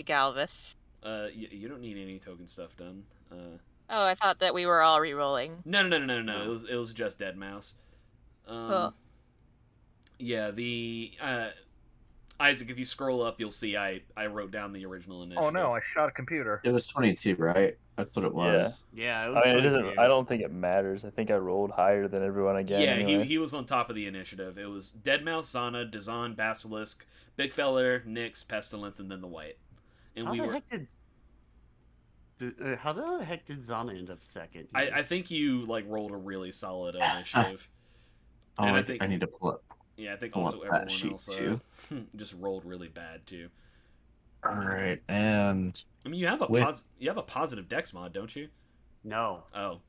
Galvis. You don't need any token stuff done. Oh, I thought that we were all re-rolling. No. No. It was just Dead Mouse. Cool. Yeah, the Isaac, if you scroll up, you'll see I wrote down the original initiative. Oh no, I shot a computer. It was 22, right? That's what it was. Yeah, it was I mean, it 22. doesn't. I don't think it matters. I think I rolled higher than everyone again. Yeah, anyway. he was on top of the initiative. It was Dead Mouse, Zana, Dazan, Basilisk, Big Feller, Nyx, Pestilence, and then the White. And How we the were. heck how the heck did Zana end up second? I think you like rolled a really solid initiative. Oh, And I, I think- I need to pull up. Yeah, I think Pull also up that everyone sheet, else too. just rolled really bad too. All right, and I mean, you have a With- you have a positive Dex mod, don't you? No. Oh,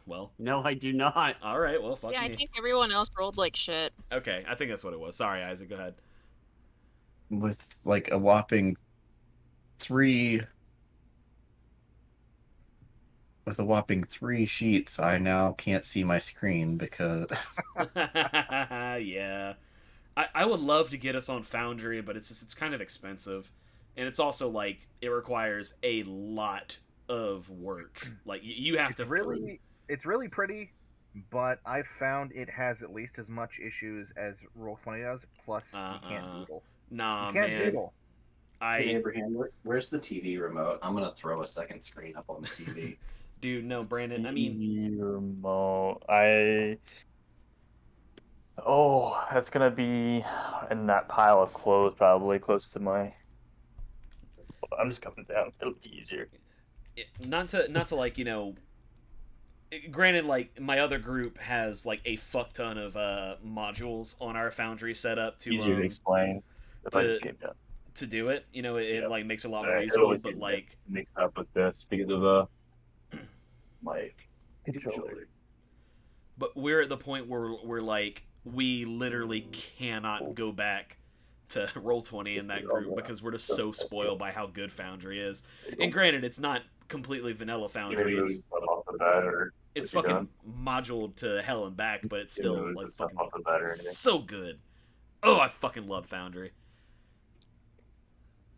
well, No, I do not. all right. Well, fuck Yeah, I me. think everyone else rolled like shit. Okay, I think that's what it was. Sorry, Isaac. Go ahead. with like a whopping 3 sheets, I now can't see my screen because Yeah, I would love to get us on Foundry, but it's kind of expensive, and it's also like it requires a lot of work. Like you have It's to really pretty, but I found it has at least as much issues as Roll20 does. Plus, you can't doodle. Nah, You can't man. doodle. Hey, I Abraham, where's the TV remote? I'm gonna throw a second screen up on the TV. do no, Brandon. I mean, TV remote. Oh, that's gonna be in that pile of clothes, probably close to my. I'm just coming down. It'll be easier. not to like granted, like my other group has like a fuck ton of modules on our Foundry setup Easier to to explain if I to- just came down. do it. It Yeah. like makes it a lot Yeah, more it useful. always But gets like mixed up with this because of my controller. but we're at the point where we're like we literally cannot go back to Roll20 in that group because we're just so spoiled by how good Foundry is. And granted, it's not completely vanilla Foundry. It's off the bat or it's you're fucking moduled to hell and back, but it's still like stuff fucking off the bat or anything. so good. Oh, I fucking love Foundry.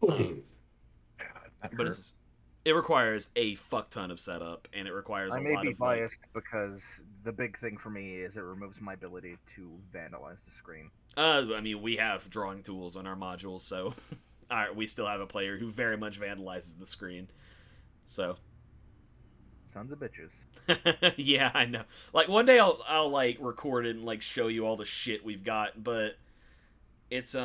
But it requires a fuck ton of setup, and it requires I a may lot be of like, biased because the big thing for me is it removes my ability to vandalize the screen. I mean, we have drawing tools on our modules, so we still have a player who very much vandalizes the screen. So, Sons of bitches. yeah, I know. Like one day I'll like record it and like show you all the shit we've got, but it's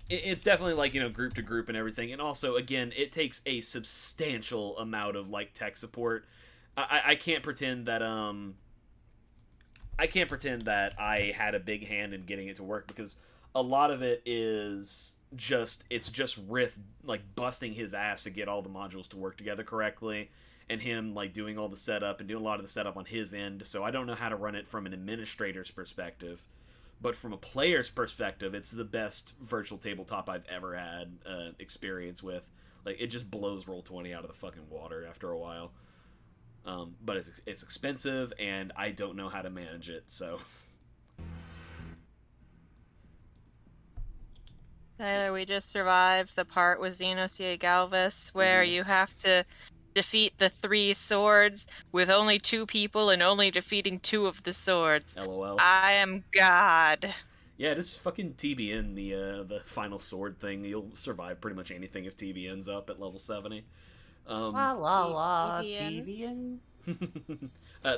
it's definitely like group to group and everything, and also again it takes a substantial amount of like tech support. I can't pretend that I had a big hand in getting it to work because a lot of it is just Rith like busting his ass to get all the modules to work together correctly, and him like doing all the setup and doing a lot of the setup on his end. So I don't know how to run it from an administrator's perspective. But from a player's perspective, it's the best virtual tabletop I've ever had experience with. Like, it just blows Roll20 out of the fucking water after a while. But it's expensive, and I don't know how to manage it, so... Tyler, we just survived the part with Xenocia Galvis where you have to defeat the 3 swords with only 2 people and only defeating 2 of the swords. LOL. I am God. Yeah, just fucking TBN the final sword thing. You'll survive pretty much anything if TBN's up at level 70. La la la, TVN. TVN.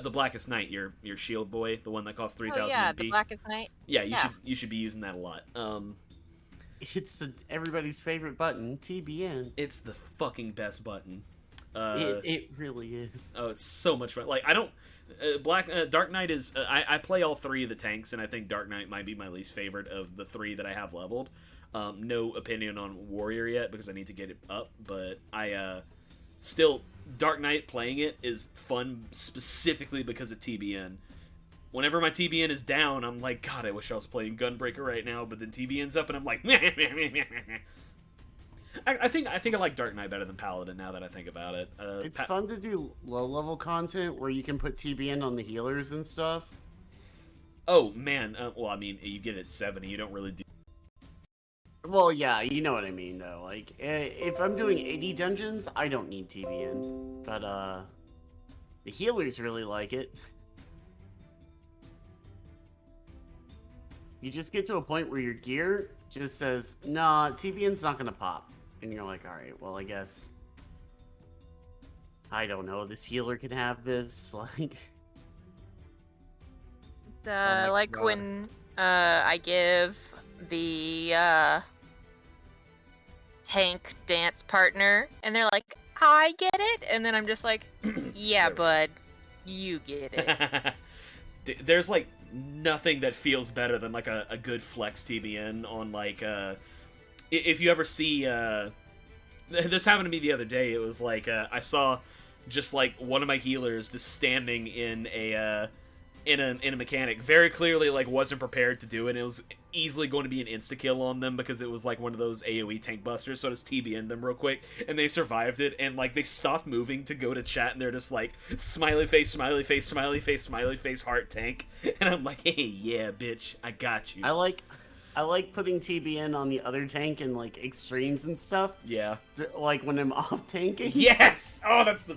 The Blackest Knight, your shield boy, the one that costs 3,000 Oh yeah, MP. the Blackest Knight. Yeah, Yeah. you should be using that a lot. It's everybody's favorite button, TBN. It's the fucking best button. It really is. Oh, it's so much fun. Like I don't Dark Knight is I play all 3 of the tanks, and I think Dark Knight might be my least favorite of the 3 that I have leveled. No opinion on Warrior yet because I need to get it up, but I still Dark Knight playing it is fun specifically because of TBN. Whenever my TBN is down, I'm like, God, I wish I was playing Gunbreaker right now, but then TBN's up and I'm like, I think I like Dark Knight better than Paladin now that I think about it. It's fun to do low-level content where you can put TBN on the healers and stuff. Oh man, well I mean you get it at 70, you don't really do Well, yeah, you know what I mean, though. Like, if I'm doing 80 dungeons, I don't need TBN. But, the healers really like it. You just get to a point where your gear just says, nah, TBN's not gonna pop. And you're like, alright, well, I guess... I don't know, this healer can have this, like... my Like God. when I give the tank dance partner, and they're like, "I get it," and then I'm just like, "Yeah, bud, you get it." There's like nothing that feels better than like a good flex TBN on like if you ever see this happened to me the other day. It was like I saw just like one of my healers just standing in a mechanic, very clearly like wasn't prepared to do it. It was easily going to be an insta kill on them because it was like one of those AoE tank busters, so just TBN them real quick, and they survived it. And like they stopped moving to go to chat, and they're just like smiley face, smiley face, smiley face, smiley face, heart tank. And I'm like, hey, yeah, bitch, I got you. I like putting TBN on the other tank in, like, extremes and stuff. Yeah. Like, when I'm off tanking. Yes. Oh, that's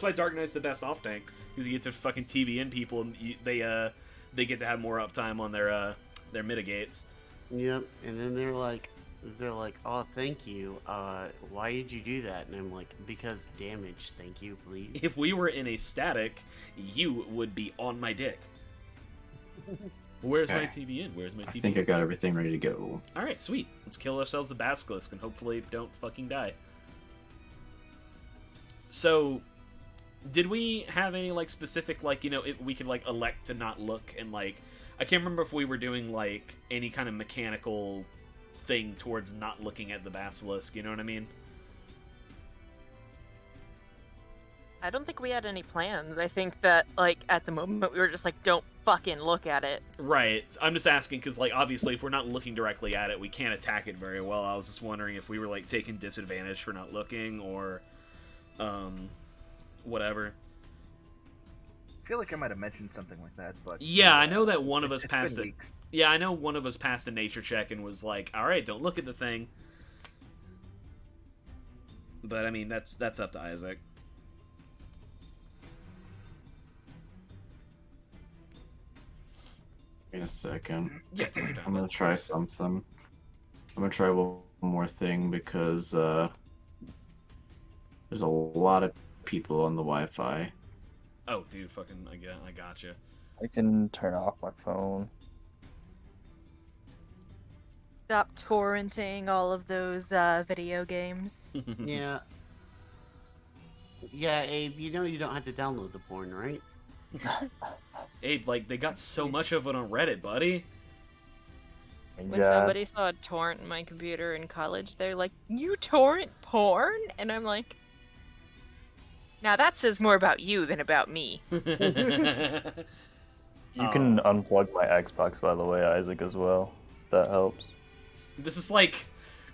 why Dark Knight's the best off tank, because you get to fucking TBN people, and they get to have more uptime on their mitigates. Yep, and then they're like, oh, thank you. Why did you do that? And I'm like, because damage. Thank you, please. If we were in a static, you would be on my dick. Where's my Okay. TBN? Where's my TBN? I think I got everything ready to go. Alright, sweet. Let's kill ourselves a basilisk and hopefully don't fucking die. So, did we have any, like, specific, like, you know, we could, like, elect to not look and, like, I can't remember if we were doing, like, any kind of mechanical thing towards not looking at the basilisk, you know what I mean? I don't think we had any plans. I think that, like, at the moment we were just like, don't fucking look at it. Right. I'm just asking because, like, obviously if we're not looking directly at it, we can't attack it very well. I was just wondering if we were, like, taking disadvantage for not looking or, whatever. I feel like I might have mentioned something like that, but Yeah, I know that one of us it's passed been it. weeks. Yeah, I know one of us passed a nature check and was like, all right, don't look at the thing. But, I mean, that's up to Isaac. In a second. Yeah, take your time. I'm gonna try something. I'm gonna try one more thing because there's a lot of people on the Wi-Fi. Oh, dude, fucking, I gotcha. I can turn off my phone. Stop torrenting all of those video games. Yeah. Yeah, Abe, you know you don't have to download the porn, right? Abe, like, they got so much of it on Reddit, buddy. When Yeah. somebody saw a torrent in my computer in college, they're like, "You torrent porn?" And I'm like, now that says more about you than about me. You can unplug my Xbox, by the way, Isaac, as well. That helps. This is like,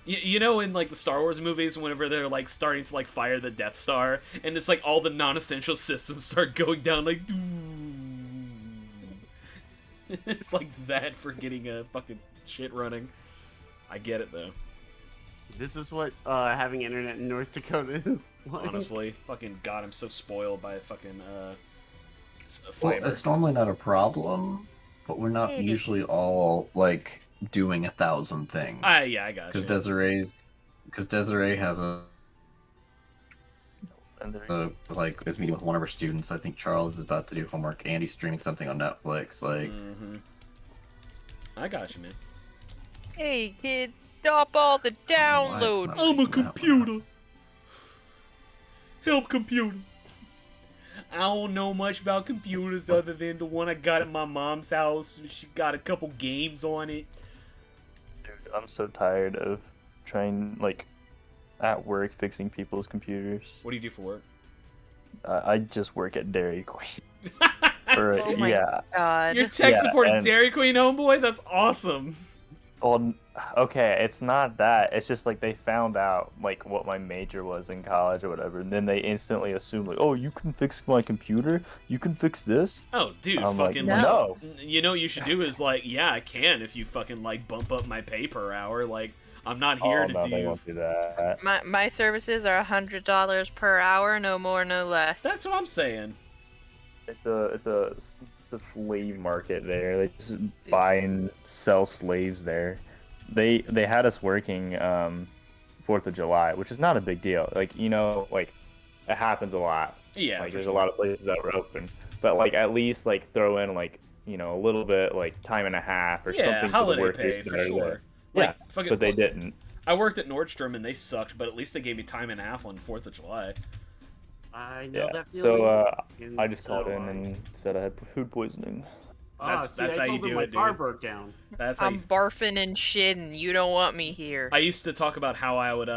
you know, in like the Star Wars movies, whenever they're like starting to like fire the Death Star, and it's like all the non-essential systems start going down, like, it's like that for getting a fucking shit running. I get it though. This is what having internet in North Dakota is like. Honestly, fucking God, I'm so spoiled by fucking Well, fiber. it's normally not a problem, but we're not usually all like doing 1,000 things. Yeah, I got you. Because Desiree has And there like is meeting with one of her students. I think Charles is about to do homework, and he's streaming something on Netflix. Like, I got you, man. Hey kids, stop all the download. I'm a computer. Help, computer. I don't know much about computers other than the one I got at my mom's house. She got a couple games on it. Dude, I'm so tired of trying, like, at work fixing people's computers. What do you do for work? I just work at Dairy Queen. Or, Oh my yeah. God. You're tech Yeah, support at and- Dairy Queen, homeboy? That's awesome. Well, okay, it's not that. It's just like they found out like what my major was in college or whatever, and then they instantly assumed like, oh, you can fix my computer? You can fix this? Oh, dude, I'm like, fucking no. You know what you should do is like, yeah, I can if you fucking like bump up my pay per hour. Like, I'm not here Oh to no, do. they won't do that. My services are $100 per hour, no more, no less. That's what I'm saying. It's a slave market there. They just buy and sell slaves there. They had us working 4th of July, which is not a big deal. Like, like it happens a lot. Yeah, Like for there's sure. a lot of places that were open, but like at least like throw in like a little bit like time and a half or Yeah, something for the holiday workers pay that for are sure. there. Like, Yeah, fucking, but they didn't. I worked at Nordstrom and they sucked, but at least they gave me time and a half on 4th of July. I know Yeah. that feeling. So and I just called so in I- and said I had food poisoning. That's I how you told them do my it, car dude. broke down. That's how I'm you... barfing and shitting. You don't want me here. I used to talk about how I would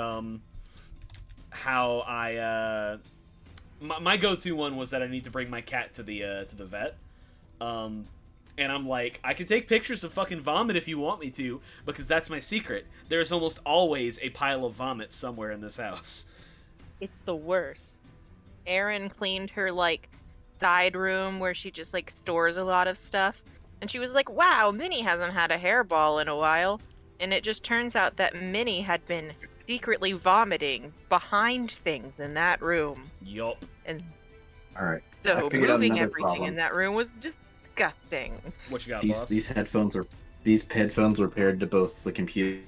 my go-to one was that I need to bring my cat to the vet. And I'm like, I can take pictures of fucking vomit if you want me to, because that's my secret. There's almost always a pile of vomit somewhere in this house. It's the worst. Erin cleaned her side room where she just stores a lot of stuff, and she was like, "Wow, Minnie hasn't had a hairball in a while." And it just turns out that Minnie had been secretly vomiting behind things in that room, Yup. and All right. so I figured out moving another everything problem. in that room was disgusting. What you got, These boss? these headphones were paired to both the computer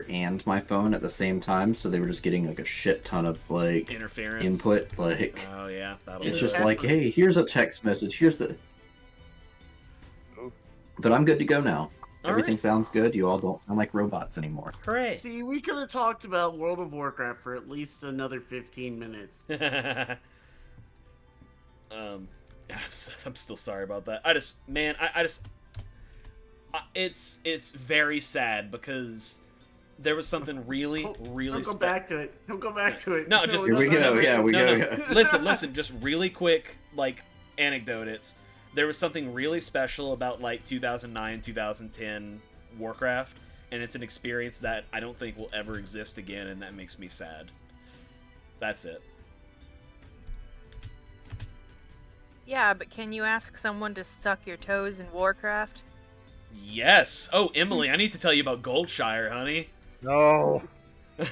and my phone at the same time, so they were just getting a shit ton of Interference. input. Oh yeah, that'll It's do just it. like, hey, here's a text message. Here's the. But I'm good to go now. All Everything right. sounds good. You all don't sound like robots anymore. Hooray. See, we could have talked about World of Warcraft for at least another 15 minutes. I'm still sorry about that. It's very sad because there was something really Don't go back to it. Don't go back to it. No, just Here we go. Yeah, we go. Yeah. listen, just really quick anecdote. There was something really special about 2009, 2010 Warcraft, and it's an experience that I don't think will ever exist again, and that makes me sad. That's it. Yeah, but can you ask someone to suck your toes in Warcraft? Yes. Oh, Emily, I need to tell you about Goldshire, honey. No.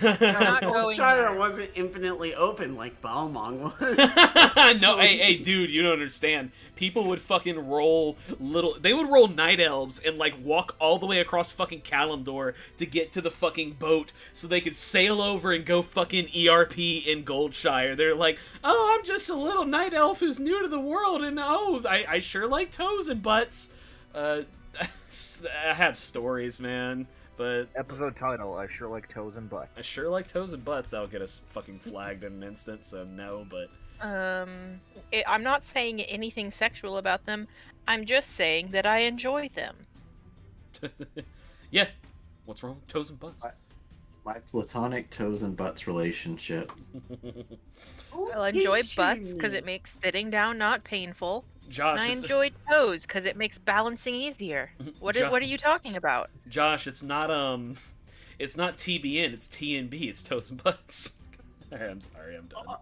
not going Shire there. wasn't infinitely open like Balmong was. No, hey, dude, you don't understand. People would fucking they would roll night elves and walk all the way across fucking Kalimdor to get to the fucking boat so they could sail over and go fucking ERP in Goldshire. They're like, oh, I'm just a little night elf who's new to the world, and oh, I sure like toes and butts. I have stories, man. But Episode title: I sure like toes and I butts. sure like toes and butts. That'll get us fucking flagged in an instant, so no, but... I'm not saying anything sexual about them. I'm just saying that I enjoy them. Yeah. What's wrong with toes and butts? My platonic toes and butts relationship. I'll enjoy butts because it makes sitting down not painful. Josh, And I it's- enjoy toes because it makes balancing easier. What Jo- are you talking about? Josh, it's not TBN, it's TNB, it's toes and butts. Alright, I'm sorry, I'm done. God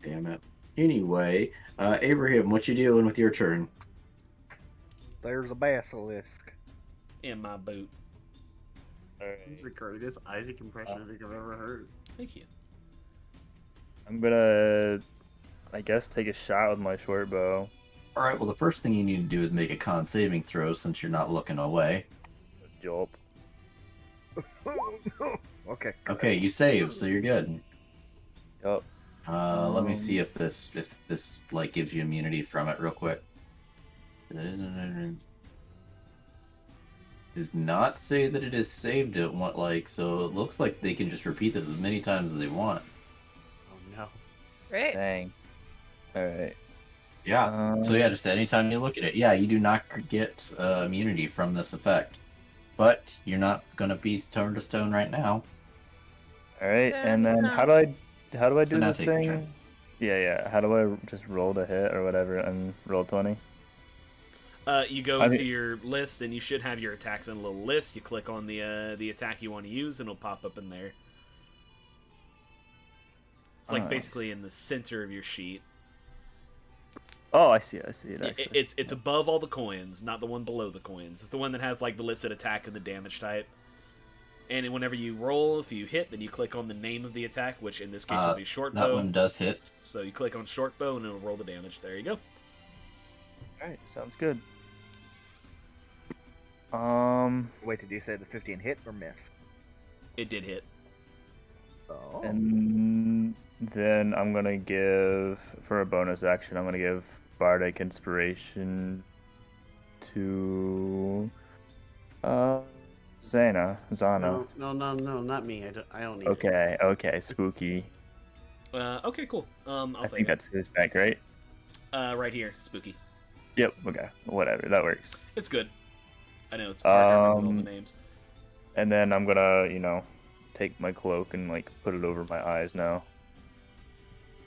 damn it. Anyway, Abraham, what you doing with your turn? There's a basilisk. In my boot. It's the greatest Isaac impression I think I've ever heard. Thank you. I'm gonna, I guess, take a shot with my short bow. All right. Well, the first thing you need to do is make a con saving throw since you're not looking away. Jump. Okay. Okay, you saved, so you're good. Yup. Let me see if this gives you immunity from it real quick. Does not say that it is saved at what so it looks like they can just repeat this as many times as they want. Oh no. Great. Dang. Alright. Yeah. So yeah, just anytime you look at it, yeah, you do not get immunity from this effect, but you're not gonna be turned to stone right now. Alright, Yeah, and then no. how do I So do now this take your thing? turn. Yeah. How do I just roll to hit or whatever and roll 20? You go I into mean- your list, and you should have your attacks in a little list. You click on the attack you want to use, and it'll pop up in there. It's basically in the center of your sheet. Oh, I see it actually. It's above all the coins, not the one below the coins. It's the one that has the listed attack and the damage type. And whenever you roll, if you hit, then you click on the name of the attack, which in this case will be short That bow. one does hit. So you click on short bow and it'll roll the damage. There you go. Alright, sounds good. Wait, did you say the 15 hit or miss? It did hit. Oh. And then I'm gonna give, for a bonus action, I'm gonna give Bardic Inspiration to Zana. No, not me. I don't need it. Okay, Spooky. Okay, cool. I'll I take think it. that's his deck, right? Right here, Spooky. Yep, okay. Whatever, that works. It's good. I know it's hard to remember all the names. And then I'm gonna, take my cloak and like put it over my eyes now.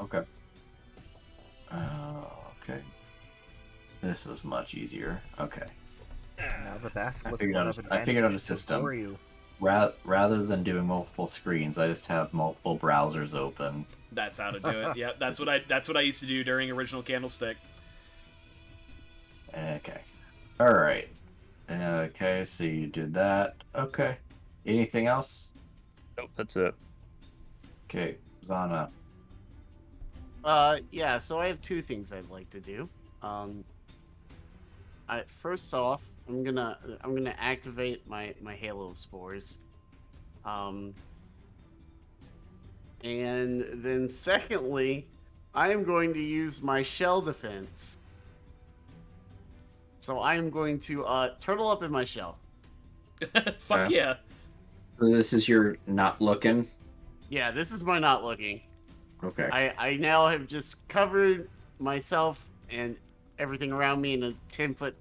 Okay. Okay. This is much easier. Okay. Now the basilisk figured will out have I figured out a advantage system. for you. Rather than doing multiple screens, I just have multiple browsers open. That's how to do it. Yeah, that's what I used to do during original Candlestick. Okay. Alright. Okay, so you did that. Okay. Anything else? Nope, that's it. Okay, Zana. Yeah, so I have two things I'd like to do. First off, I'm gonna activate my Halo spores. And then secondly, I am going to use my shell defense. So I am going to turtle up in my shell. Fuck yeah. So this is your not looking? Yeah, this is my not looking. Okay. I now have just covered myself and everything around me in a 10-foot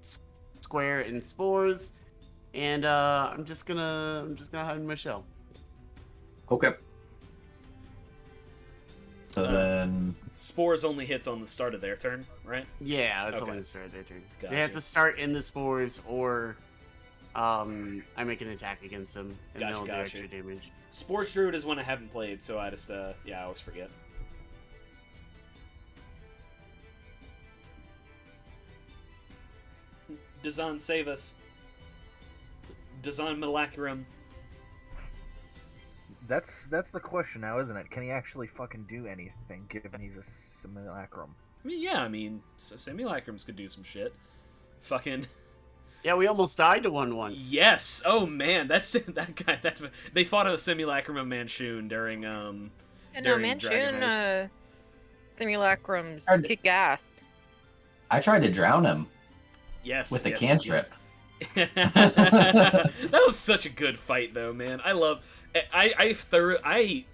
square in spores, and I'm just gonna hide in my shell. Okay. So then... Spores only hits on the start of their turn, right? Yeah, that's Okay. only the start of their turn. Gotcha. They have to start in the spores, or I make an attack against them, and Gotcha, they'll do gotcha. extra damage. Sports Druid is one I haven't played, so I just I always forget. Dazan, save us. Dazan Malacarum. That's the question now, isn't it? Can he actually fucking do anything, given he's a simulacrum? I mean, yeah, simulacrums could do some shit. Fucking Yeah, we almost died to one once. yes! Oh man, that's that guy. They fought a simulacrum of Manchun during No, during Dragon Manchun, simulacrums Hard to- kick ass. I tried to drown him yes with a yes, cantrip. That was such a good fight, though, man. I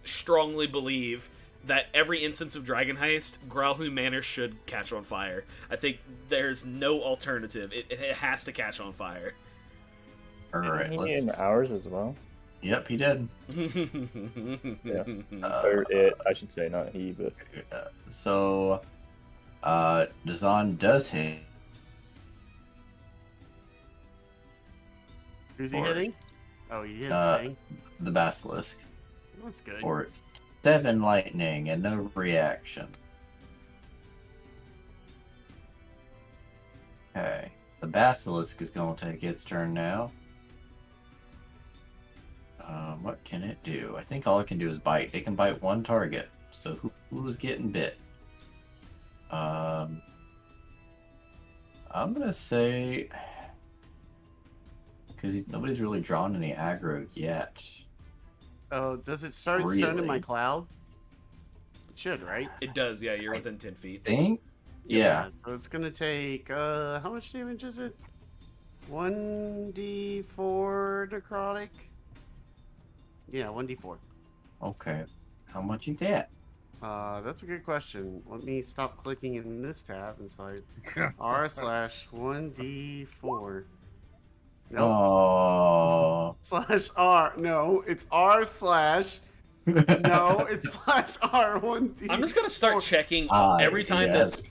strongly believe that every instance of Dragon Heist, Growlhoo Manor should catch on fire. I think there's no alternative. It has to catch on fire. Alright, In let's... ours as well. Yep, he did. Yeah. Uh, Or it, I should say, not he, but So, Dazan does hit. Who's he Or- hitting? Oh, you hit Uh, the thing. The Basilisk. That's good. For 7 lightning and no reaction. Okay. The Basilisk is going to take its turn now. What can it do? I think all it can do is bite. It can bite one target. So who's getting bit? I'm gonna say, because nobody's really drawn any aggro yet. Oh, does it start stoning my Really? cloud? It should, right? It does, yeah. You're within 10 feet. Think? Yeah. So it's gonna take how much damage is it? 1d4 necrotic. Yeah, 1d4. Okay. How much you get? That's a good question. Let me stop clicking in this tab and so r/1d4. No, Oh. /r. No, it's r/. No, it's /r1d. I'm just gonna start checking Ah, every time yes.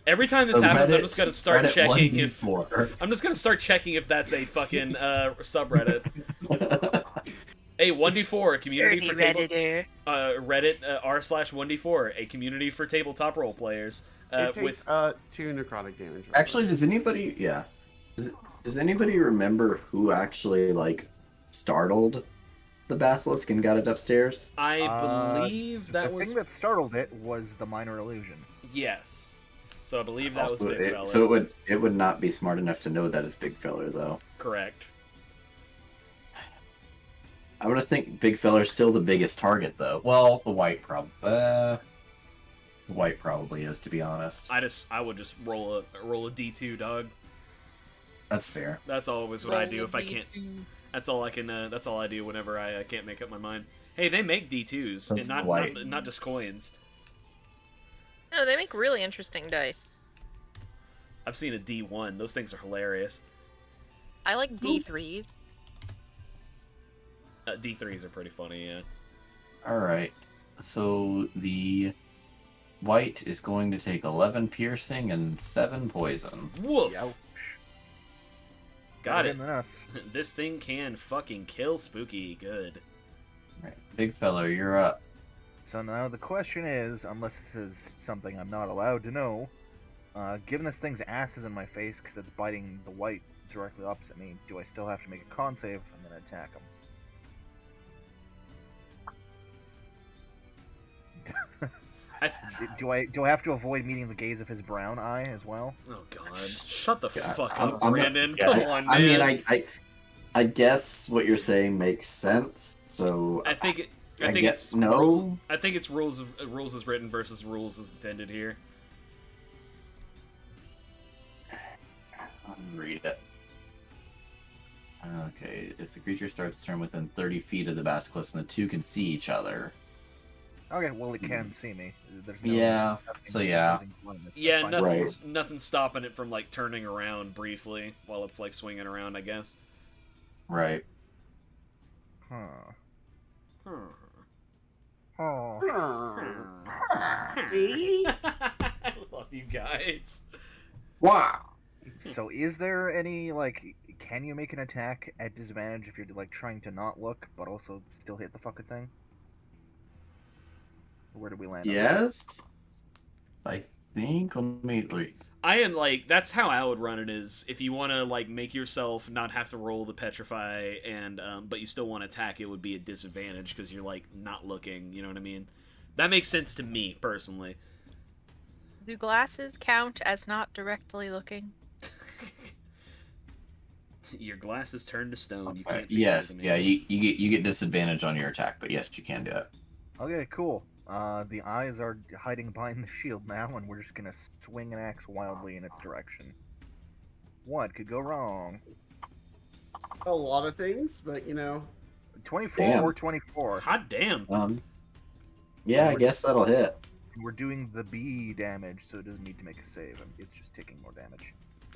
every time this So happens. I'm Reddit- just gonna start Reddit checking if 1d4. I'm just gonna start checking if that's a fucking subreddit. A 1d4, a community Dirty for table. Redditor. Reddit r/1d4, a community for tabletop role players. It takes With 2 necrotic damage. Actually, does anybody? Yeah. Does anybody remember who actually like startled the basilisk and got it upstairs? I Uh, believe that the was thing that startled it was the minor illusion. yes. So I believe that was Also, Big Fella. so it would not be smart enough to know that it's Big Feller though. Correct. I would think Big Feller's still the biggest target though. Well, the white probably is, to be honest. I would just roll a D2, dog. That's fair. That's always what I do if I can't. That's all I can. That's all I do whenever I can't make up my mind. Hey, they make D2s, That's and the white. not just coins. No, they make really interesting dice. I've seen a D1. Those things are hilarious. I like D3s. D3s are pretty funny, yeah. All right. So the white is going to take 11 piercing and 7 poison. Woof! Ouch. Got Better it. than us. This thing can fucking kill Spooky. Good. All right. Big Feller, you're up. So now the question is, unless this is something I'm not allowed to know, given this thing's ass is in my face because it's biting the white directly opposite me, do I still have to make a con save and then attack him? Do I have to avoid meeting the gaze of his brown eye as well? Oh god. Shut the Yeah, fuck I'm up, not- Brandon. yeah, Come on, man. I mean, I guess what you're saying makes sense. So I think I think guess it's no. I think it's rules as written versus rules as intended here. I'll read it. Okay, if the creature starts to turn within 30 feet of the basilisk, then the two can see each other. Okay, well it can see me. There's no Yeah, nothing so yeah. causing blindness. That's Yeah, fine. nothing's stopping it from like turning around briefly while it's like swinging around, I guess. Right. Huh. Hmm. Oh. I love you guys. Wow. So is there any like can you make an attack at disadvantage if you're like trying to not look but also still hit the fucking thing? Where did we land? on that? Yes. I think. Let me wait. I am like that's how I would run it is if you want to like make yourself not have to roll the petrify and but you still want to attack, it would be a disadvantage because you're like not looking, you know what I mean? That makes sense to me personally. Do glasses count as not directly looking? Your glasses turn to stone. You can't see Yes. through them Yeah. anymore. You get disadvantage on your attack, but yes, you can do it. Okay, cool. The eyes are hiding behind the shield now, and we're just gonna swing an axe wildly in its direction. What could go wrong? A lot of things, but 24 Damn. or 24. Hot damn. Yeah, I guess that'll hit. We're doing the bee damage, so it doesn't need to make a save. It's just taking more damage.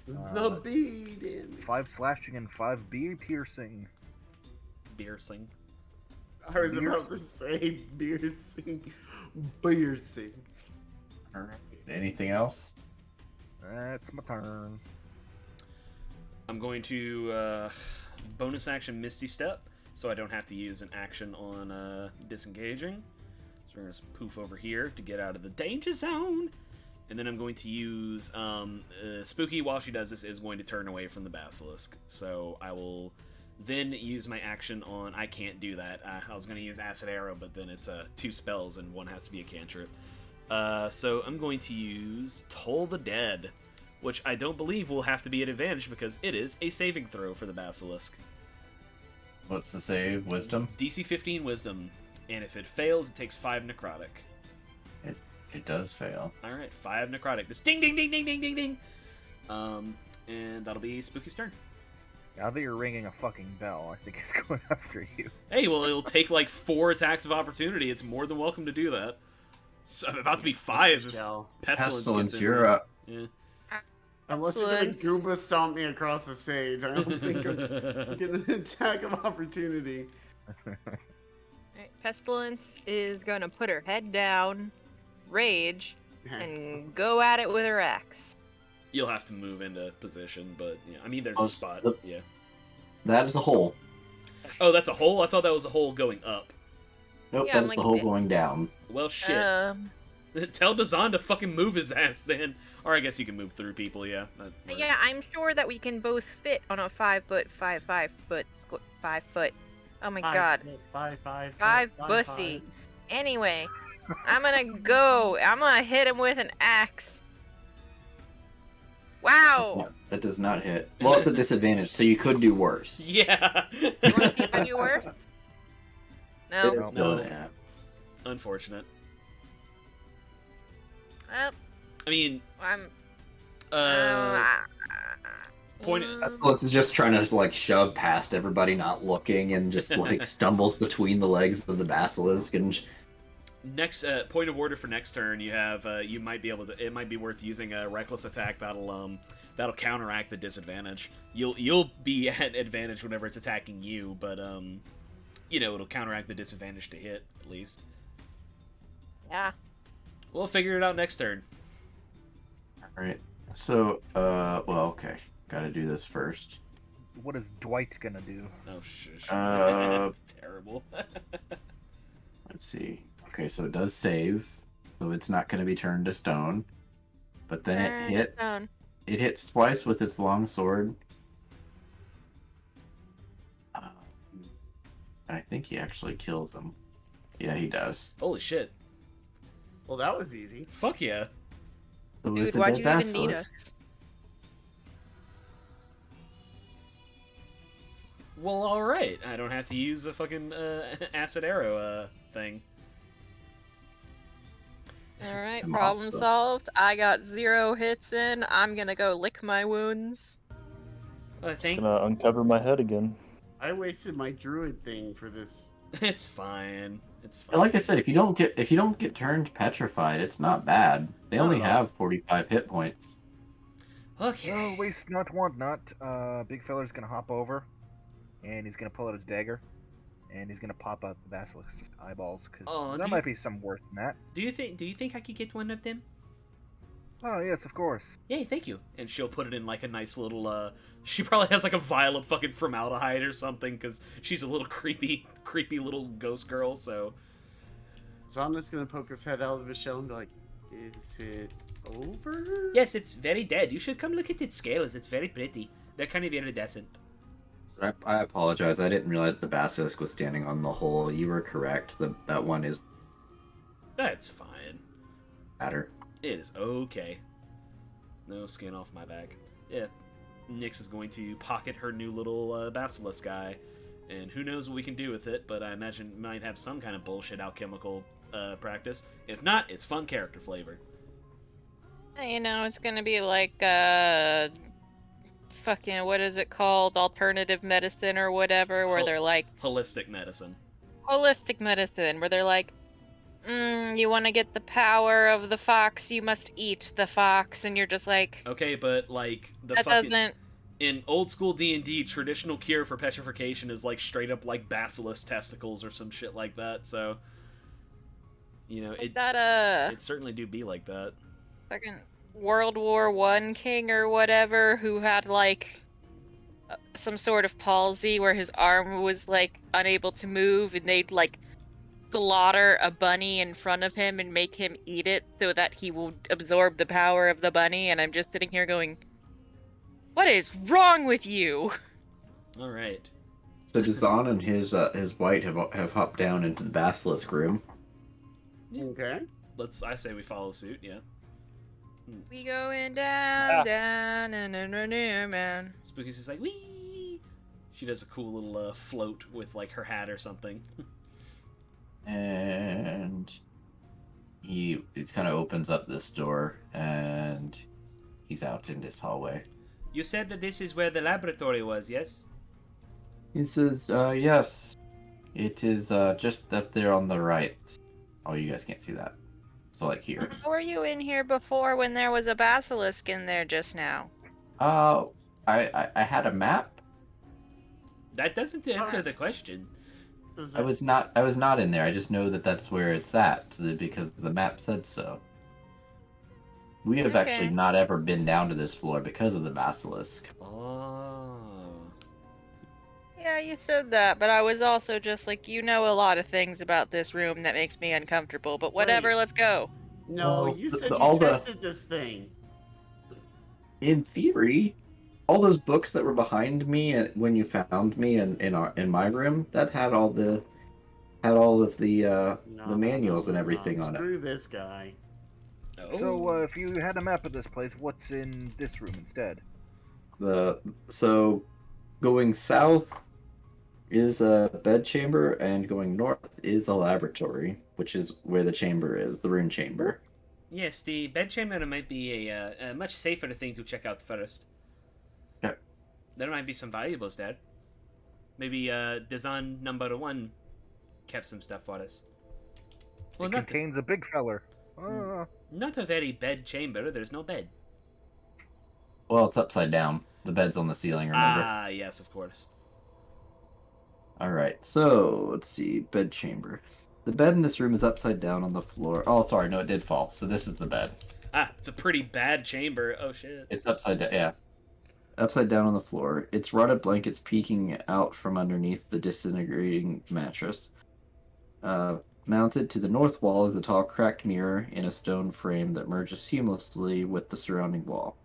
the bee damage. 5 slashing and 5 bee piercing. Piercing. I was about to say piercing. Piercing. All right. Anything else? That's my turn. I'm going to bonus action Misty Step, so I don't have to use an action on disengaging. So we're going to poof over here to get out of the danger zone. And then I'm going to use Spooky, while she does this, is going to turn away from the basilisk. So I will then use my action on... I can't do that. I was going to use Acid Arrow, but then it's 2 spells and one has to be a cantrip. So I'm going to use Toll the Dead, which I don't believe will have to be at advantage because it is a saving throw for the basilisk. What's the save? Wisdom? DC 15 Wisdom, and if it fails, it takes 5 Necrotic. It does fail. Alright, 5 Necrotic. Just ding, ding, ding, ding, ding, ding, ding. And that'll be Spooky's turn. Now that you're ringing a fucking bell, I think it's going after you. Hey, well, it'll take like 4 attacks of opportunity. It's more than welcome to do that. So I'm about to be 5 if Shell. Pestilence gets in you're there. up. Yeah. Unless you're gonna Excellent. Goomba stomp me across the stage, I don't think I'm getting an attack of opportunity. Alright, Pestilence is gonna put her head down, rage, and go at it with her axe. You'll have to move into position, but yeah, I mean, there's Oh, a spot. the- Yeah. That is a hole. Oh, that's a hole? I thought that was a hole going up. Nope, Yeah, that I'm is like the hole this. going down. Well, shit. Tell Dazan to fucking move his ass then. Or I guess you can move through people, yeah. That Yeah, works. I'm sure that we can both fit on a 5 foot, 5 foot, 5 foot Oh my Five, god. five, Bussy. Anyway, I'm gonna go. I'm gonna hit him with an axe. Wow. Yeah, that does not hit. Well, it's a disadvantage, so you could do worse. Yeah. You wanna see if I do worse? No. It's still No. an app. Unfortunate. Well, I mean, I'm. point. Basilisk is just trying to like shove past everybody not looking and just like stumbles between the legs of the basilisk and Next point of order for next turn, you have you might be able to. It might be worth using a reckless attack that'll counteract the disadvantage. You'll be at advantage whenever it's attacking you, but it'll counteract the disadvantage to hit at least. Yeah. We'll figure it out next turn. Alright. So, well, okay. Gotta do this first. What is Dwight gonna do? Oh, shush. Uh, It's terrible. Let's see. Okay, so it does save, so it's not gonna be turned to stone. But then it hits twice with its long sword. I think he actually kills him. Yeah, he does. Holy shit. Well, that was easy. Fuck yeah. So Dude, it's a why'd dead you even need basilisk. us? Well, alright. I don't have to use a fucking acid arrow thing. Alright, Some problem awesome. solved. I got 0 hits in. I'm gonna go lick my wounds. I think Gonna uncover my head again. I wasted my druid thing for this. it's fine. It's fine. And like I said, if you don't get turned petrified, it's not bad. They Not only at all. have 45 hit points. Okay. Oh, waste not, want not. Big fella's gonna hop over, and he's gonna pull out his dagger, and he's gonna pop out the basilisk's eyeballs, because Oh, there do might be some worth in that. Do you think I could get one of them? Oh yes, of course. Yay, thank you. And she'll put it in like a nice little she probably has like a vial of fucking formaldehyde or something cuz she's a little creepy little ghost girl, so Zana's gonna poke his head out of his shell and be like, "Is it over?" yes, it's very dead. You should come look at its scales. It's very pretty. They're kind of iridescent. I apologize. I didn't realize the basilisk was standing on the hole. You were correct. That one is That's fine. better. It is okay. No skin off my back. Yeah. Nyx is going to pocket her new little basilisk guy, and who knows what we can do with it, but I imagine it might have some kind of bullshit alchemical practice. If not, it's fun character flavor. It's gonna be like, fucking, what is it called? Alternative medicine or whatever, where Hol- they're like, Holistic medicine. holistic medicine, where they're like, you want to get the power of the fox, you must eat the fox, and you're just like, Okay, but like the that fucking doesn't. in old school D&D, traditional cure for petrification is like straight up like basilisk testicles or some shit like that. So, it certainly do be like that. Fucking World War I king or whatever who had like some sort of palsy where his arm was like unable to move, and they'd like slaughter a bunny in front of him and make him eat it so that he will absorb the power of the bunny. And I'm just sitting here going, what is wrong with you? All right. So Dazan and his white have hopped down into the basilisk room. Okay. I say we follow suit. Yeah. We going down, down, and man. Spooky's just like wee. She does a cool little float with like her hat or something. And he kind of opens up this door and he's out in this hallway. You said that this is where the laboratory was, yes? He says, yes. It is just up there on the right. Oh, you guys can't see that. So like here. Were you in here before when there was a basilisk in there just now? I had a map. That doesn't answer the question. I was not in there. I just know that that's where it's at because the map said so. We have Okay. actually not ever been down to this floor because of the basilisk. Oh. Yeah, you said that, but I was also just like, a lot of things about this room that makes me uncomfortable, but whatever, Right. let's go. No, Well, you said all you the- tested this thing. In theory, all those books that were behind me when you found me in my room, that had all of the No, manuals and everything on it. Screw this guy. Oh. So, if you had a map of this place, what's in this room instead? So going south is a bedchamber, and going north is a laboratory, which is where the chamber is, the rune chamber. Yes, the bedchamber might be a much safer thing to check out first. Yeah. There might be some valuables there. Maybe Design number 1 kept some stuff for us. Well, It not contains a big feller. not a very bed chamber. There's no bed. Well, it's upside down. The bed's on the ceiling, remember? Ah, yes, of course. All right, so let's see, bedchamber. The bed in this room is upside down on the floor. Oh, sorry, no, it did fall. So this is the bed. Ah, it's a pretty bad chamber. Oh shit. It's upside down, yeah. Upside down on the floor. Its rotted blankets peeking out from underneath the disintegrating mattress. Mounted to the north wall is a tall, cracked mirror in a stone frame that merges seamlessly with the surrounding wall.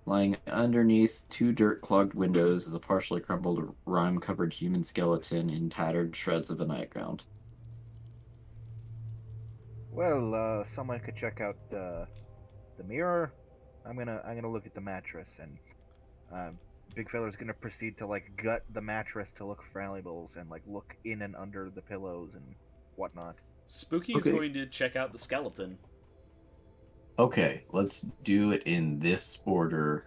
Lying underneath 2 dirt-clogged windows is a partially crumpled, rime-covered human skeleton in tattered shreds of a nightgown. Well, someone could check out the mirror. I'm gonna look at the mattress, and big fella's gonna proceed to like gut the mattress to look for valuables and like look in and under the pillows and whatnot. Spooky is Okay. going to check out the skeleton. Okay, let's do it in this order.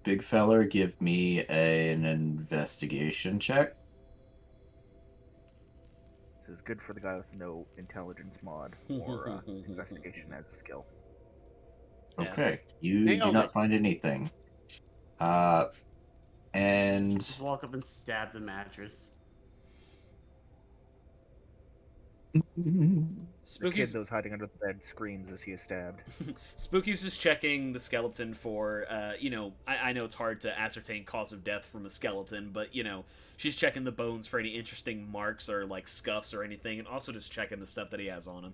Big feller, give me an investigation check. This is good for the guy with no intelligence mod or investigation as a skill. Yeah. Okay, you Nailed do not it. find anything. And Just walk up and stab the mattress. The Spooky's kid that was hiding under the bed screams as he is stabbed. Spooky's just checking the skeleton for, I know it's hard to ascertain cause of death from a skeleton, but, she's checking the bones for any interesting marks or, like, scuffs or anything, and also just checking the stuff that he has on him.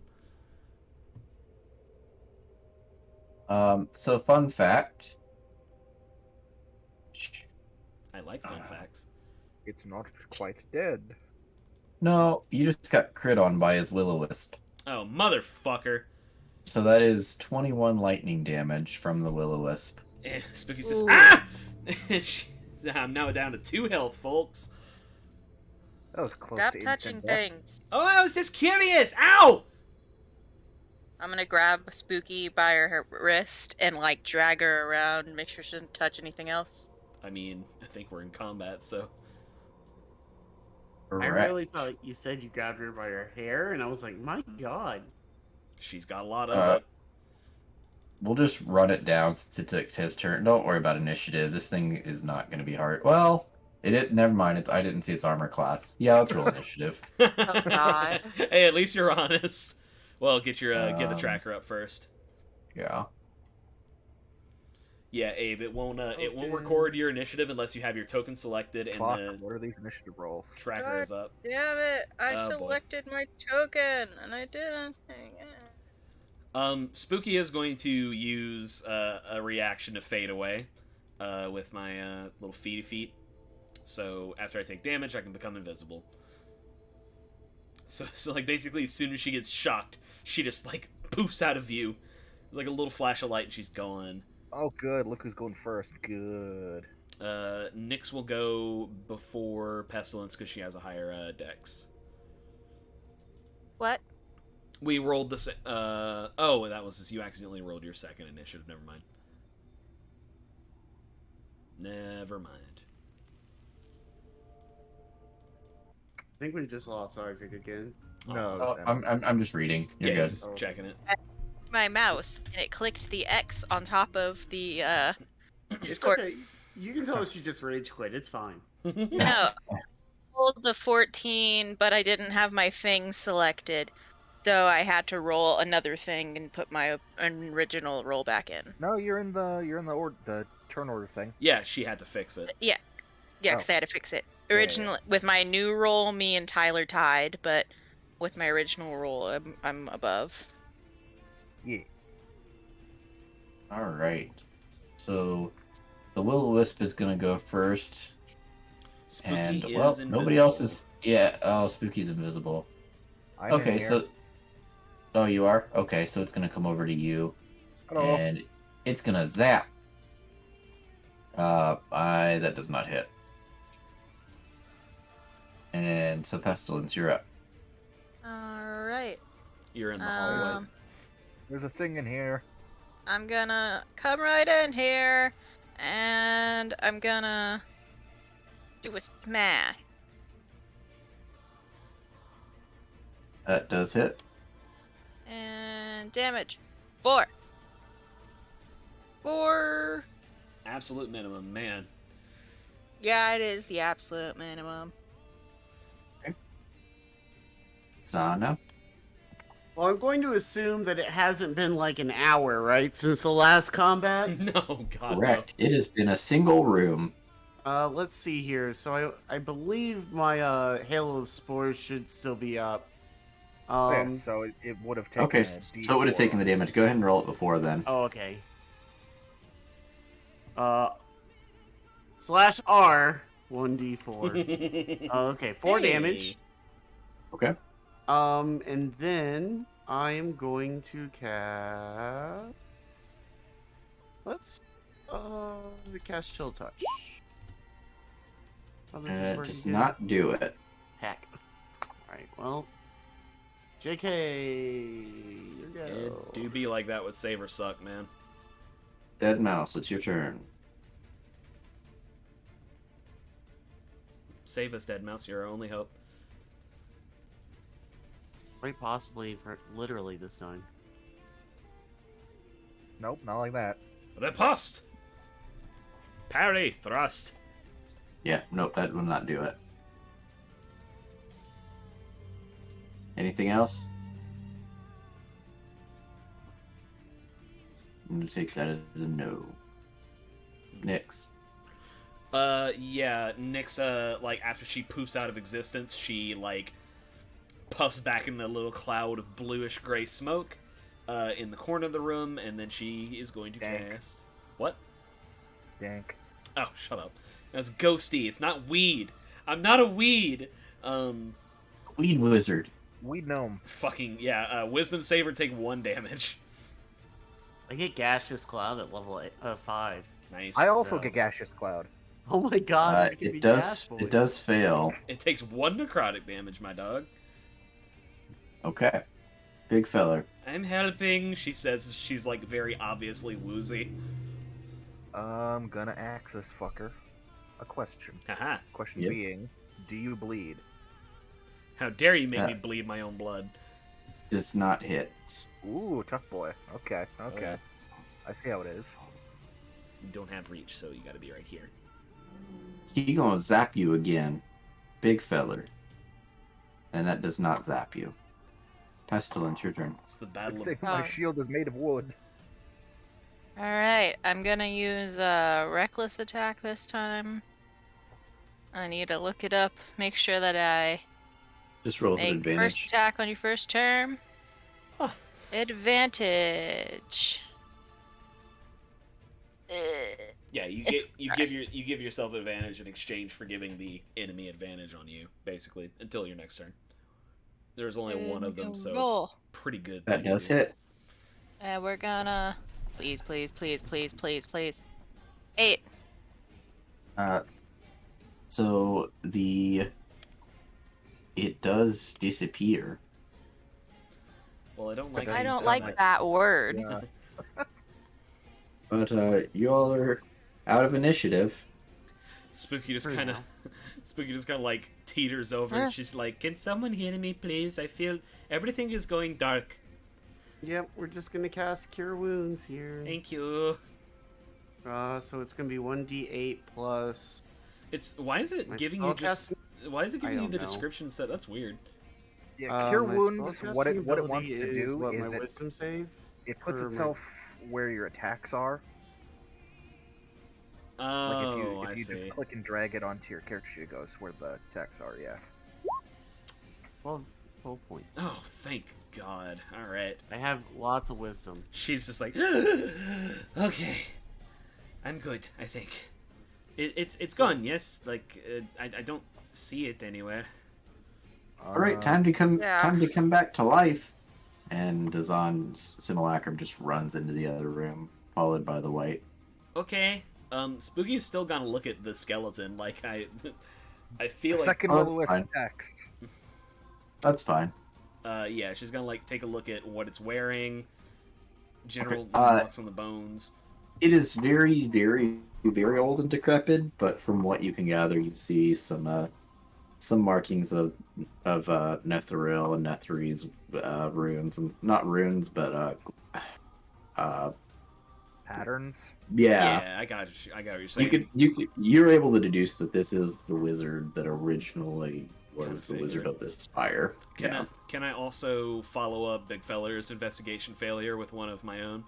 So fun fact. I like fun facts. It's not quite dead. No, you just got crit on by his will-o-wisp. Oh, motherfucker. So that is 21 lightning damage from the will-o-wisp. Spooky says, Ooh. ah! I'm now down to 2 health, folks. That was close Stop to touching instant death. things. Oh, I was just curious! Ow! I'm gonna grab Spooky by her wrist and like drag her around, make sure she doesn't touch anything else. I mean, I think we're in combat, so... I Correct. really thought you said you grabbed her by her hair, and I was like, my god. She's got a lot of it. We'll just run it down since it took his turn. Don't worry about initiative. This thing is not going to be hard. Well, never mind. I didn't see its armor class. Yeah, let's roll initiative. Oh, God. Hey, at least you're honest. Well, get the Um, tracker up first. Yeah. Yeah, Abe, it won't Okay. record your initiative unless you have your token selected and Fuck, the what are these initiative rolls? tracker is up. Damn it! I Oh, boy. selected my token and I didn't. Spooky is going to use a reaction to fade away with my little feet. So after I take damage, I can become invisible. So like basically, as soon as she gets shocked, she just like poofs out of view. There's like a little flash of light, and she's gone. Oh, good. Look who's going first. Good. Nyx will go before Pestilence because she has a higher dex. What? We rolled the oh, that was just you accidentally rolled your second initiative. Never mind. Never mind. I think we just lost Isaac again. No, Oh, Sam. I'm just reading. You're Yeah, good. he's just checking it. My mouse and it clicked the X on top of the It's Discord. okay. You can tell us you just rage quit. It's fine. No, I rolled the 14, but I didn't have my thing selected, so I had to roll another thing and put my original roll back in. No, you're in the turn order thing. Yeah, she had to fix it. Yeah, because I had to fix it. Originally, with my new roll, me and Tyler tied, but with my original roll, I'm above. Yeah. All right. So the Will-O-Wisp is gonna go first, Spooky and is well, invisible. nobody else is. Yeah. Oh, Spooky's invisible. I'm in Okay, here. so. Oh, you are? Okay, so it's gonna come over to you, Hello. and it's gonna zap. That does not hit. And so Pestilence, you're up. All right. You're in the hallway. There's a thing in here. I'm gonna come right in here, and I'm gonna do a smash. That does hit. And damage. 4. 4. Absolute minimum, man. Yeah, it is the absolute minimum. Zana. Well, I'm going to assume that it hasn't been like an hour, right, since the last combat. No, God, Correct. It has been a single room. Let's see here. So I believe my Halo of Spores should still be up. Yeah, so it would have taken. Okay, a so it would have D4. taken the damage. Go ahead and roll it before then. Oh, okay. Slash R 1d4. Okay, 4 Hey. damage. Okay. And then I am going to cast. Cast Chill Touch. How does this It work does again? not do it. Heck. Alright, well. JK, you go. It do be like that with Save or Suck, man. Dead Mouse, it's your turn. Save us, Dead Mouse. You're our only hope. Quite possibly for literally this time. Nope, not like that. Riposte! Parry! Thrust! Yeah, nope, that will not do it. Anything else? I'm gonna take that as a no. Nyx. Yeah, Nyx, like, after she poops out of existence, she, like, puffs back in the little cloud of bluish-gray smoke, in the corner of the room, and then she is going to Dank. cast... What? Dank. Oh, shut up. That's ghosty. It's not weed. I'm not a weed. Weed Wizard. Weed gnome. Fucking, yeah, Wisdom Saver take 1 damage. I get Gaseous Cloud at level 5. Nice. I also So- get gaseous cloud. Oh my god, it, can be It does. gas, boys. It does fail. It takes 1 necrotic damage, my dog. Okay. Big feller. I'm helping, she says. She's, like, very obviously woozy. I'm gonna axe this fucker. A question. Haha. Question Yep. being, do you bleed? How dare you make Yeah. me bleed my own blood. Does not hit. Ooh, tough boy. Okay, okay. yeah. I see how it is. You don't have reach, so you gotta be right here. He gonna zap you again. Big feller. And that does not zap you. Pestilence, your turn. It's the Good battle of... thing my Oh. shield is made of wood. Alright, I'm gonna use a reckless attack this time. I need to look it up, make sure that I Just rolls an make first advantage. attack on your first turn. Huh. Advantage. Yeah, you give yourself advantage in exchange for giving the enemy advantage on you, basically, until your next turn. There's only one of them, so roll. it's pretty good. That does hit. And we're gonna please, please, please, please, please, please. 8. So it does disappear. Well, I don't like. But how I you don't sound like that word. Yeah. But you all are out of initiative. Spooky just Pretty kind of, well. Spooky just kind of like teeters over, and she's like, "Can someone hear me, please? I feel everything is going dark. Yep, we're just gonna cast Cure Wounds here. Thank you." So it's gonna be 1d8 plus. It's why is it My giving you just? spellcasting- Why is it giving you don't the know. description set? That's weird. Yeah, cure my wounds. What spellcasting it ability wants to is do what, is my Wisdom save. it puts or my- itself where your attacks are. Like Oh, if I you see. just click and drag it onto your character sheet, it goes where the attacks are. Yeah. 12 points. Oh, thank God. All right. I have lots of wisdom. She's just like, okay. I'm good, I think. It's gone, yes? Like, I don't see it anywhere. All right, time to come. Yeah. Time to come back to life. And Dazan's simulacrum just runs into the other room, followed by the white. Okay. Spooky's still gonna look at the skeleton, like, I feel like... Second Oh, will that's fine. text. That's fine. Yeah, she's gonna, like, take a look at what it's wearing, general Okay, marks on the bones. It is very, very, very old and decrepit, but from what you can gather, you see some markings of Netheril and Netheri's runes, and not runes, but Patterns. yeah. I got what you're saying. You're able to deduce that this is the wizard that originally was the Configured. wizard of this spire. Yeah. Can I also follow up Big Feller's investigation failure with one of my own?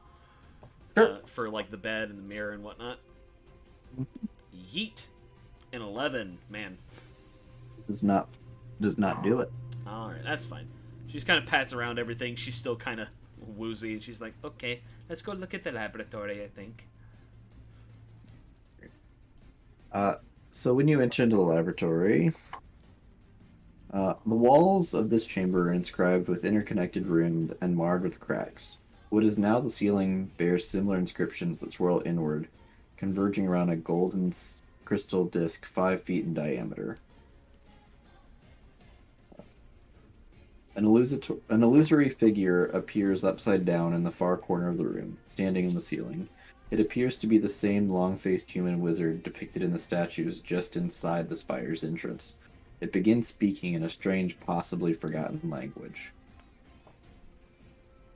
Sure. For, like, the bed and the mirror and whatnot? Yeet. An 11, man. Does not do it. Alright, that's fine. She just kind of pats around everything. She's still kind of woozy, and she's like, okay, let's go look at the laboratory, I think. So when you enter into the laboratory, the walls of this chamber are inscribed with interconnected runes and marred with cracks. What is now the ceiling bears similar inscriptions that swirl inward, converging around a golden crystal disc 5 feet in diameter. An illusory figure appears upside down in the far corner of the room, standing in the ceiling. It appears to be the same long-faced human wizard depicted in the statues just inside the spire's entrance. It begins speaking in a strange, possibly forgotten language.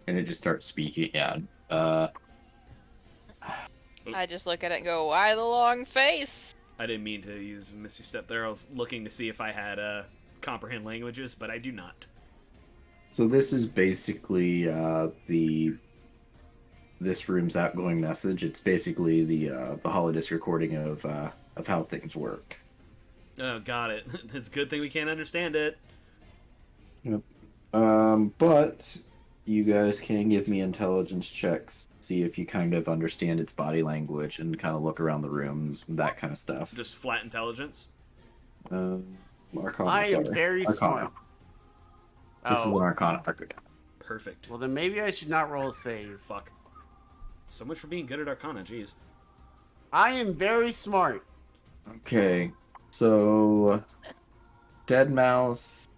And it just starts speaking, yeah. I just look at it and go, why the long face? I didn't mean to use Misty Step there. I was looking to see if I had comprehend languages, but I do not. So this is basically this room's outgoing message. It's basically the holodisc recording of how things work. Oh, got it. It's a good thing we can't understand it. But you guys can give me intelligence checks, see if you kind of understand its body language and kind of look around the room, that kind of stuff. Just flat intelligence. Arcana, I am sorry. very Arcana. smart. This is Oh, an Arcana. Perfect. well then maybe I should not roll a save. Fuck. So much for being good at Arcana, jeez. I am very smart. Okay, so Dead Mouse,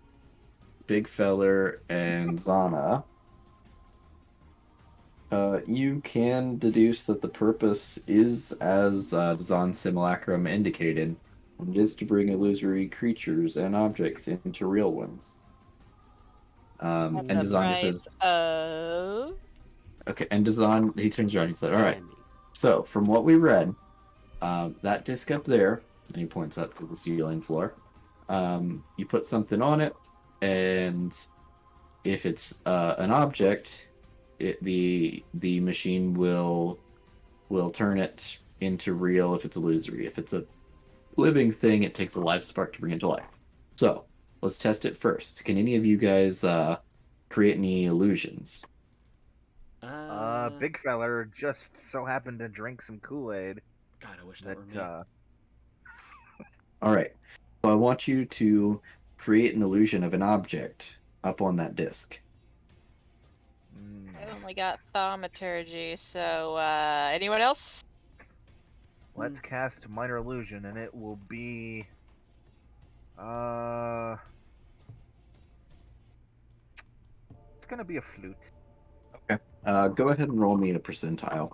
Big Feller, and Zana. You can deduce that the purpose is, as Zahn Simulacrum indicated, and it is to bring illusory creatures and objects into real ones. And the Dazan price says, of... okay, and Dazan, he turns around and he said, all right, so from what we read, that disc up there, and he points up to the ceiling floor, you put something on it, and if it's an object, the machine will turn it into real if it's illusory. If it's a living thing, it takes a life spark to bring it to life. So let's test it first. Can any of you guys create any illusions? Big feller just so happened to drink some Kool-Aid God, I wish that that were me. All right. So I want you to create an illusion of an object up on that disc. I only got thaumaturgy, so anyone else? Let's cast minor illusion, and it will be it's gonna be a flute. Go ahead and roll me a percentile.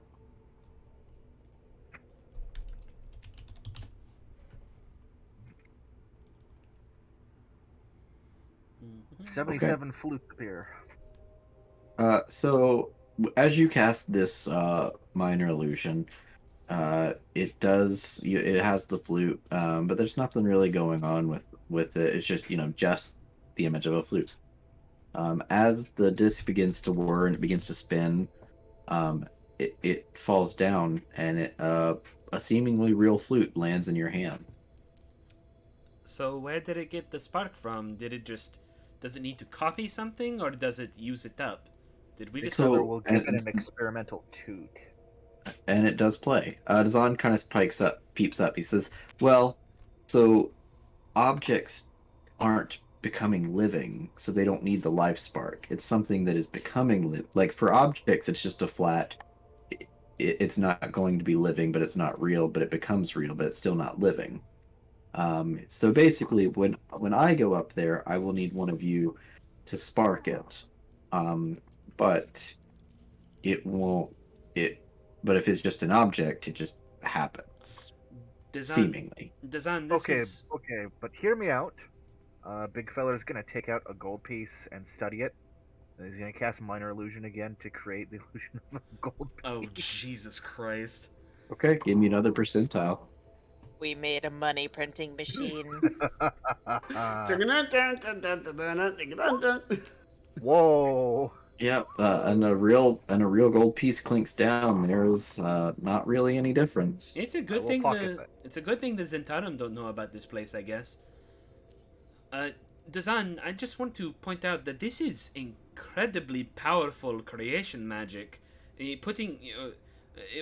Mhm. 77 flutes appear. So as you cast this minor illusion, it has the flute, but there's nothing really going on with it. It's just just the image of a flute. As the disc begins to whir and it begins to spin, it falls down, and a seemingly real flute lands in your hand. So where did it get the spark from? Does it need to copy something, or does it use it up? Did we just... So- Feller will give it and- an experimental toot. and it does play. Dazan kind of peeps up. He says, "Well, so objects aren't becoming living, so they don't need the life spark. It's something that is becoming like for objects, it's just a flat. It's not going to be living, but it's not real. But it becomes real, but it's still not living. So basically, when I go up there, I will need one of you to spark it. But it won't. But if it's just an object, it just happens seemingly. Dazan, this Okay, is okay, but hear me out. Big fella's gonna take out a gold piece and study it. And he's gonna cast minor illusion again to create the illusion of a gold piece. oh Jesus Christ. Okay, give me another percentile. We made a money printing machine. Whoa! Yep, and a real gold piece clinks down. There's not really any difference. It's a I good will thing pocket that. it's a good thing the Zentarum don't know about this place, I guess. Dazan, I just want to point out that this is incredibly powerful creation magic.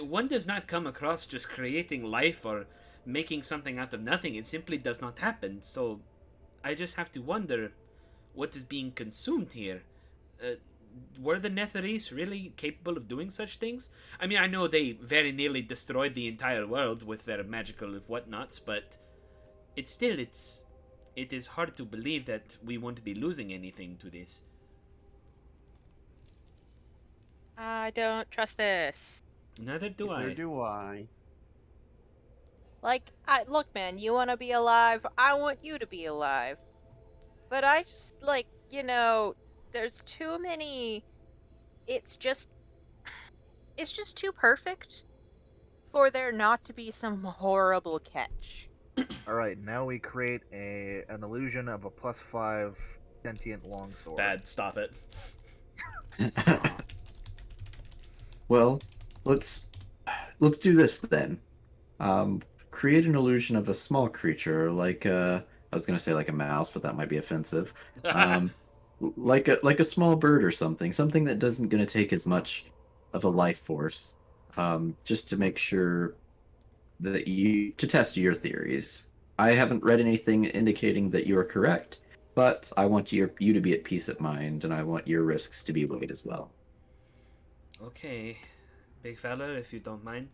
One does not come across just creating life or making something out of nothing. It simply does not happen. So, I just have to wonder what is being consumed here. Were the Netherese really capable of doing such things? I mean, I know they very nearly destroyed the entire world with their magical whatnots, but it is hard to believe that we won't be losing anything to this. I don't trust this. Neither do Neither I. do I. Like, look, man, you want to be alive? I want you to be alive. But I just, like, there's too many. It's just too perfect for there not to be some horrible catch. Alright, now we create an illusion of a +5 sentient longsword. Bad, stop it. Well, let's do this then. Create an illusion of a small creature, like I was gonna say like a mouse, but that might be offensive. Like a small bird or something that doesn't gonna take as much of a life force, just to make sure that to test your theories. I haven't read anything indicating that you are correct, but I want you to be at peace of mind, and I want your risks to be weighed as well. Okay, big fella, if you don't mind.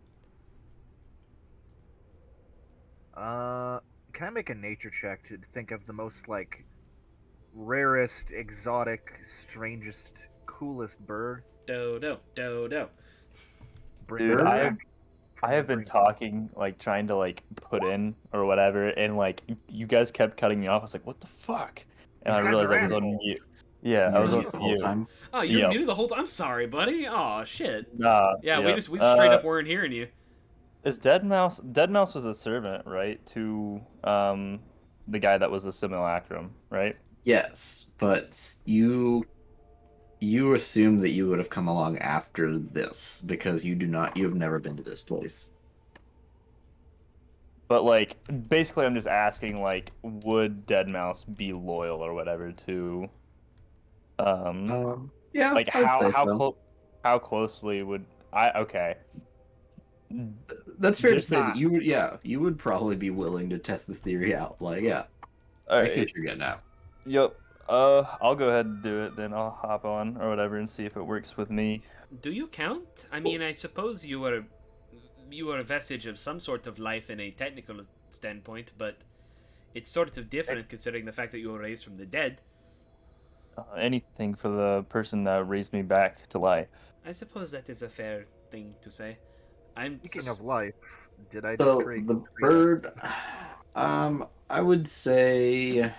Can I make a nature check to think of the most, like, rarest, exotic, strangest, coolest bird? Dodo. Dude, I have been talking, like, trying to, like, put in or whatever, and, like, you guys kept cutting me off. I was like, what the fuck? And These I guys realized are I was on assholes. mute. Yeah, I was You on know, the whole mute. time. Oh, you're Yep. muted the whole time. I'm sorry, buddy. Oh shit. Nah. Yeah, yep. we just straight up weren't hearing you. Is Dead Mouse was a servant, right? To the guy that was the simulacrum, right? Yes, but you assume that you would have come along after this because you have never been to this place. But like, basically, I'm just asking, like, would Dead Mouse be loyal or whatever to, Yeah, like I would say so. how closely would I? Okay, That's fair to There's say that not- you would probably be willing to test this theory out. Like, yeah, all I see right, what you're getting at. yep. I'll go ahead and do it. Then I'll hop on or whatever and see if it works with me. Do you count? I mean, I suppose you are a vestige of some sort of life in a technical standpoint, but it's sort of different considering the fact that you were raised from the dead. Anything for the person that raised me back to life. I suppose that is a fair thing to say. I'm Speaking of life, did I just So create the bird, I would say,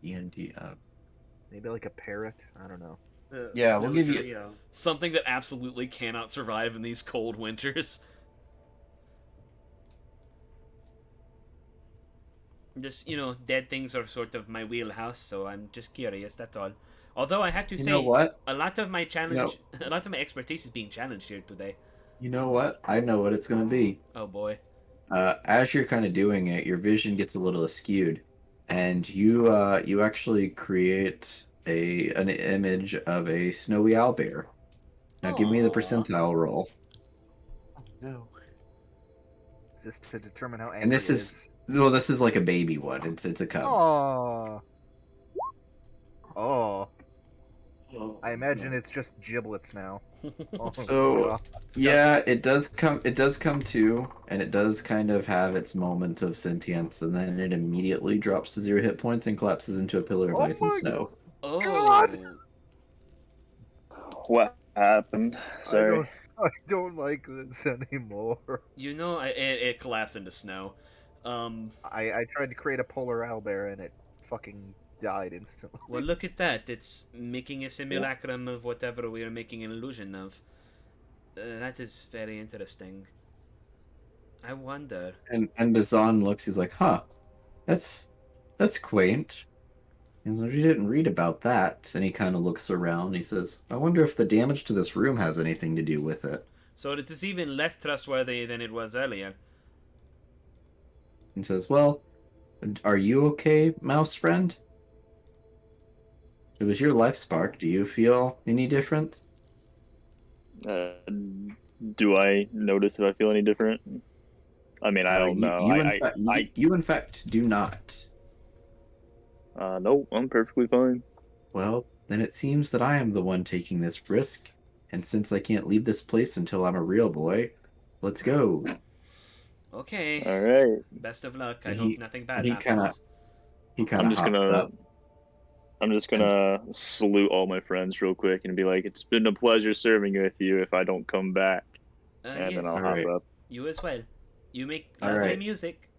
D&D. maybe like a parrot? I don't know. Yeah, we'll give Yes. you. something that absolutely cannot survive in these cold winters. Just, dead things are sort of my wheelhouse, so I'm just curious, that's all. Although I have to You say, know what? a lot of my challenge, a lot of my expertise is being challenged here today. You know what? I know what it's gonna be. Oh boy. As you're kind of doing it, your vision gets a little askewed, and you actually create an image of a snowy owlbear. Now give me the Aw. percentile roll. No. Is this to determine how angry And this it is well, this is like a baby one. It's a cub. Oh. Oh. I imagine it's just giblets now. Oh, So God. yeah, it does come to, and it does kind of have its moment of sentience, and then it immediately drops to 0 hit points and collapses into a pillar of Oh ice and my snow. Oh. God! What happened? Sorry. I don't like this anymore. You know, it collapsed into snow. I tried to create a polar owlbear and it fucking died instantly. Well, look at that. It's making a simulacrum of whatever we are making an illusion of. That is very interesting. I wonder. And Dazan looks, he's like, huh, that's quaint. He's like, you didn't read about that. And he kind of looks around. He says, I wonder if the damage to this room has anything to do with it. So it is even less trustworthy than it was earlier. He says, well, are you okay, mouse friend? It was your life spark. Do you feel any different? Do I notice if I feel any different? I mean, I don't know. You in fact do not. No, I'm perfectly fine. Well, then it seems that I am the one taking this risk. And since I can't leave this place until I'm a real boy, let's go. Okay. All right. Best of luck. I And hope he- nothing bad he happens. He kind I'm of just hops gonna up. I'm just gonna salute all my friends real quick and be like, "It's been a pleasure serving with you. If I don't come back, and Yes. then I'll Alright. hop up." You as well. You make All lovely right. music.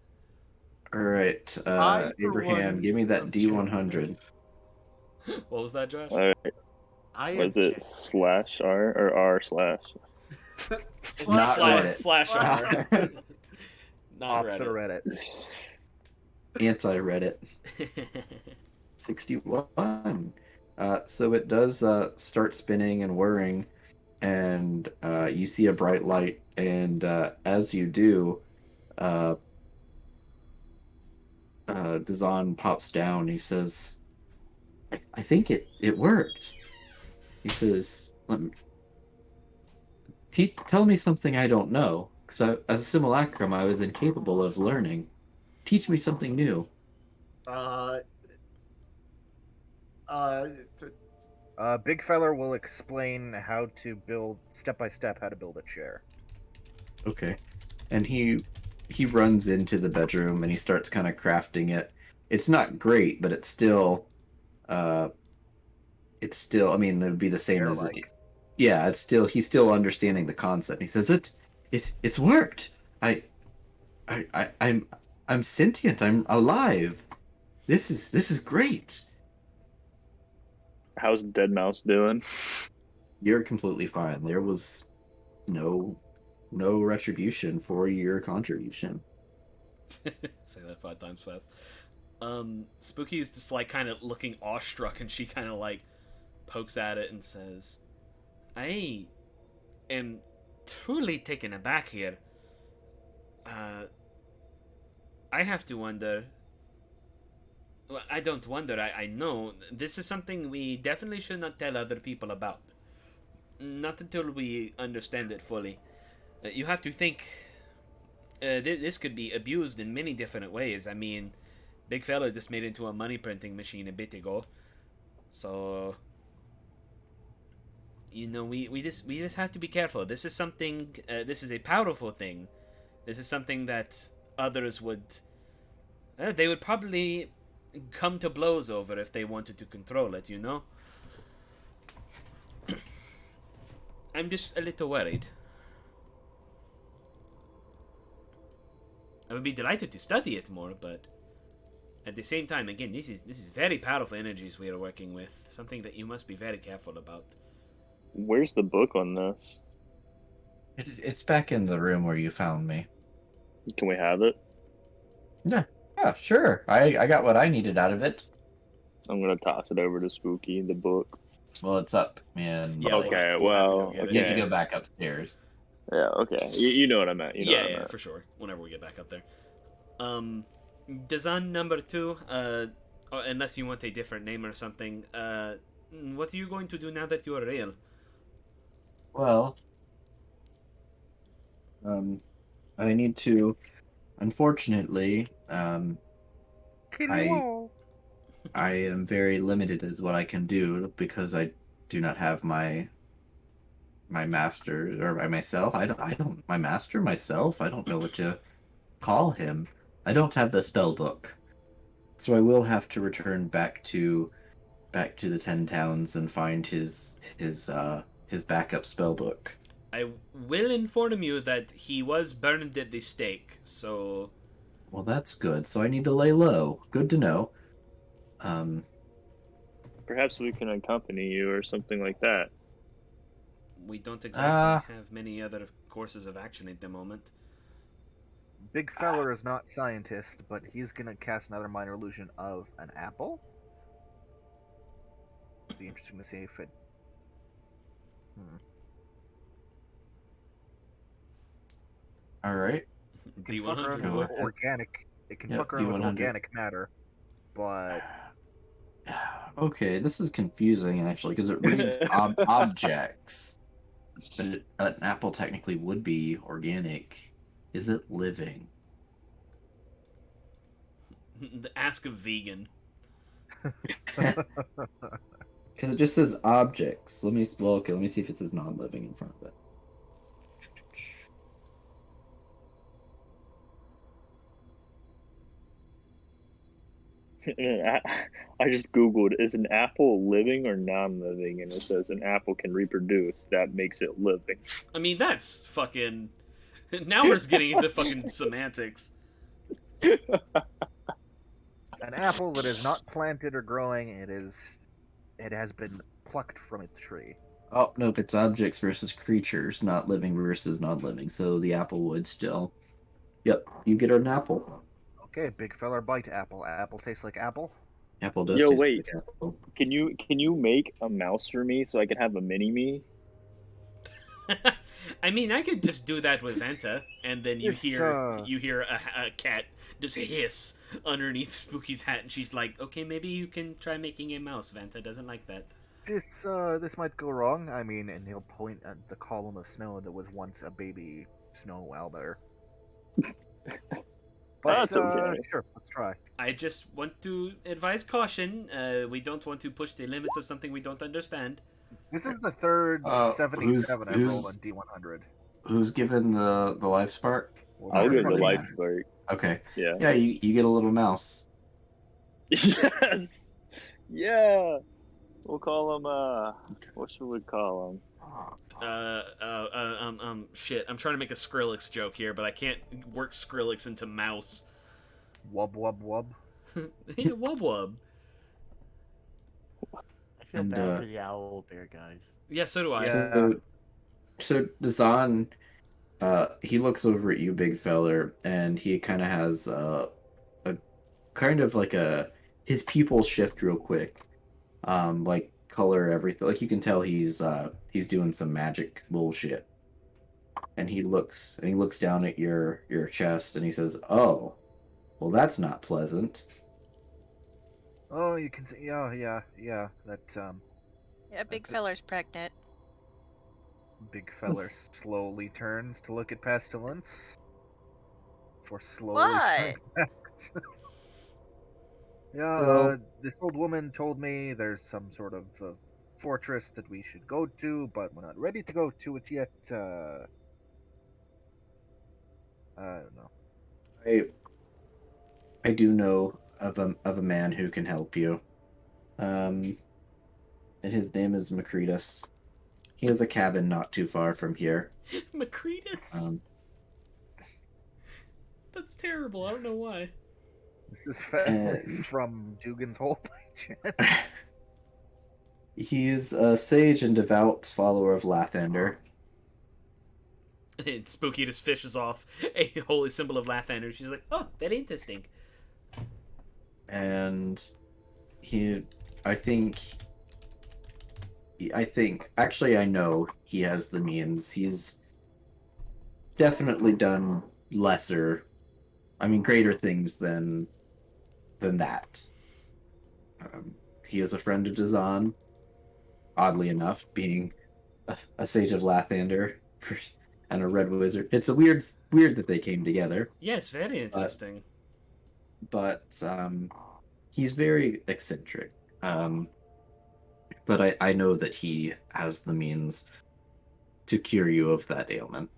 All right, I, for Abraham, one, give me that am D100. generous. What was that, Josh? All right. I am Was it slash R or R slash? Not slash, Reddit. slash R. Not Opposite of Reddit. Reddit. Anti-Reddit. 61. So it does start spinning and whirring, and you see a bright light, and as you do, Dazan pops down. He says, I think it worked. He says, tell me something I don't know, because as a simulacrum, I was incapable of learning. Teach me something new. Big Feller will explain how to build step by step how to build a chair. Okay. And he runs into the bedroom and he starts kind of crafting it. It's not great, but it's still I mean, it would be the same as Chair-like. yeah, he's still understanding the concept. He says it's worked. I'm sentient. I'm alive. This is great. How's Dead Mouse doing? You're completely fine. There was no retribution for your contribution. Say that 5 times fast. Spooky is just like kind of looking awestruck, and she kind of like pokes at it and says, I am truly taken aback here. I have to wonder. Well, I don't wonder, I know. This is something we definitely should not tell other people about. Not until we understand it fully. You have to think, this could be abused in many different ways. I mean, Big Fella just made into a money printing machine a bit ago. So, you know, we just have to be careful. This is something, this is a powerful thing. This is something that others would, they would probably come to blows over if they wanted to control it, you know? I'm just a little worried. I would be delighted to study it more, but at the same time, again, this is very powerful energies we are working with. Something that you must be very careful about. Where's the book on this? It's back in the room where you found me. Can we have it? Yeah, sure. I got what I needed out of it. I'm gonna toss it over to Spooky, the book. Well, it's up, man. Yeah, Okay, we'll have to go well, get it. You need to okay. go back upstairs. Yeah, okay. You know what I meant. You know what I Yeah, meant. for sure. Whenever we get back up there. Design number 2, unless you want a different name or something, what are you going to do now that you are real? Well, I need to. Unfortunately, I I am very limited as what I can do because I do not have my master or by myself. I don't my master myself. I don't know what to call him. I don't have the spell book, so I will have to return back to the 10 towns and find his backup spell book. I will inform you that he was burned at the stake, so Well, that's good. So I need to lay low. Good to know. Um, Perhaps we can accompany you or something like that. we don't exactly have many other courses of action at the moment. Big feller is not scientist, but he's gonna cast another minor illusion of an apple. Be interesting to see if it. all right. It can D100 fuck around with would. organic. It can Yep, fuck around with D100. organic matter, but Okay, this is confusing actually because it reads objects, but an apple technically would be organic. Is it living? Ask a vegan. Because it just says objects. Let me see if it says non-living in front of it. I just googled, is an apple living or non-living, and it says an apple can reproduce. That makes it living. I mean, that's fucking. Now we're just getting into fucking semantics. an apple that is not planted or growing, it has been plucked from its tree. Oh nope, it's objects versus creatures, not living versus non-living. So the apple would still. Yep, you get an apple. Okay, big feller bite apple. Apple tastes like apple. Apple does Yo, taste wait. like apple. Can you make a mouse for me so I can have a mini me? I mean, I could just do that with Vanta, and then you Yes, hear a cat just hiss underneath Spooky's hat, and she's like, "Okay, maybe you can try making a mouse." Vanta doesn't like that. This might go wrong. I mean, and he'll point at the column of snow that was once a baby snow owlbear. But That's okay. sure, let's try. I just want to advise caution. We don't want to push the limits of something we don't understand. This is the third 77 I rolled on D100. Who's given the life spark? Well, I'll that's give the probably life not- spark. Okay. Yeah. Yeah, you get a little mouse. Yes. Yeah. We'll call him. What should we call him? Shit. I'm trying to make a Skrillex joke here, but I can't work Skrillex into mouse. Wub wub wub. Yeah, wub wub. I feel And, bad for the owl bear guys. Yeah, so do I. Yeah. So Dazan, he looks over at you, big feller, and he kind of has a kind of like his pupils shift real quick, like color everything. Like you can tell he's doing some magic bullshit. And he looks down at your chest and he says, "Oh, well, that's not pleasant." Oh, you can see. Yeah. That Yeah, big feller's pregnant. big feller slowly turns to look at Pestilence. For slowly. What? Yeah, Well- this old woman told me there's some sort of fortress that we should go to, but we're not ready to go to it yet. I don't know. I do know of a man who can help you. And his name is Macretus. He has a cabin not too far from here. Macretus? That's terrible. I don't know why. This is And- from Dugan's Hole by chance. He's a sage and devout follower of Lathander. And Spooky just fishes off a holy symbol of Lathander. She's like, "Oh, very interesting." And I think, actually, I know he has the means. He's definitely done greater things than that. He is a friend of Dazan, oddly enough, being a sage of Lathander and a red wizard. It's a weird that they came together, Yes, very interesting. but he's very eccentric. But I know that he has the means to cure you of that ailment.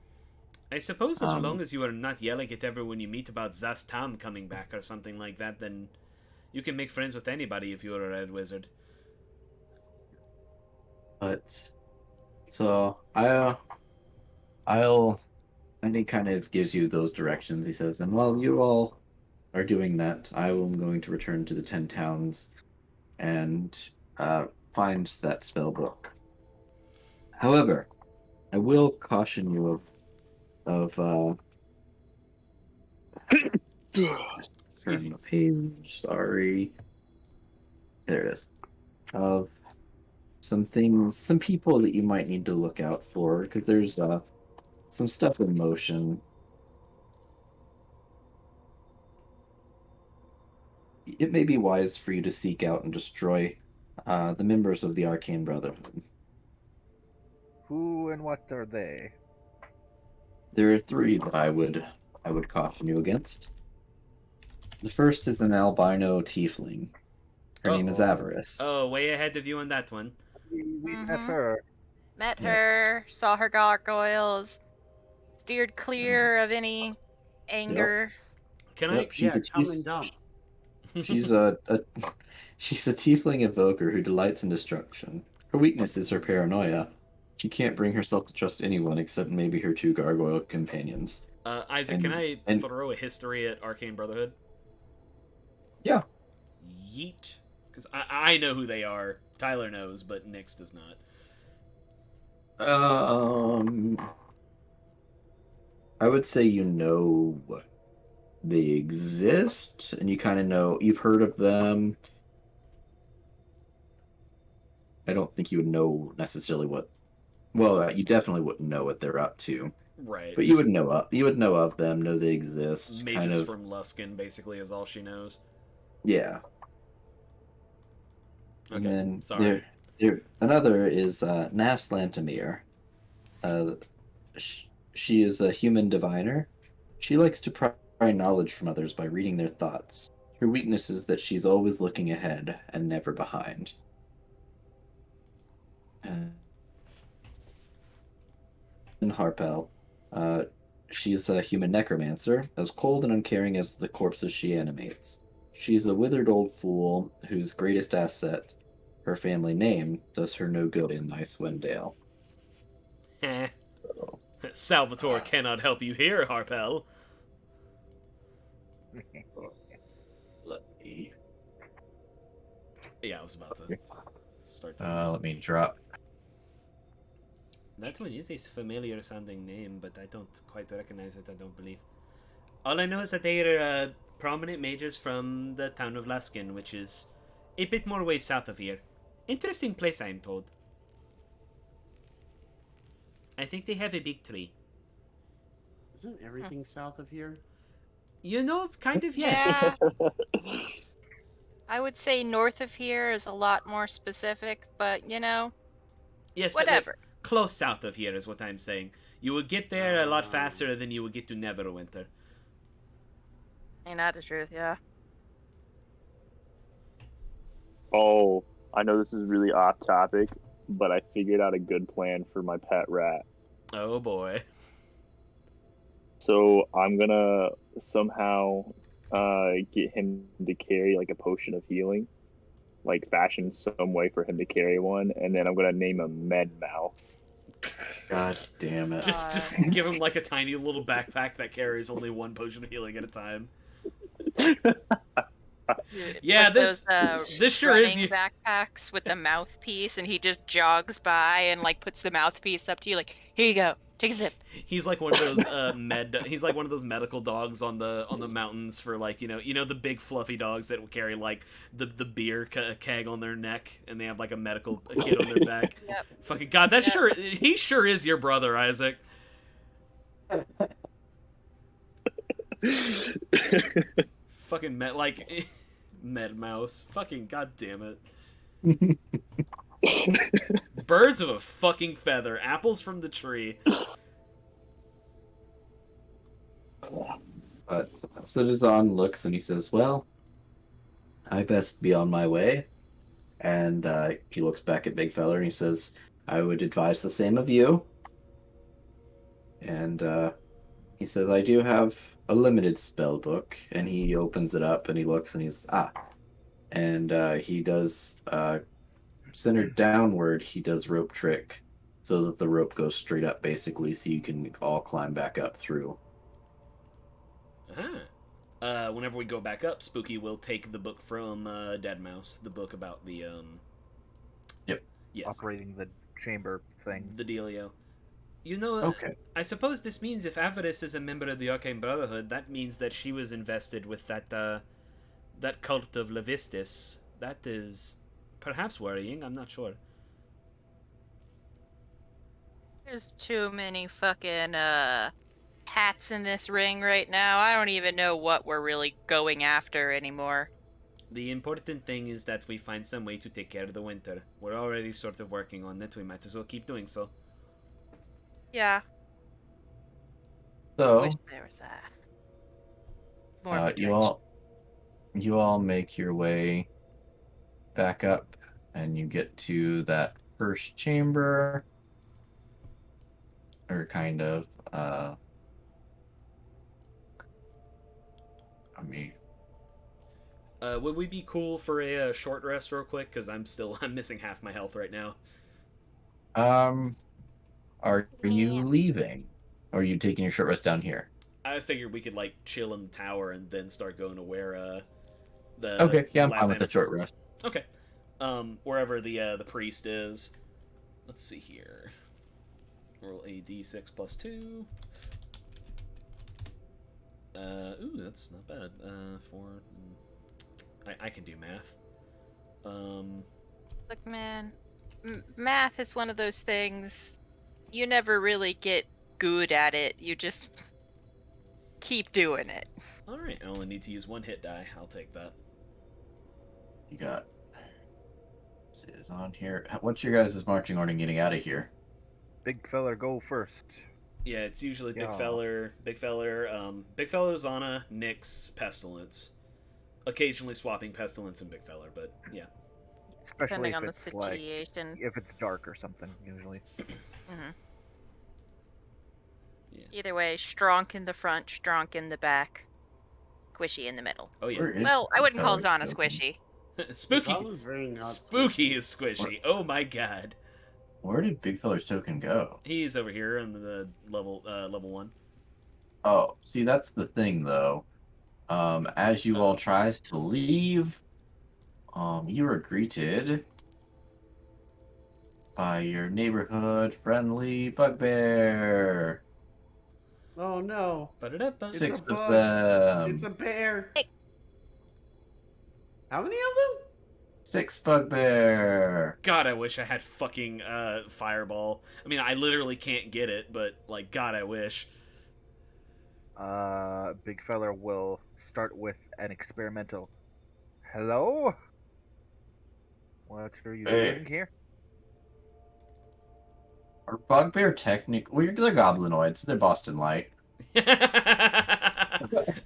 I suppose as long as you are not yelling at everyone you meet about Zastam coming back or something like that, then you can make friends with anybody if you're a red wizard. But so and he kind of gives you those directions. He says, and while you all are doing that, I am going to return to the 10 towns and find that spell book. However, I will caution you of Excuse turn me. the page, sorry. There it is. Of some things, some people that you might need to look out for, because there's some stuff in motion. It may be wise for you to seek out and destroy the members of the Arcane Brotherhood. Who and what are they? There are 3 that I would caution you against. The first is an albino tiefling. Her name is Uh-oh. Avarice. Oh, way ahead of you on that one. We met Mhm. her. Met Yeah. her, saw her gargoyles, steered clear of any anger. Can Yep, she's Yeah, a dumb and dumb. She's a she's a tiefling evoker who delights in destruction. Her weakness is her paranoia. She can't bring herself to trust anyone except maybe her 2 gargoyle companions. Isaac, can I And- throw a history at Arcane Brotherhood? Yeah. Yeet. Because I know who they are. Tyler knows, but Nyx does not. I would say you know they exist, and you kind of know you've heard of them. I don't think you would know necessarily what. Well, you definitely wouldn't know what they're up to, Right. but you would know of them, know they exist. Mages kind of, from Luskin, basically, is all she knows. yeah. Okay, And then sorry. another is Nas Lantamir. She is a human diviner. She likes to pry knowledge from others by reading their thoughts. Her weakness is that she's always looking ahead and never behind. And Harpel. She's a human necromancer, as cold and uncaring as the corpses she animates. She's a withered old fool whose greatest asset, her family name, does her no good in Icewind Dale. Eh. So, Salvatore cannot help you here, Harpel. let me Yeah, I was about to start to... let me drop. That one is a familiar sounding name, but I don't quite recognize it, I don't believe. All I know is that they are prominent mages from the town of Luskin, which is a bit more ways south of here. Interesting place, I'm told. I think they have a big tree. Isn't everything south of here? You know, kind of, yes. Yeah. I would say north of here is a lot more specific, but Yes, but, like, whatever. close south of here is what I'm saying. You would get there a lot faster than you would get to Neverwinter. Ain't that the truth? Yeah. Oh, I know this is really off topic, but I figured out a good plan for my pet rat. Oh boy. So I'm gonna somehow get him to carry like a potion of healing, like fashion some way for him to carry one, and then I'm gonna name him Medmouth. God damn it. Just give him like a tiny little backpack that carries only 1 potion of healing at a time. Yeah, Like this- those, this sure is running you- backpacks with the mouthpiece, and he just jogs by and like puts the mouthpiece up to you, like, here you go, take a sip. He's like one of those he's like one of those medical dogs on the mountains for like, you know the big fluffy dogs that will carry like the beer keg on their neck, and they have like a medical kit on their back. Yep. Fucking God, that Yep. he sure is your brother, Isaac. Fucking Med Mouse. Fucking God damn it. birds of a fucking feather. Apples from the tree. But Citizen looks and he says, "Well, I best be on my way." And he looks back at Big Feller and he says, "I would advise the same of you." And he says, "I do have a limited spell book." And he opens it up and he looks and he's and he does centered downward. He does rope trick so that the rope goes straight up, basically, so you can all climb back up through. Whenever we go back up, Spooky will take the book from Deadmau5, the book about the Yep. Yes. Operating the chamber thing. The dealio. You know, Okay. I suppose this means if Avarice is a member of the Arcane Brotherhood, that means that she was invested with that cult of Levistus. That is perhaps worrying, I'm not sure. There's too many fucking hats in this ring right now. I don't even know what we're really going after anymore. The important thing is that we find some way to take care of the winter. We're already sort of working on it, we might as well keep doing so. Yeah. So Wish there was that. More of a you touch. all make your way back up, and you get to that first chamber, or kind of. Would we be cool for a short rest real quick? Because I'm missing half my health right now. Are you Man. leaving? Or are you taking your short rest down here? I figured we could like chill in the tower and then start going to where the Okay, yeah, I'm lab fine with the animals- short rest. Okay. Wherever the priest is. Let's see here. Roll a d6 plus 2. Ooh, that's not bad. 4. I can do math. Look, man, math is one of those things you never really get good at it. You just keep doing it. Alright, I only need to use 1 hit die. I'll take that. You got. This is on here. What's your guys' marching order getting out of here? Big feller, go first. Yeah, it's usually Big Yeah. Feller, Big Zana, Nyx, Pestilence. Occasionally swapping Pestilence and Big Feller, but yeah. Especially Depending if on the it's like situation. if it's dark or something, usually. Mhm. Yeah. Either way, Stronk in the front, Stronk in the back, Squishy in the middle. Oh yeah. Where is Well, I wouldn't call Feller Zana going? squishy. Spooky. That was very not Spooky is squishy. Oh my god. Where did Big Feller's token go? He's over here in the level 1. Oh, see, that's the thing, though. As you all tries to leave, you are greeted by your neighborhood friendly bugbear. Oh no. Ba-da-da-ba. It's 6 a of bug. them. It's a bear. Hey. How many of them? 6 bugbear. God, I wish I had fucking fireball. I mean, I literally can't get it, but like, God, I wish. Big feller will start with an experimental. Hello? What are you Hey. doing here? Are bugbear technically? Well, they're goblinoids. They're Boston Light. I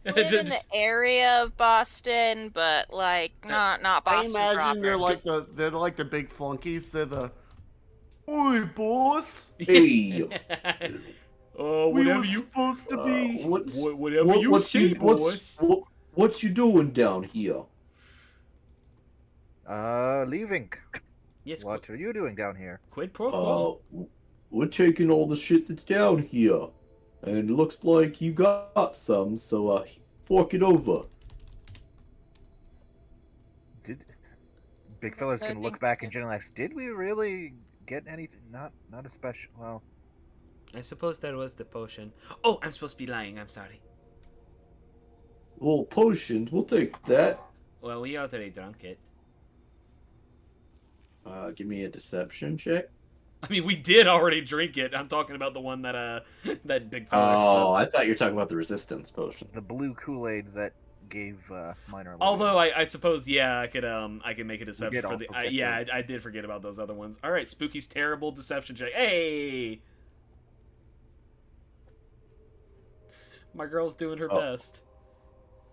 live in the area of Boston, but like not I Boston imagine proper. they're like the big flunkies. They're the Oi boss. Hey. Oh, We whatever were you, supposed to be. whatever you say, boys. What you doing down here? Leaving. Yes, What are you doing down here? quid pro quo. We're taking all the shit that's down here, and it looks like you got some. So fork it over. Did Big fella's gonna look back and generalize? Did we really get anything? Not a special. Well, I suppose that was the potion. Oh, I'm supposed to be lying. I'm sorry. Well, potions, we'll take that. Well, we already drank it. Give me a deception check. I mean, we did already drink it. I'm talking about the one that that big fella. Oh, I thought you were talking about the resistance potion. the blue Kool-Aid that gave minor. Although I suppose I could make a deception did for the also get those. I did forget about those other ones. All right, Spooky's terrible deception check. Hey, my girl's doing her Oh. best.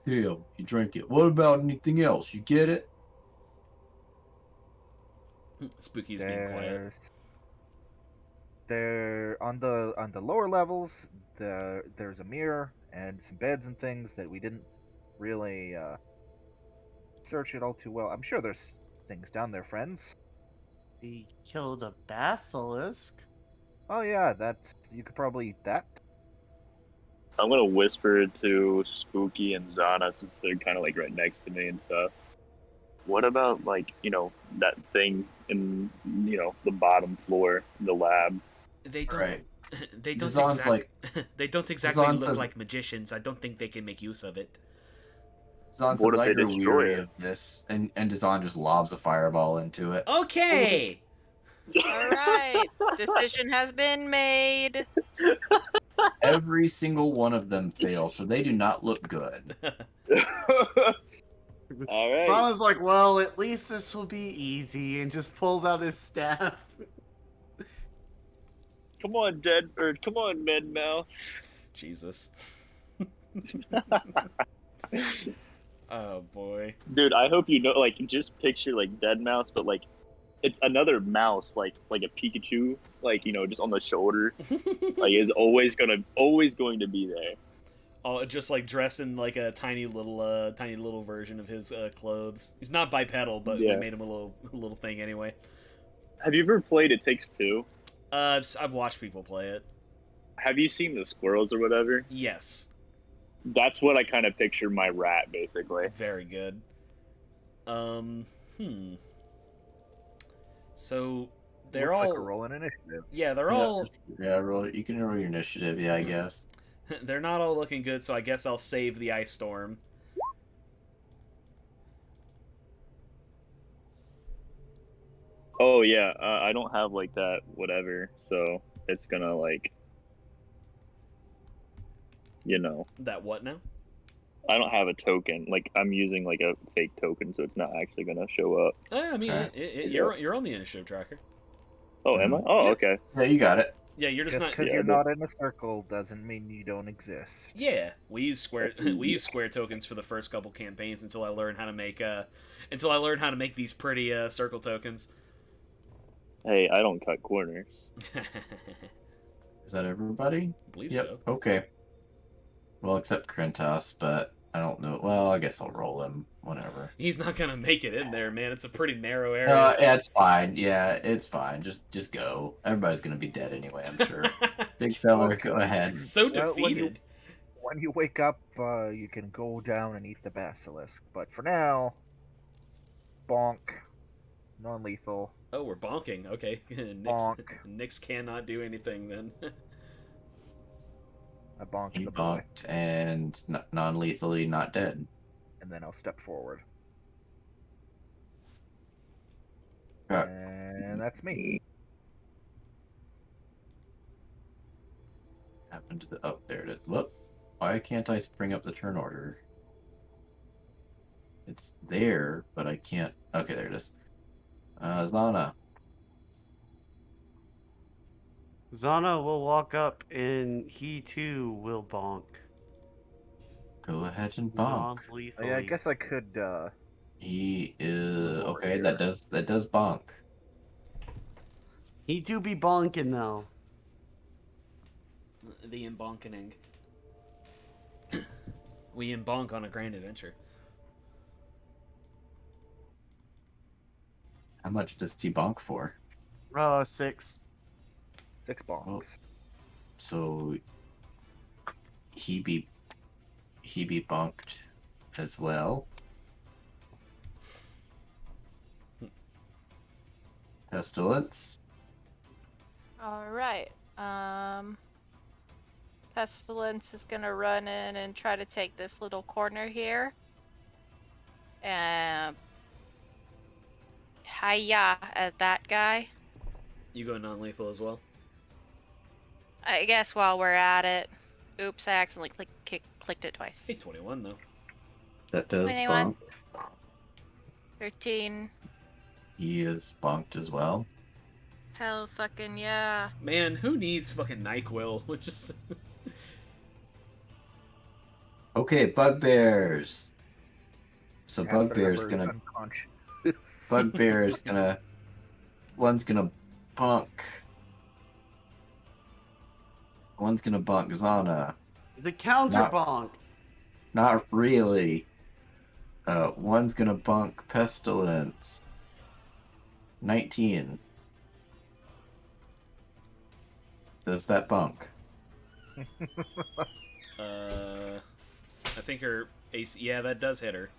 Damn, you drink it. What about anything else? You get it? Spooky's being quiet. There on the lower levels, there's a mirror and some beds and things that we didn't really search it all too well. I'm sure there's things down there, friends. We killed a basilisk. Oh yeah, you could probably eat that. I'm gonna whisper to Spooky and Zana since they're kind of like right next to me and stuff. What about like that thing in the bottom floor, the lab? They don't. Right. They don't Zazan's exactly. They don't exactly Zazan look says- like magicians. I don't think they can make use of it. Zazan What says if I they grew destroy weary it? of this, and Zazan just lobs a fireball into it. Okay. All right, decision has been made. Every single one of them fail, so they do not look good. All right. Sana's like, well, at least this will be easy, and just pulls out his staff. Come on, come on, Med Mouse. Jesus. Oh boy. Dude, I hope like, just picture like Dead Mouse, but like, it's another mouse, like a Pikachu, like just on the shoulder, like is always going to be there. Oh, just like dressed in like a tiny little version of his clothes. He's not bipedal, but we Yeah. made him a little thing anyway. Have you ever played It Takes Two? I've watched people play it. Have you seen the squirrels or whatever? Yes, That's what I kind of picture my rat, basically. very good. So they're Looks all like a roll in initiative. yeah, they're Yeah, all roll. You can roll your initiative, yeah, I guess. they're not all looking good. So I guess I'll save the ice storm. Oh yeah, I don't have like that whatever, so it's gonna like, That what now? I don't have a token. Like I'm using like a fake token, so it's not actually gonna show up. I mean, Okay. you're on the initiative tracker. Oh, am I? Oh, Yeah. okay. Yeah, you got it. Yeah, you're just Just not. because yeah, you're but- not in a circle doesn't mean you don't exist. Yeah, we use square tokens for the first couple campaigns until I learn how to make these pretty circle tokens. Hey, I don't cut corners. Is that everybody? believe Yep. so. Okay. Well, except Krentos, but I don't know. Well, I guess I'll roll him. Whatever. He's not gonna make it in there, man. It's a pretty narrow area. Yeah, it's fine. Yeah, it's fine. Just go. Everybody's gonna be dead anyway, I'm sure. Big fella, go ahead. So Well, when defeated. When you wake up, you can go down and eat the basilisk. But for now, bonk, non-lethal. Oh, we're bonking. Okay, Bonk. Nix cannot do anything then. I bonk He the boy, bonked and non-lethally not dead. and then I'll step forward. Right. And that's me. Happened to the there it is. Whoop. Why can't I bring up the turn order? It's there, but I can't. Okay, there it is. Zana. Zana will walk up, and he too will bonk. Go ahead and bonk. Non-lethally. Oh, yeah, I guess I could. He is okay. That does bonk. He do be bonking though. The embonkening. We embonk on a grand adventure. How much does he bonk for? 6. 6 bonks. Oh. So he be bonked as well. Pestilence. All right. Pestilence is gonna run in and try to take this little corner here. And hiya at that guy. You go non-lethal as well. I guess while we're at it. Oops, I accidentally clicked it twice. Hey, 21 though. That does 21. bonk. 13. He is bonked as well. Hell fucking yeah. Man, who needs fucking NyQuil? Which is Okay, bugbears. So Half the bugbear's number is gonna unconscious. bugbear is gonna one's gonna bonk. One's gonna bonk Zana. The counter Not- bonk. Not really. One's gonna bonk Pestilence. 19. Does that bonk? I think her AC. Yeah, that does hit her.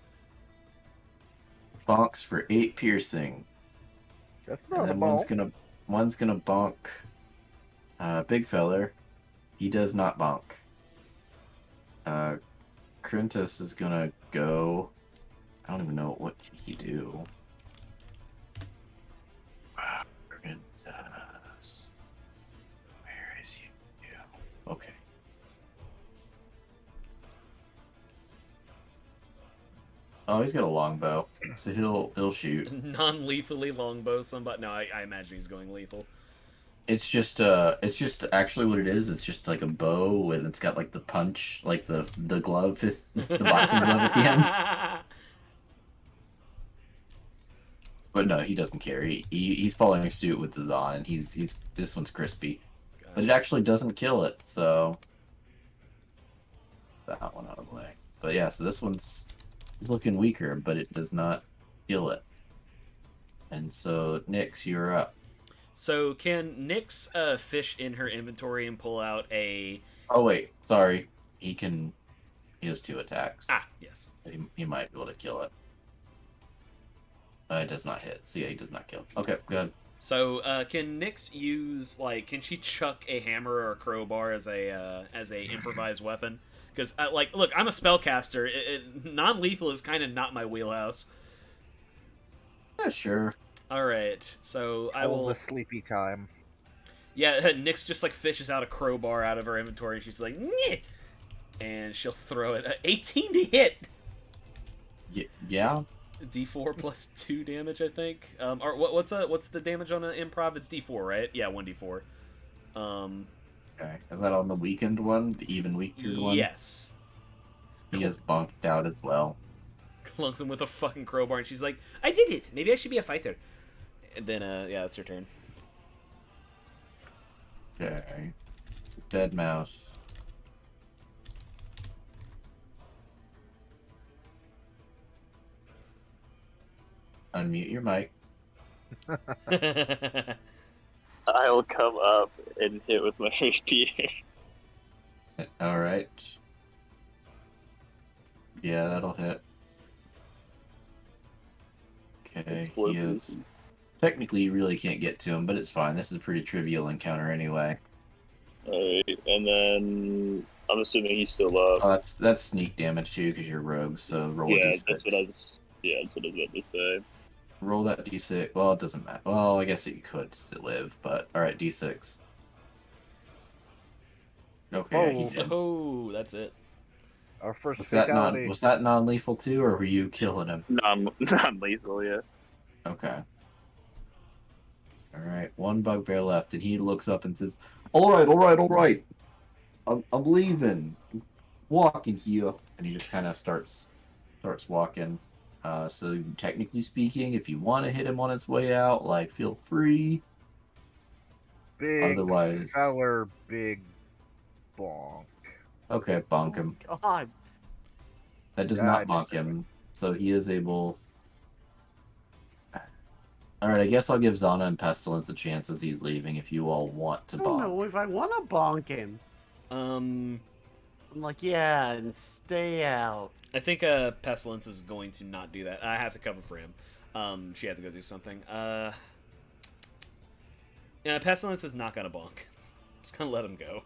Bonks for 8 piercing. That's And not a then ball. one's gonna bonk Big Feller. He does not bonk. Krintus is gonna go. I don't even know what can he do. Krintus. Where is he? Okay. Oh, he's got a longbow, so he'll shoot. Non-lethally longbow. Somebody. No, I imagine he's going lethal. It's just actually what it is. It's just like a bow, and it's got like the punch, like the glove, the boxing glove at the end. But no, he doesn't care. He's following suit with the Zon, and he's this one's crispy, but it actually doesn't kill it. So that one out of the way. But yeah, so this one's looking weaker, but it does not kill it. And so Nyx, you're up. So can Nyx fish in her inventory and pull out a? Oh wait, sorry. He has 2 attacks. Ah, yes. He might be able to kill it. It does not hit. So yeah, he does not kill. Okay, good. So can Nyx use can she chuck a hammer or a crowbar as a improvised weapon? Because look, I'm a spellcaster. Non-lethal is kind of not my wheelhouse. Yeah, sure. All right, so I All will. the sleepy time. Yeah, Nyx just fishes out a crowbar out of her inventory, and she's like, "Nyeh!" And she'll throw it. 18 to hit. Yeah. D4 plus 2 damage, I think. Or what's the damage on an improv? It's D4, right? Yeah, 1d4. Okay. Is that on the weakened one? The even weakened one? Yes. He is bonked out as well. Clunks him with a fucking crowbar, and she's like, "I did it. Maybe I should be a fighter." And then, yeah, it's her turn. Okay. Dead mouse. Unmute your mic. I'll come up and hit with my rapier. Alright. Yeah, that'll hit. Okay, he is... Technically, you really can't get to him, but it's fine. This is a pretty trivial encounter anyway. Alright, and then I'm assuming he's still up. Oh, that's sneak damage too, because you're rogue, so roll a Yeah, d6. that's what I was about to say. Roll that d6. Well, it doesn't matter. Well, I guess you could still live, but alright, d6. Okay, he did. Oh, that's it. Our first Was that fatality. was that non-lethal too, or were you killing him? Non-lethal, yeah. Okay. Alright, one bugbear left, and he looks up and says, Alright. I'm leaving. Walking here. And he just kind of starts walking. So technically speaking, if you want to hit him on his way out, feel free. Big Otherwise... feller, big bonk. Okay, bonk him. Oh, God. That does Yeah, not I bonk missed him, so he is able... Alright, I guess I'll give Zana and Pestilence a chance as he's leaving if you all want to I don't bonk. know if I want to bonk him. Um, I'm like, yeah, and stay out. I think Pestilence is going to not do that. I have to cover for him. She has to go do something. Yeah, Pestilence is not gonna bonk. Just gonna let him go.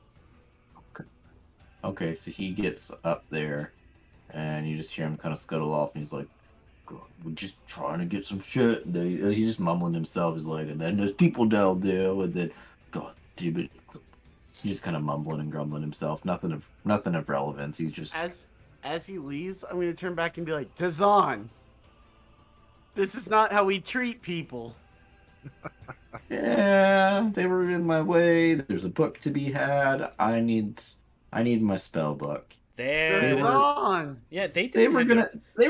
Okay, so he gets up there, and you just hear him kind of scuttle off, and he's like, "We're just trying to get some shit." And he's just mumbling to himself. He's like, "And then there's people down there," and then, God damn it. He's just kind of mumbling and grumbling himself. Nothing of relevance. He's just... as he leaves, I'm gonna turn back and be like, Dazan, this is not how we treat people. Yeah, they were in my way. There's a book to be had. I need my spell book. There's Dazan! yeah, They didn't were have they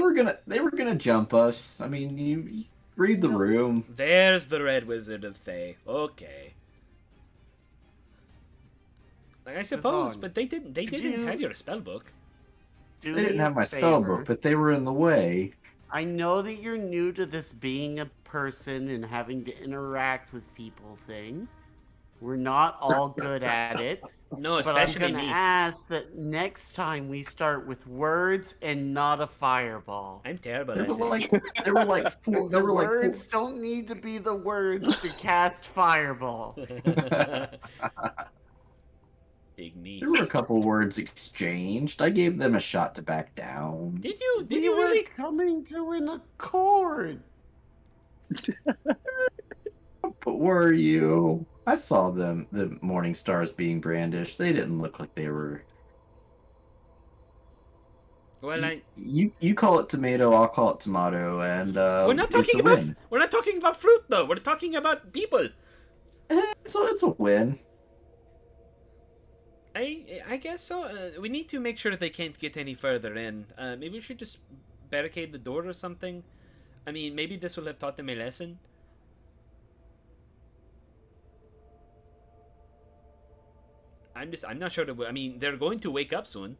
were gonna jump us. I mean, you read the room. There's the Red Wizard of Thay. Okay. Like I suppose, on. but they didn't you- have your spell book. Do They didn't me have a my spell favor. book, but they were in the way. I know that you're new to this being a person and having to interact with people thing. We're not all good at it. No, But I'm especially gonna me. ask that next time we start with words and not a fireball. I'm terrible There at were this. like there were like four. The There were like words don't need to be the words to cast fireball. Big niece. there were a couple words exchanged. I gave them a shot to back down. Did you? Did We you were really? coming to an accord. But were you? I saw them, the morning stars being brandished. They didn't look like they were. Well, You call it tomato, I'll call it tomato, and we're not it's talking a about win. we're not talking about fruit though. We're talking about people. So it's a win. I guess so. We need to make sure that they can't get any further in. Maybe we should just barricade the door or something. I mean, maybe this will have taught them a lesson. I'm not sure that I mean, they're going to wake up soon.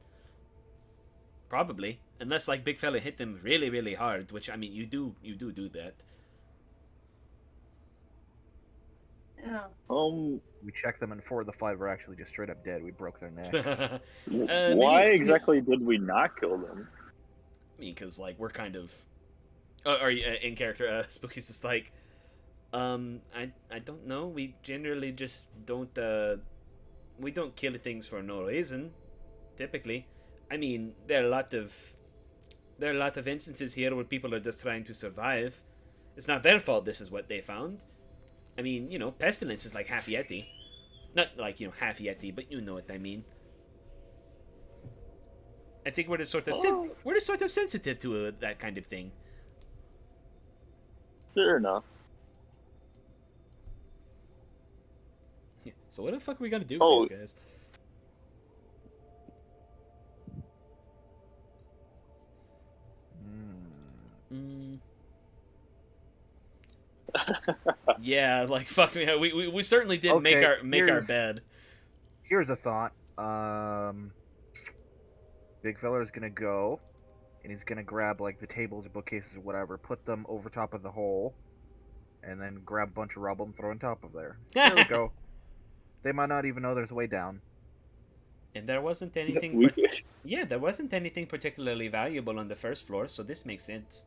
Probably. Unless, like, Big Fella hit them really, really hard, which, I mean, you do that. We checked them, and 4 of the 5 are actually just straight up dead. We broke their necks. Why maybe- exactly did we not kill them? I mean, because, like, we're kind of... are you, in character, Spooky's just like... I don't know. We generally just don't, we don't kill things for no reason, typically. I mean, there are a lot of instances here where people are just trying to survive. It's not their fault this is what they found. I mean, you know, pestilence is like half Yeti. Not like, you know, half Yeti, but you know what I mean. I think we're just sort of sensitive to that kind of thing. Fair enough. Yeah. So what the fuck are we gonna do Oh. with these guys? Mm. Yeah, like fuck. Yeah, we certainly did make Okay, our here's- bed. Here's a thought. Big fella is gonna go, and he's gonna grab like the tables or bookcases or whatever, put them over top of the hole, and then grab a bunch of rubble and throw on top of there. There we go. They might not even know there's a way down. And there wasn't anything. We, Yeah, there wasn't anything particularly valuable on the first floor, so this makes sense.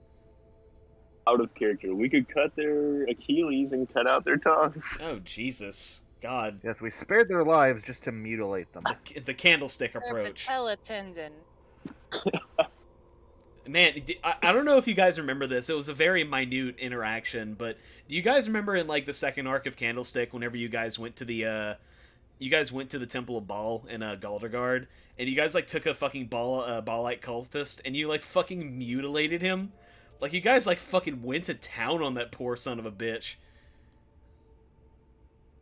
out of character. We could cut their Achilles and cut out their tongues. Oh Jesus, God, Yes, we spared their lives just to mutilate them. the candlestick Their approach. patella tendon. Man, I don't know if you guys remember this. It was a very minute interaction, but do you guys remember in like the second arc of Candlestick, whenever you guys went to the Temple of Baal in Galdegard, and you guys like took a fucking Baalite cultist and you like fucking mutilated him? Like you guys like fucking went to town on that poor son of a bitch.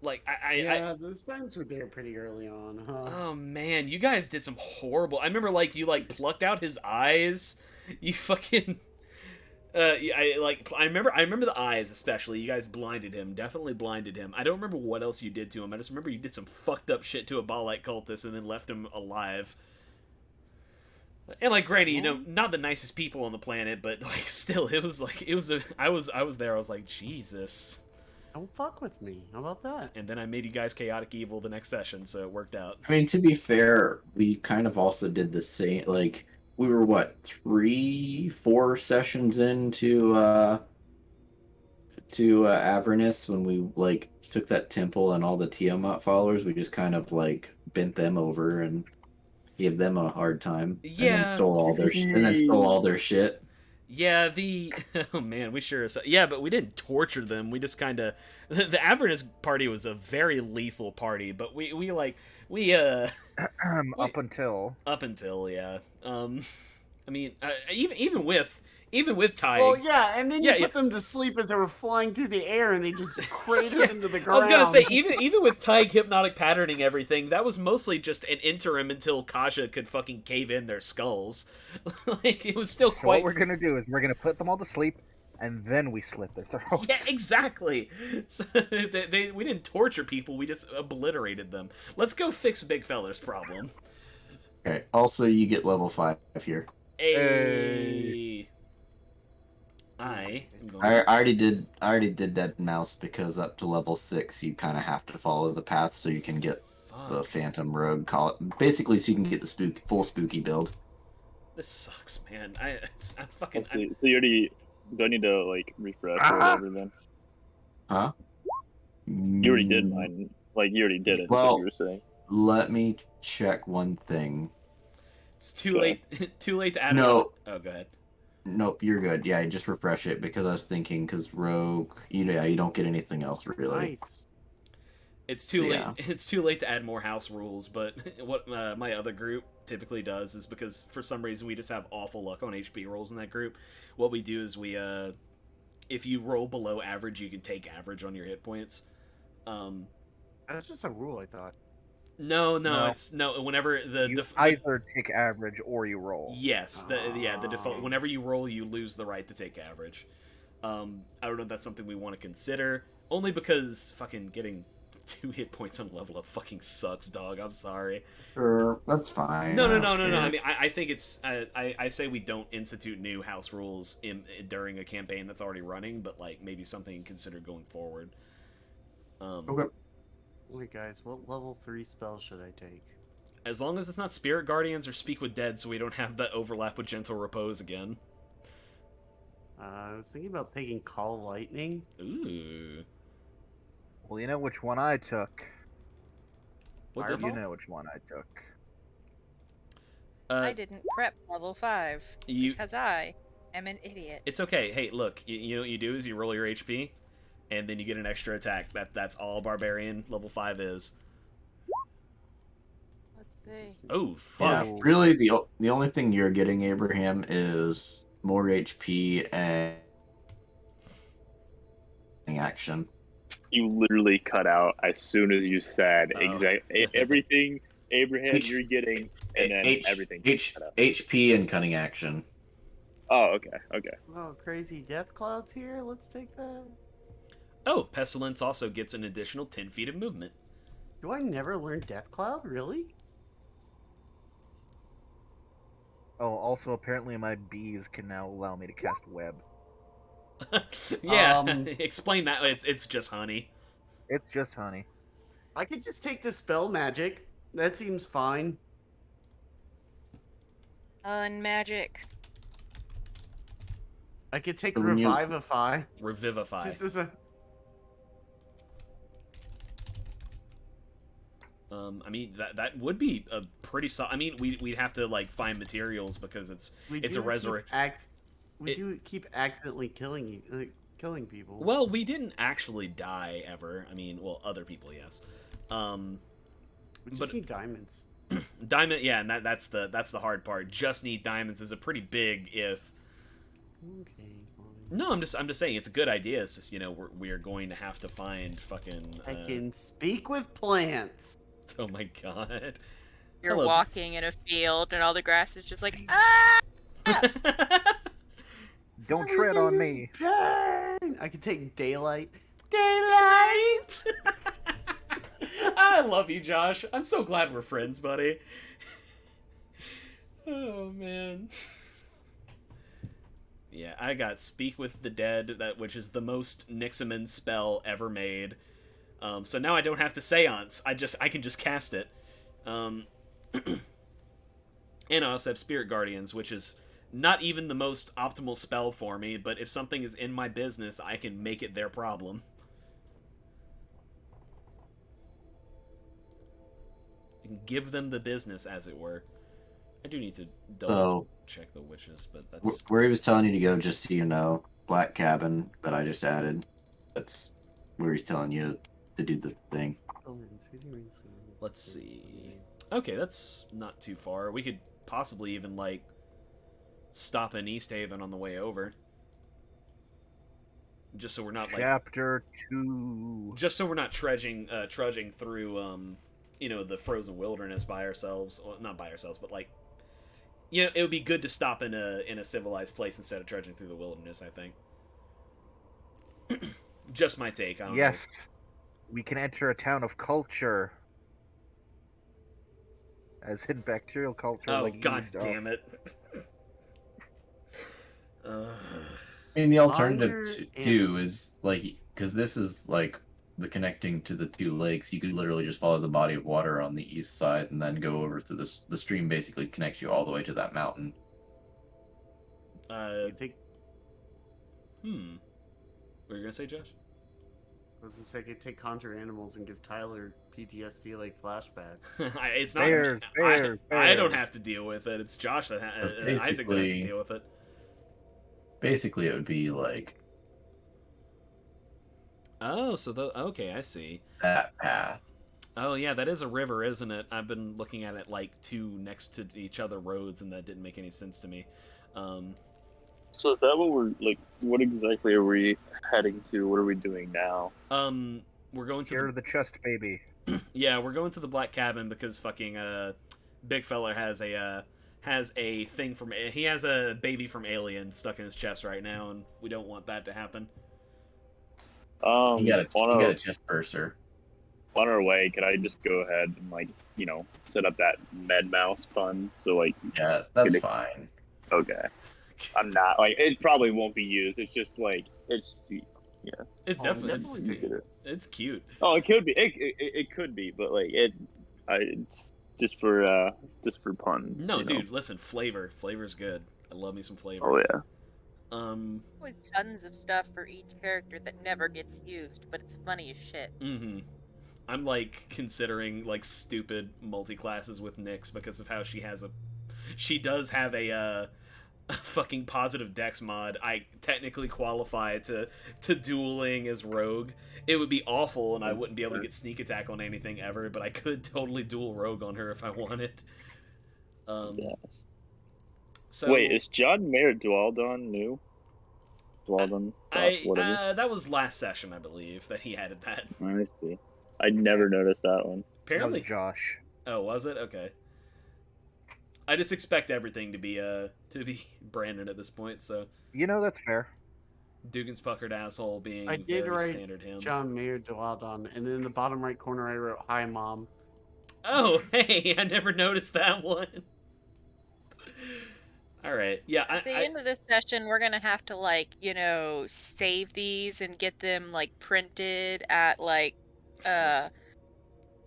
Like Yeah, the signs were there pretty early on, huh? Oh man, you guys did some horrible. I remember like you like plucked out his eyes. You fucking I remember the eyes especially. You guys blinded him. Definitely blinded him. I don't remember what else you did to him. I just remember you did some fucked up shit to a Baalite cultist and then left him alive. And like granted, you know, not the nicest people on the planet, but like still I was there. I was like, Jesus. Don't fuck with me. How about that? And then I made you guys chaotic evil the next session, so it worked out. I mean, to be fair, we kind of also did the same. Like, we were what 3-4 sessions into Avernus when we like took that temple and all the Tiamat followers. We just kind of like bent them over and gave them a hard time. Yeah. And then stole all their shit. Yeah, oh man, we sure yeah, but we didn't torture them. We just kind of the Avernus party was a very lethal party, but we Up until up until yeah. I mean, even with Ty. Well, yeah, and then you Yeah, put them to sleep as they were flying through the air, and they just cratered into the I ground. was gonna say, even with Tyg hypnotic patterning everything, that was mostly just an interim until Kasha could fucking cave in their skulls. Like, it was still So quite. what we're gonna do is we're gonna put them all to sleep, and then we slit their throats. Yeah, exactly. So, we didn't torture people; we just obliterated them. Let's go fix Big Fella's problem. Okay. Also, you get level 5 here. Hey. I am going I already did Dead Mouse because up to level 6 you kind of have to follow the path so you can get the Phantom Rogue basically so you can get the full spooky build. This sucks, man. I'm fucking. So you already do I need to like refresh or whatever then? Huh? You already did mine. Like you already did it. Well, What you were saying. Let me check one thing. It's too late. Too late to add. No. Oh, go ahead. Nope, you're good. Yeah, just refresh it because I was thinking because Rogue, you don't get anything else really. Nice. It's too So, late. yeah. It's too late to add more house rules. But what my other group typically does is because for some reason we just have awful luck on HP rolls in that group. What we do is we if you roll below average, you can take average on your hit points. That's just a rule, I thought. No, No. it's no. Whenever the You either take average or you roll. yes, the default. Oh. Whenever you roll, you lose the right to take average. I don't know if that's something we want to consider. Only because fucking getting 2 hit points on level up fucking sucks, dog. I'm sorry. Sure, that's fine. No. I don't I care. mean, I think it's. I say we don't institute new house rules during a campaign that's already running, but like maybe something considered going forward. Okay. Wait, guys, what level 3 spell should I take? As long as it's not Spirit Guardians or Speak with Dead, so we don't have that overlap with Gentle Repose again. I was thinking about taking Call Lightning. Ooh. Well, you know which one I took. What Fireball? did You know which one I took. I didn't prep level 5 you? because I am an idiot. It's okay. Hey, look. You know what you do is you roll your HP, and then you get an extra attack. That's all Barbarian level 5 is. Let's see. Oh fuck. Yeah, really, the only thing you're getting, Abraham, is more HP and action. You literally cut out as soon as you said Oh. everything. Abraham, H- you're getting, and then everything. cut out. HP and cunning action. Oh, okay. Oh, crazy death clouds here. Let's take that. Oh, Pestilence also gets an additional 10 feet of movement. Do I never learn death cloud? Really? Oh, also apparently my bees can now allow me to cast web. Yeah, Um, explain that. It's just honey. It's just honey. I could just take the spell magic. That seems fine. Unmagic. I could take So when you- Revivify. Revivify. Just as a I mean that would be a pretty. I mean, we'd have to like find materials because it's a do resurrection. We It- do keep accidentally killing people. Well, we didn't actually die ever. I mean, well, other people, yes. We just but- need diamonds. Diamond, yeah, and that's the hard part. Just need diamonds is a pretty big if. Okay, fine. No, I'm just saying it's a good idea. It's just we're going to have to find fucking. I can speak with plants. Oh my god. You're Hello. walking in a field and all the grass is just like, ah! Don't tread on me. Pain! I can take daylight. Daylight! I love you, Josh. I'm so glad we're friends, buddy. Oh man. Yeah, I got Speak with the Dead, which is the most Nixaman spell ever made. So now I don't have to seance. I can just cast it. And I also have Spirit Guardians, which is not even the most optimal spell for me, but if something is in my business, I can make it their problem. I can give them the business, as it were. I do need to double check the witches, but that's... Where he was telling you to go, just so you know, Black Cabin that I just added. That's where he's telling you to do the thing. Let's see. Okay, that's not too far. We could possibly even, like... stop in East Haven on the way over. Just so we're not like Chapter 2. just so we're not trudging through the frozen wilderness by ourselves. Well, not by ourselves, but like it would be good to stop in a civilized place instead of trudging through the wilderness, I think. Just my take. I don't know. Yes. We can enter a town of culture. As in bacterial culture. Oh, like god yeast. damn it. I mean, the alternative Water to and- two is like, because this is like the connecting to the two lakes. You could literally just follow the body of water on the east side and then go over to this. The stream basically connects you all the way to that mountain. I think What were you gonna say, Josh? I was just like, take conjure animals and give Tyler PTSD like flashbacks. It's not. Bears, bears, I don't bears. have to deal with it. It's Josh that Isaac that has to basically- deal with it. Basically, it would be like Oh, so okay, I see. that path. Oh yeah, that is a river, isn't it? I've been looking at it like two next to each other roads, and that didn't make any sense to me. So is that what we're like? What exactly are we heading to? What are we doing now? We're going to Here the chest baby. yeah, we're going to the Black Cabin because fucking big fella has a thing from he has a baby from Alien stuck in his chest right now, and we don't want that to happen. You got a on chest burster. our way, could I just go ahead and like set up that med mouse pun? So like, Yeah, that's Good. fine. okay, I'm not like it probably won't be used. It's just like It's Oh, definitely definitely it's cute. oh, it could be it could be, but like it's just for fun. No, dude, listen, flavor's good. I love me some flavor. Oh yeah. With tons of stuff for each character that never gets used, but it's funny as shit. I'm like considering like stupid multi-classes with Nyx because of how she does have a fucking positive dex mod. I technically qualify to dueling as rogue. It would be awful and I wouldn't be able to get sneak attack on anything ever, but I could totally duel rogue on her if I wanted. Yeah. So Wait, is John Mayer Dwaldon new? Dwaldon? Whatever. that was last session, I believe, that he added that. I see. I never noticed that one. That Apparently, was Josh. oh, was it? Okay. I just expect everything to be Brandon at this point. So That's fair. Dugan's puckered asshole being I did very write standard him. John Mayer Dwaldon, and then in the bottom right corner I wrote "Hi, Mom." Oh, hey, I never noticed that one. All right, yeah, At the end of this session, we're gonna have to save these and get them printed at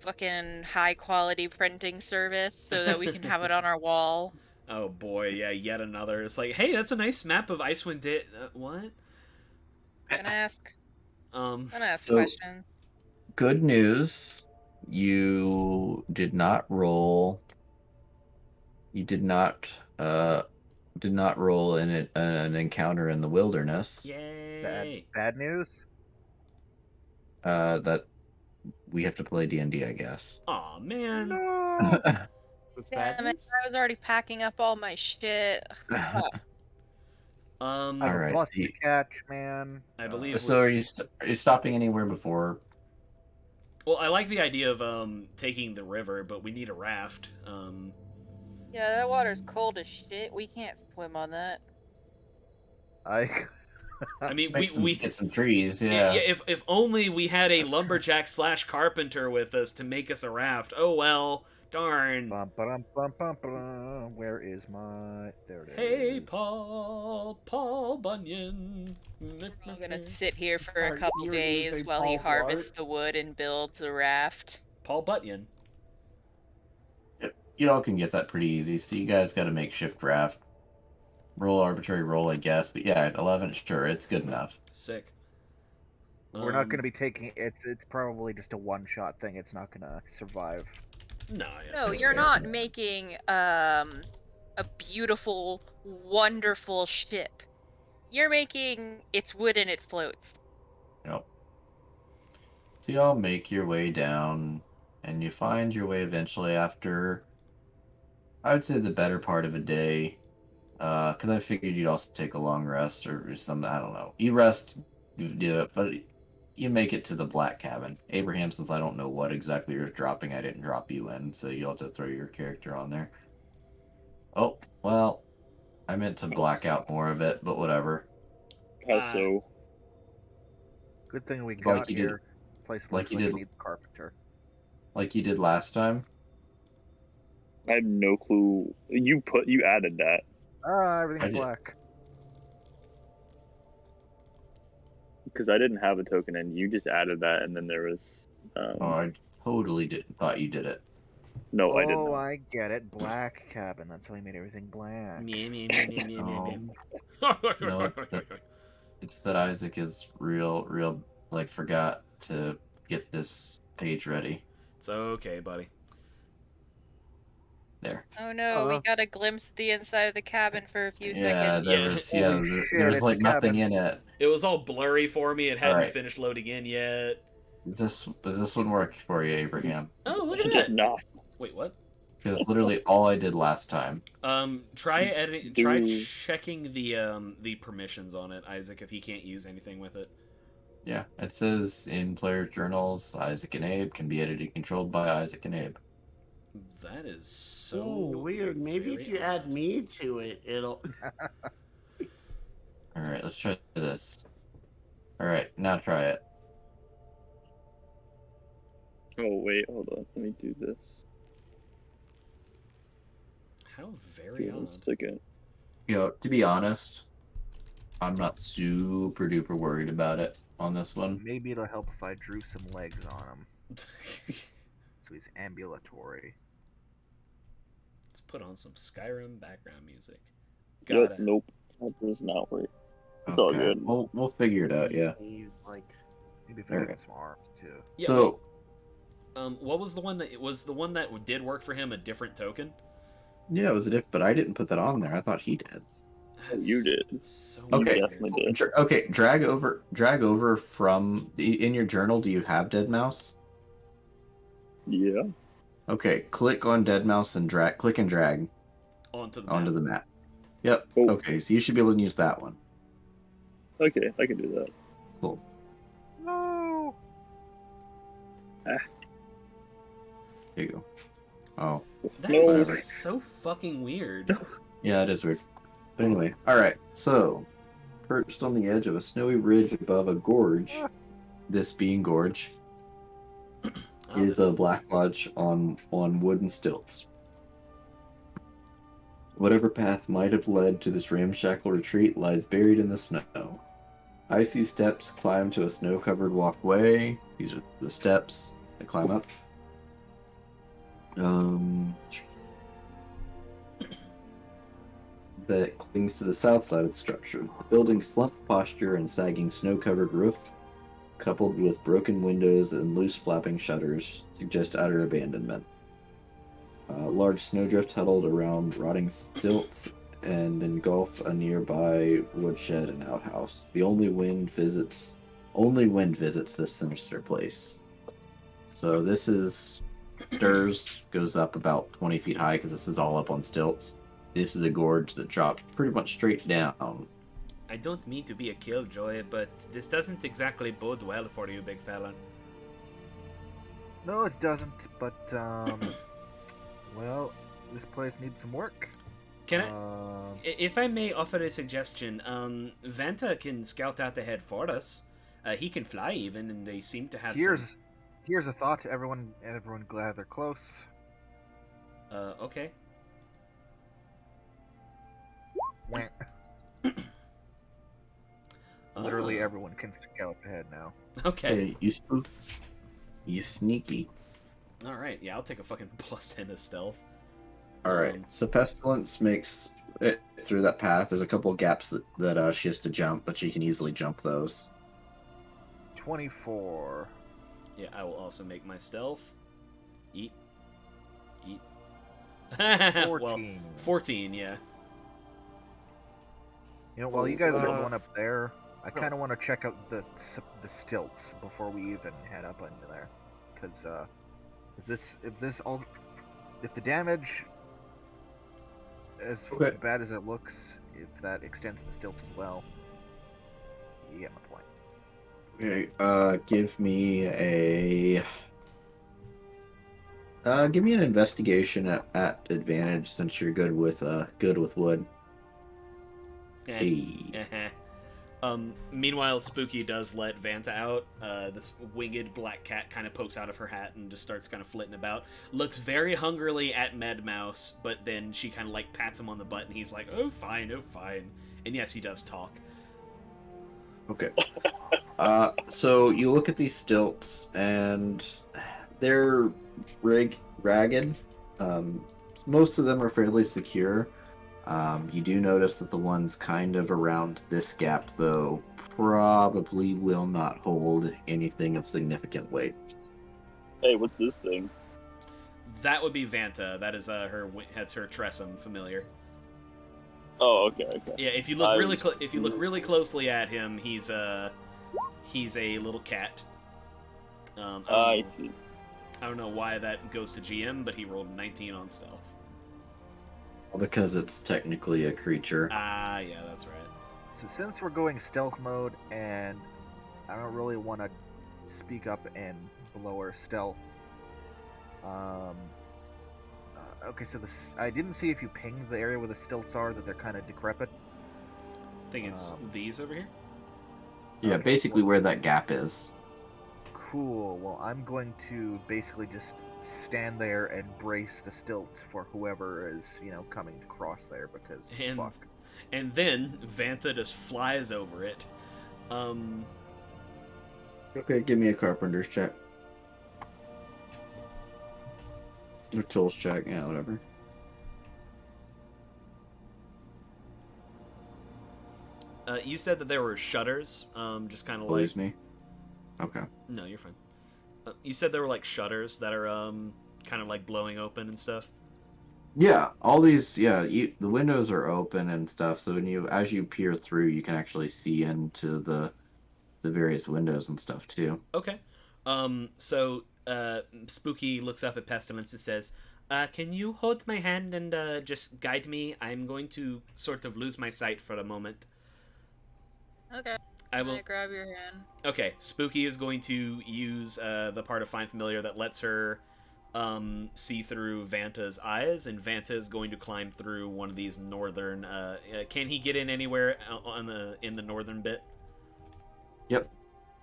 fucking high quality printing service so that we can have it on our wall. Oh boy, yeah, yet another. It's like, hey, that's a nice map of Icewind Dale. What? Gonna ask So- questions. Good news. You did not roll. You did not roll in an encounter in the wilderness. Yay! Bad news? That we have to play D&D, I guess. Aw, man. No! What's bad Damn it, news? I was already packing up all my shit. I have Alright, a bus see- to catch, man. I believe. So are you stopping anywhere before? Well, I like the idea of taking the river, but we need a raft. Yeah, that water's cold as shit. We can't swim on that. I mean, Get some trees, yeah. yeah. If only we had a lumberjack / carpenter with us to make us a raft. Oh well, darn. Bum, ba-dum, bum, bum, ba-dum. Where is my? There it is. Hey, Paul Bunyan. I'm gonna sit here for Are a you couple gonna days say while he Paul harvests the wood and builds a raft. Paul Bunyan. You all can get that pretty easy. So you guys got to make shift raft. Roll arbitrary roll, I guess. But yeah, at 11, sure, it's good enough. Sick. We're not going to be taking it's probably just a one-shot thing. It's not going to survive. No, No, that's you're fair. not making a beautiful, wonderful ship. You're making it's wood and it floats. Yep. So y'all make your way down, and you find your way eventually after, I would say, the better part of a day. Because I figured you'd also take a long rest or something. I don't know. You rest, you do it, but you make it to the black cabin. Abraham, since I don't know what exactly you're dropping, I didn't drop you in, so you'll have to throw your character on there. Oh, well, I meant to black out more of it, but whatever. How so? Good thing we Like got you did- here. Place like looks you like did- it needs a carpenter. Like you did last time. I have no clue. You added that. Ah, I everything's did. black. Because I didn't have a token and you just added that, and then there was. Oh, I totally didn't thought you did it. No, I did Oh, not. I get it. Black cabin. That's why he made everything black. Meh, meh, meh, meh, meh, meh, Oh, meh. No, it's that Isaac is real, like, forgot to get this page ready. It's okay, buddy. There. Oh no, we Uh-huh. got a glimpse of the inside of the cabin for a few Yeah, seconds. there Yeah. was Holy there shit, was it's like a nothing cabin. in it. It was all blurry for me. It hadn't Alright. finished loading in yet. Does this one work for you, Abraham? Oh, look It at does that. not. Wait, what? Because literally all I did last time. Try editing. Try Ooh. checking the permissions on it, Isaac. If he can't use anything with it. Yeah, it says in player journals, Isaac and Abe can be edited and controlled by Isaac and Abe. That is so Ooh, weird. Maybe if very you odd. add me to it, it'll. All right, let's try this. All right, now try it. Oh wait, hold on. Let me do this. How very Give me odd. a second. You know, to be honest, I'm not super duper worried about it on this one. Maybe it'll help if I drew some legs on him. So he's ambulatory. Let's put on some Skyrim background music. Yep, Gotta. nope. That does not work. It's all good. We'll figure it out. Yeah. He's like. Maybe if I Okay. get some arms too. Yeah. So What was the one that did work for him? A different token? yeah, it was a diff, but I didn't put that on there. I thought he did. You did. So Okay. You weird. definitely did. Okay, drag over from in your journal. Do you have Dead Mouse? Yeah. Okay, click on Dead Mouse and click and drag Onto the onto map. the map. Yep. Oh. Okay, so you should be able to use that one. Okay, I can do that. Cool. No. There you go. Oh, That No. is so fucking weird. yeah, it is weird. But anyway, all right. So, perched on the edge of a snowy ridge above a gorge, this being gorge, Oh, is a black lodge on wooden stilts. Whatever path might have led to this ramshackle retreat lies buried in the snow. Icy steps climb to a snow-covered walkway. These are the steps that climb up. That clings to the south side of the structure. The building's slumped posture and sagging snow-covered roof, coupled with broken windows and loose flapping shutters, suggest utter abandonment. Large snowdrift huddled around rotting stilts and engulf a nearby woodshed and outhouse. The only wind visits this sinister place. So this is stirs, goes up about 20 feet high because this is all up on stilts. This is a gorge that drops pretty much straight down. I don't mean to be a killjoy, but this doesn't exactly bode well for you, big fella. No, it doesn't. But well, this place needs some work. Can I, if I may offer a suggestion, Vanta can scout out ahead for us. He can fly even, and they seem to have Here's a thought to everyone. Everyone glad they're close. Okay. Wah. Literally Ah, everyone can scout ahead now. Okay. Hey, you sneaky. All right. Yeah, I'll take a fucking +10 to stealth. All right. So Pestilence makes it through that path. There's a couple gaps that she has to jump, but she can easily jump those. 24. Yeah, I will also make my stealth. Eat. Well, 14. 14. Yeah. You know, while you guys are going up there, I kind of want to check out the stilts before we even head up into there, because if the damage as Okay. bad as it looks, if that extends to the stilts as well, you get my point. Okay, give me an investigation at advantage since you're good with wood. Hey. Meanwhile, Spooky does let Vanta out. This winged black cat kind of pokes out of her hat and just starts kind of flitting about. Looks very hungrily at Med Mouse, but then she kind of like pats him on the butt, and he's like, "Oh, fine, oh, fine." And yes, he does talk. Okay. So you look at these stilts, and they're ragged. Most of them are fairly secure. You do notice that the ones kind of around this gap, though, probably will not hold anything of significant weight. Hey, what's this thing? That would be Vanta. That is that's her Tressum familiar. Oh, okay. Yeah, if you look really closely at him, he's a little cat. I see. I don't know why that goes to GM, but he rolled a 19 on stealth. Because it's technically a creature. Yeah, that's right. So since we're going stealth mode, and I don't really want to speak up and blow her stealth. Okay, so I didn't see if you pinged the area where the stilts are, that they're kind of decrepit. I think it's these over here. Yeah, Okay, basically where that gap is. Cool. Well, I'm going to basically just stand there and brace the stilts for whoever is, coming to cross there, because fuck. And then Vanta just flies over it. Okay, give me a carpenter's check. Or tools check, yeah, whatever. You said that there were shutters, just kind of like... Believe me. Okay. No, you're fine. You said there were like shutters that are kind of like blowing open and stuff. Yeah, all these, the windows are open and stuff, so as you peer through, you can actually see into the various windows and stuff too. Okay. So Spooky looks up at Pestilence and says, can you hold my hand and just guide me? I'm going to sort of lose my sight for a moment. Okay. I will grab your hand. Okay, Spooky is going to use the part of Find Familiar that lets her see through Vanta's eyes, and Vanta is going to climb through one of these northern... can he get in anywhere in the northern bit? Yep.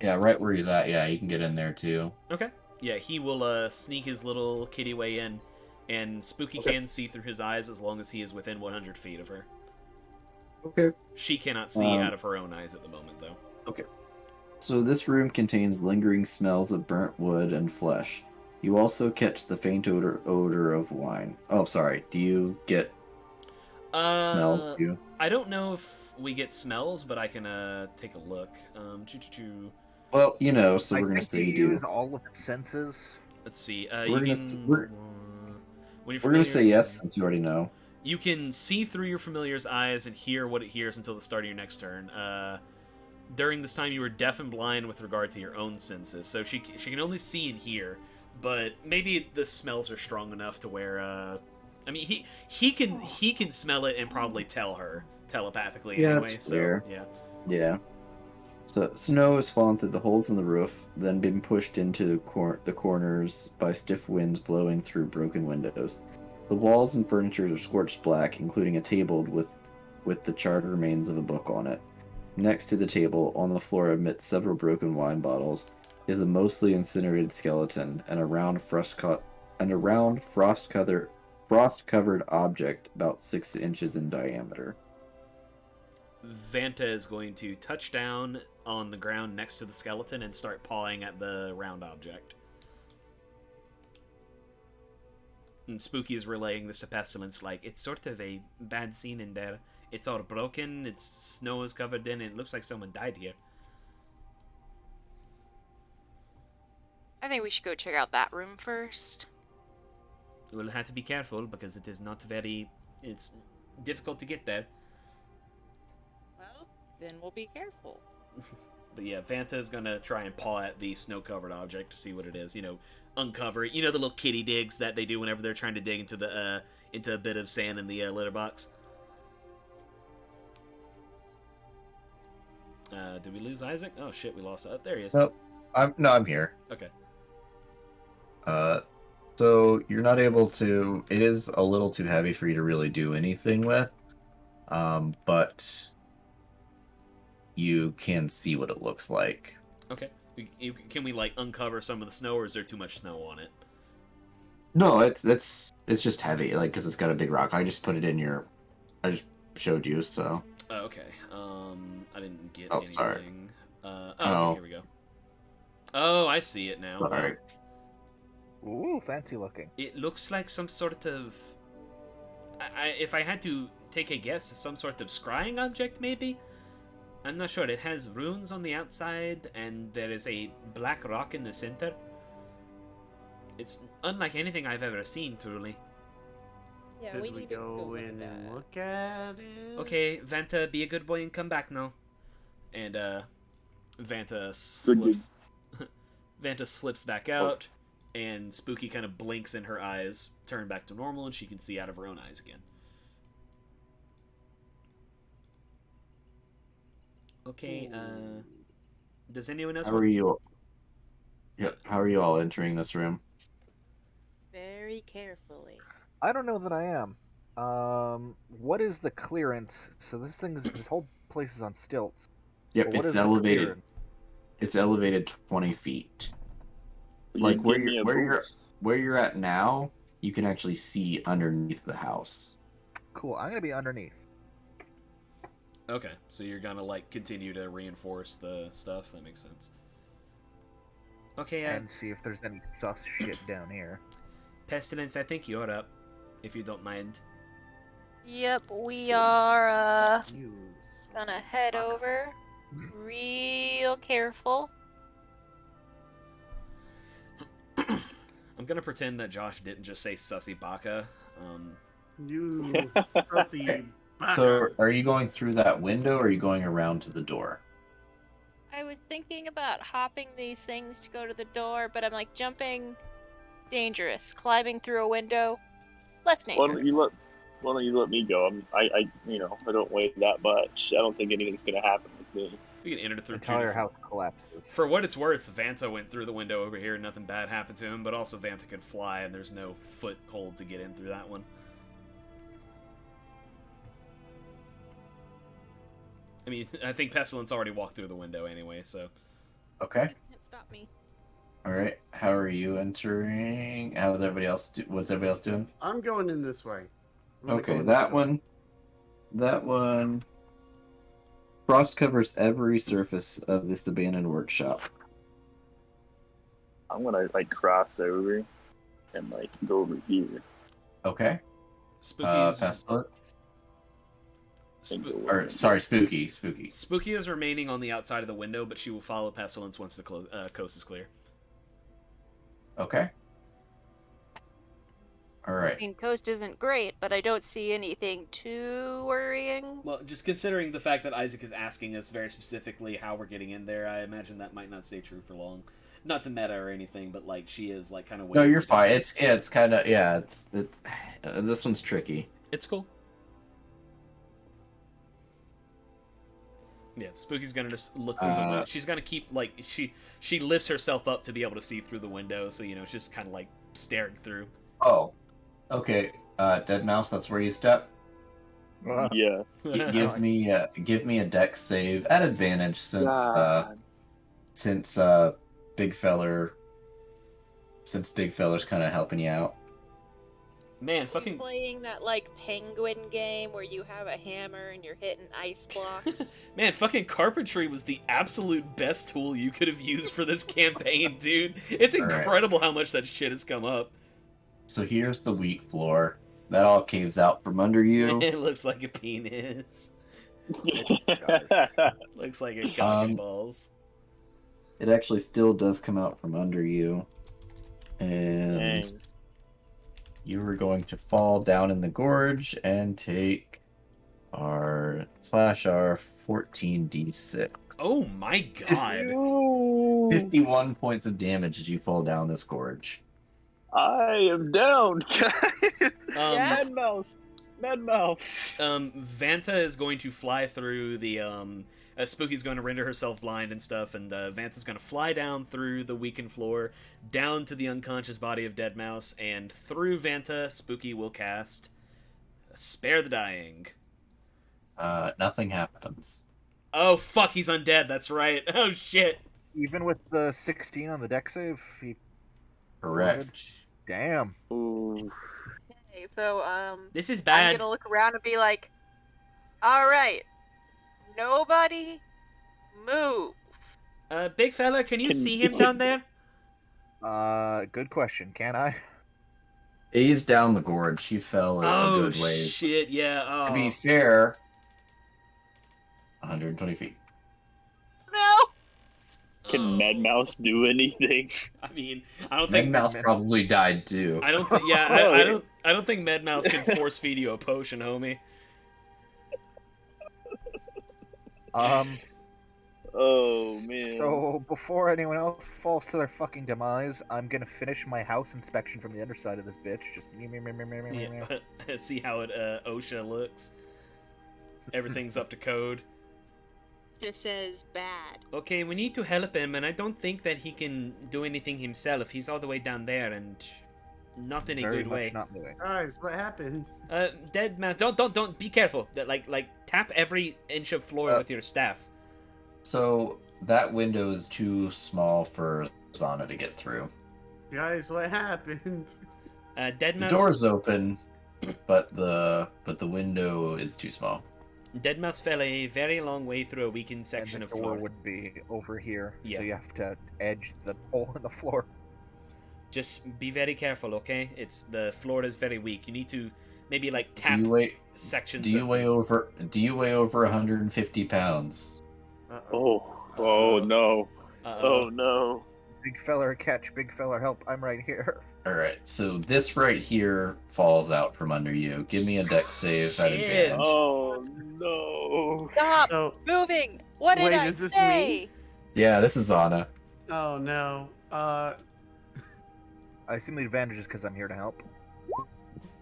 Yeah, right where he's at, yeah, he can get in there too. Okay. Yeah, he will sneak his little kitty way in, and Spooky can see through his eyes as long as he is within 100 feet of her. Okay. She cannot see out of her own eyes at the moment, though. Okay. So this room contains lingering smells of burnt wood and flesh. You also catch the faint odor of wine. Oh, sorry. Do you get smells too? I don't know if we get smells, but I can take a look. Well, so we're gonna say you do. Use all of its senses. Let's see. We're gonna say yes since you already know. You can see through your familiar's eyes and hear what it hears until the start of your next turn. During this time, you were deaf and blind with regard to your own senses, so she can only see and hear. But maybe the smells are strong enough to where, I mean, he can smell it and probably tell her telepathically anyway. That's so fair. Yeah. So snow has fallen through the holes in the roof, then been pushed into the corners by stiff winds blowing through broken windows. The walls and furniture are scorched black, including a table with the charred remains of a book on it. Next to the table, on the floor amidst several broken wine bottles, is a mostly incinerated skeleton and a round frost-covered object about 6 inches in diameter. Vanta is going to touch down on the ground next to the skeleton and start pawing at the round object. And Spooky is relaying this to Pestilence like, it's sort of a bad scene in there. It's all broken, its snow is covered in, and it looks like someone died here. I think we should go check out that room first. We'll have to be careful because it is not very... It's difficult to get there. Well, then we'll be careful. But yeah, Vanta is gonna try and paw at the snow-covered object to see what it is. You know, uncover it. You know the little kitty digs that they do whenever they're trying to dig into a bit of sand in the litter box. Did we lose Isaac? Oh shit, we lost. There he is. Nope. I'm here. Okay. So you're not able to. It is a little too heavy for you to really do anything with. But you can see what it looks like. Okay. Can we like uncover some of the snow, or is there too much snow on it? No, it's just heavy, like because it's got a big rock. I just put it in your. I just showed you, so. Oh, okay. I didn't get Oh, anything. sorry. Okay, here we go. Oh, I see it now. Sorry. Ooh, fancy looking. It looks like some sort of. If I had to take a guess, some sort of scrying object, maybe? I'm not sure. It has runes on the outside, and there is a black rock in the center. It's unlike anything I've ever seen, truly. Yeah, Could we we need to go look in at and that. look at it? Okay, Vanta, be a good boy and come back now. And Vanta Good slips. Vanta slips back out, and Spooky kind of blinks, and her eyes turn back to normal, and she can see out of her own eyes again. Okay. Does anyone else? How are you? Yeah. How are you all entering this room? Very carefully. I don't know that I am. What is the clearance? So this whole place is on stilts. Yep, But what it's is the elevated. clearance? It's elevated 20 feet. You Like give me a boost. where you're at now, you can actually see underneath the house. Cool. I'm gonna be underneath. Okay, so you're gonna like continue to reinforce the stuff. That makes sense. Okay, And see if there's any sus shit down here. Pestilence, I think you're up, if you don't mind. Yep, we are You gonna head fucker. over. Real careful. I'm gonna pretend that Josh didn't just say sussy baka. You sussy. So, are you going through that window, or are you going around to the door? I was thinking about hopping these things to go to the door, but I'm like jumping, dangerous. Climbing through a window, less Why dangerous. don't you let me go? I don't weigh that much. I don't think anything's gonna happen with me. You can enter through two Entire different... house collapses. For what it's worth, Vanta went through the window over here, nothing bad happened to him, but also Vanta can fly, and there's no foothold to get in through that one. I mean, I think Pestilence already walked through the window anyway, so... Okay. Can't stop me. All right. How are you entering? How's everybody else? What's everybody else doing? I'm going in this way. I'm gonna go Okay, in that this way. one. That one. Frost covers every surface of this abandoned workshop. I'm gonna like cross over and like go over here. Okay. Spooky is... Pestilence. And go Or over. sorry, Spooky. Spooky. Spooky is remaining on the outside of the window, but she will follow Pestilence once the coast is clear. Okay. All I right. mean, coast isn't great, but I don't see anything too worrying. Well, just considering the fact that Isaac is asking us very specifically how we're getting in there, I imagine that might not stay true for long. Not to meta or anything, but like she is like kind of. No, you're fine. It's kind of it's this one's tricky. It's cool. Yeah, Spooky's gonna just look through the window. She's gonna keep like she lifts herself up to be able to see through the window, so you know she's just kind of like staring through. Oh, okay. Dead mouse. That's where you step. Yeah. Give me a dex save at advantage since Big Feller's kind of helping you out. Man, Are fucking you playing that like penguin game where you have a hammer and you're hitting ice blocks? man, fucking carpentry was the absolute best tool you could have used for this campaign, dude. It's All right. incredible how much that shit has come up. So here's the wheat floor. That all caves out from under you. It looks like a penis. Looks like a cock and balls. It actually still does come out from under you. Dang. And you are going to fall down in the gorge and take are /R 14d6. Oh my god. 51 points of damage as you fall down this gorge. I am down. Um, Mad Mouse. Vanta is going to fly through the Spooky's going to render herself blind and stuff, and Vanta's going to fly down through the weakened floor, down to the unconscious body of Dead Mouse, and through Vanta, Spooky will cast Spare the Dying. Nothing happens. Oh fuck, he's undead. That's right. Oh shit. Even with the 16 on the deck save, he... Correct. Damn. Ooh. Okay, so This is I'm bad. gonna look around and be like, all right, nobody move. Big fella, can you Can- see him down there? Good question. Can I? He's down the gorge. He fell a Oh good ways. shit, yeah. To be Oh. fair, 120 feet. No. Can Mad Mouse do anything? I mean, I don't Meg think Mouse probably died too. I don't think. Yeah, Oh, I yeah. don't. I don't think Med Mouse can force feed you a potion, homie. Oh man. So before anyone else falls to their fucking demise, I'm gonna finish my house inspection from the underside of this bitch. Just Yeah. See how it OSHA looks. Everything's up to code. Just says bad. Okay, we need to help him, and I don't think that he can do anything himself. He's all the way down there, and not in a very good much way. not doing. Guys, what happened? Dead Mouse, don't. Be careful. Like tap every inch of floor with your staff. So that window is too small for Zana to get through. Guys, what happened? Dead The Mouse. door's open, but the window is too small. Dead Mouse fell a very long way through a weakened section And of the door floor. would be over here, Yeah. so you have to edge the hole in the floor. Just be very careful, okay? The floor is very weak. You need to maybe like Do tap you weigh? sections. Do you of- weigh over? Do you weigh over 150 pounds? Oh no. Uh-oh. Oh no. Big feller catch, big feller help. I'm right here. All right. So this right here falls out from under you. Give me a dex save at Shit. advantage. Oh no. Stop So, moving. What did Wait, I is this say? Yeah, this is Zana. oh no. I assume the advantage is because I'm here to help.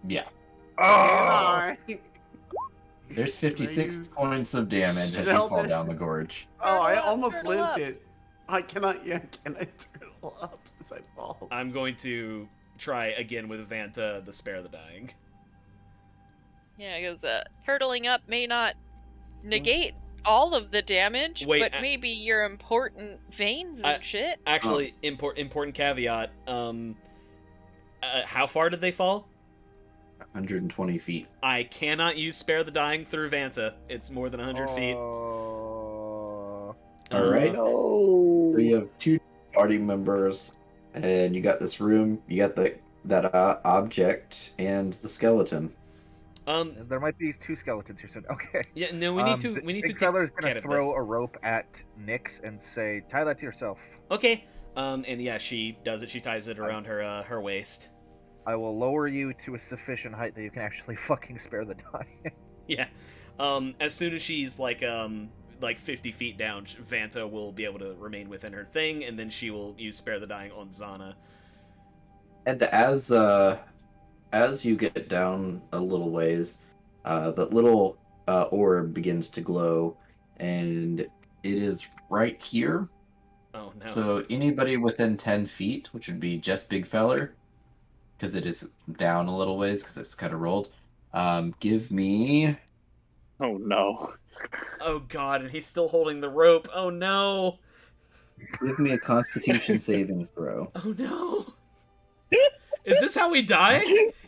Yeah. Oh! Alright. There's 56 use points of damage as you stealth fall it? down the gorge. Oh, I Turtle up, almost turtle lived up. it. I cannot. Yeah, can I turtle up as I fall? I'm going to try again with Vanta, the Spare the Dying. Yeah, because turtling up may not negate all of the damage, Wait, but maybe your important veins and shit. Actually, important caveat. How far did they fall? 120 feet. I cannot use Spare the Dying through Vanta. It's more than 100 feet. Oh. All right. No. So you have two party members, and you got this room. You got that object and the skeleton. There might be two skeletons here soon. Okay. Yeah, no, we need to. The We need to big take feller's care gonna of throw this. a rope at Nyx and say, "Tie that to yourself." Okay. And yeah, she does it. She ties it around her waist. I will lower you to a sufficient height that you can actually fucking spare the die. Yeah. As soon as she's like 50 feet down, Vanta will be able to remain within her thing, and then she will use Spare the Dying on Zana. And as you get down a little ways, that little orb begins to glow, and it is right here. Oh no. So anybody within 10 feet, which would be just Big Feller, because it is down a little ways because it's kind of rolled. Give me. Oh no. Oh god, and he's still holding the rope. Oh no. Give me a Constitution saving throw. Oh no. Is this how we die?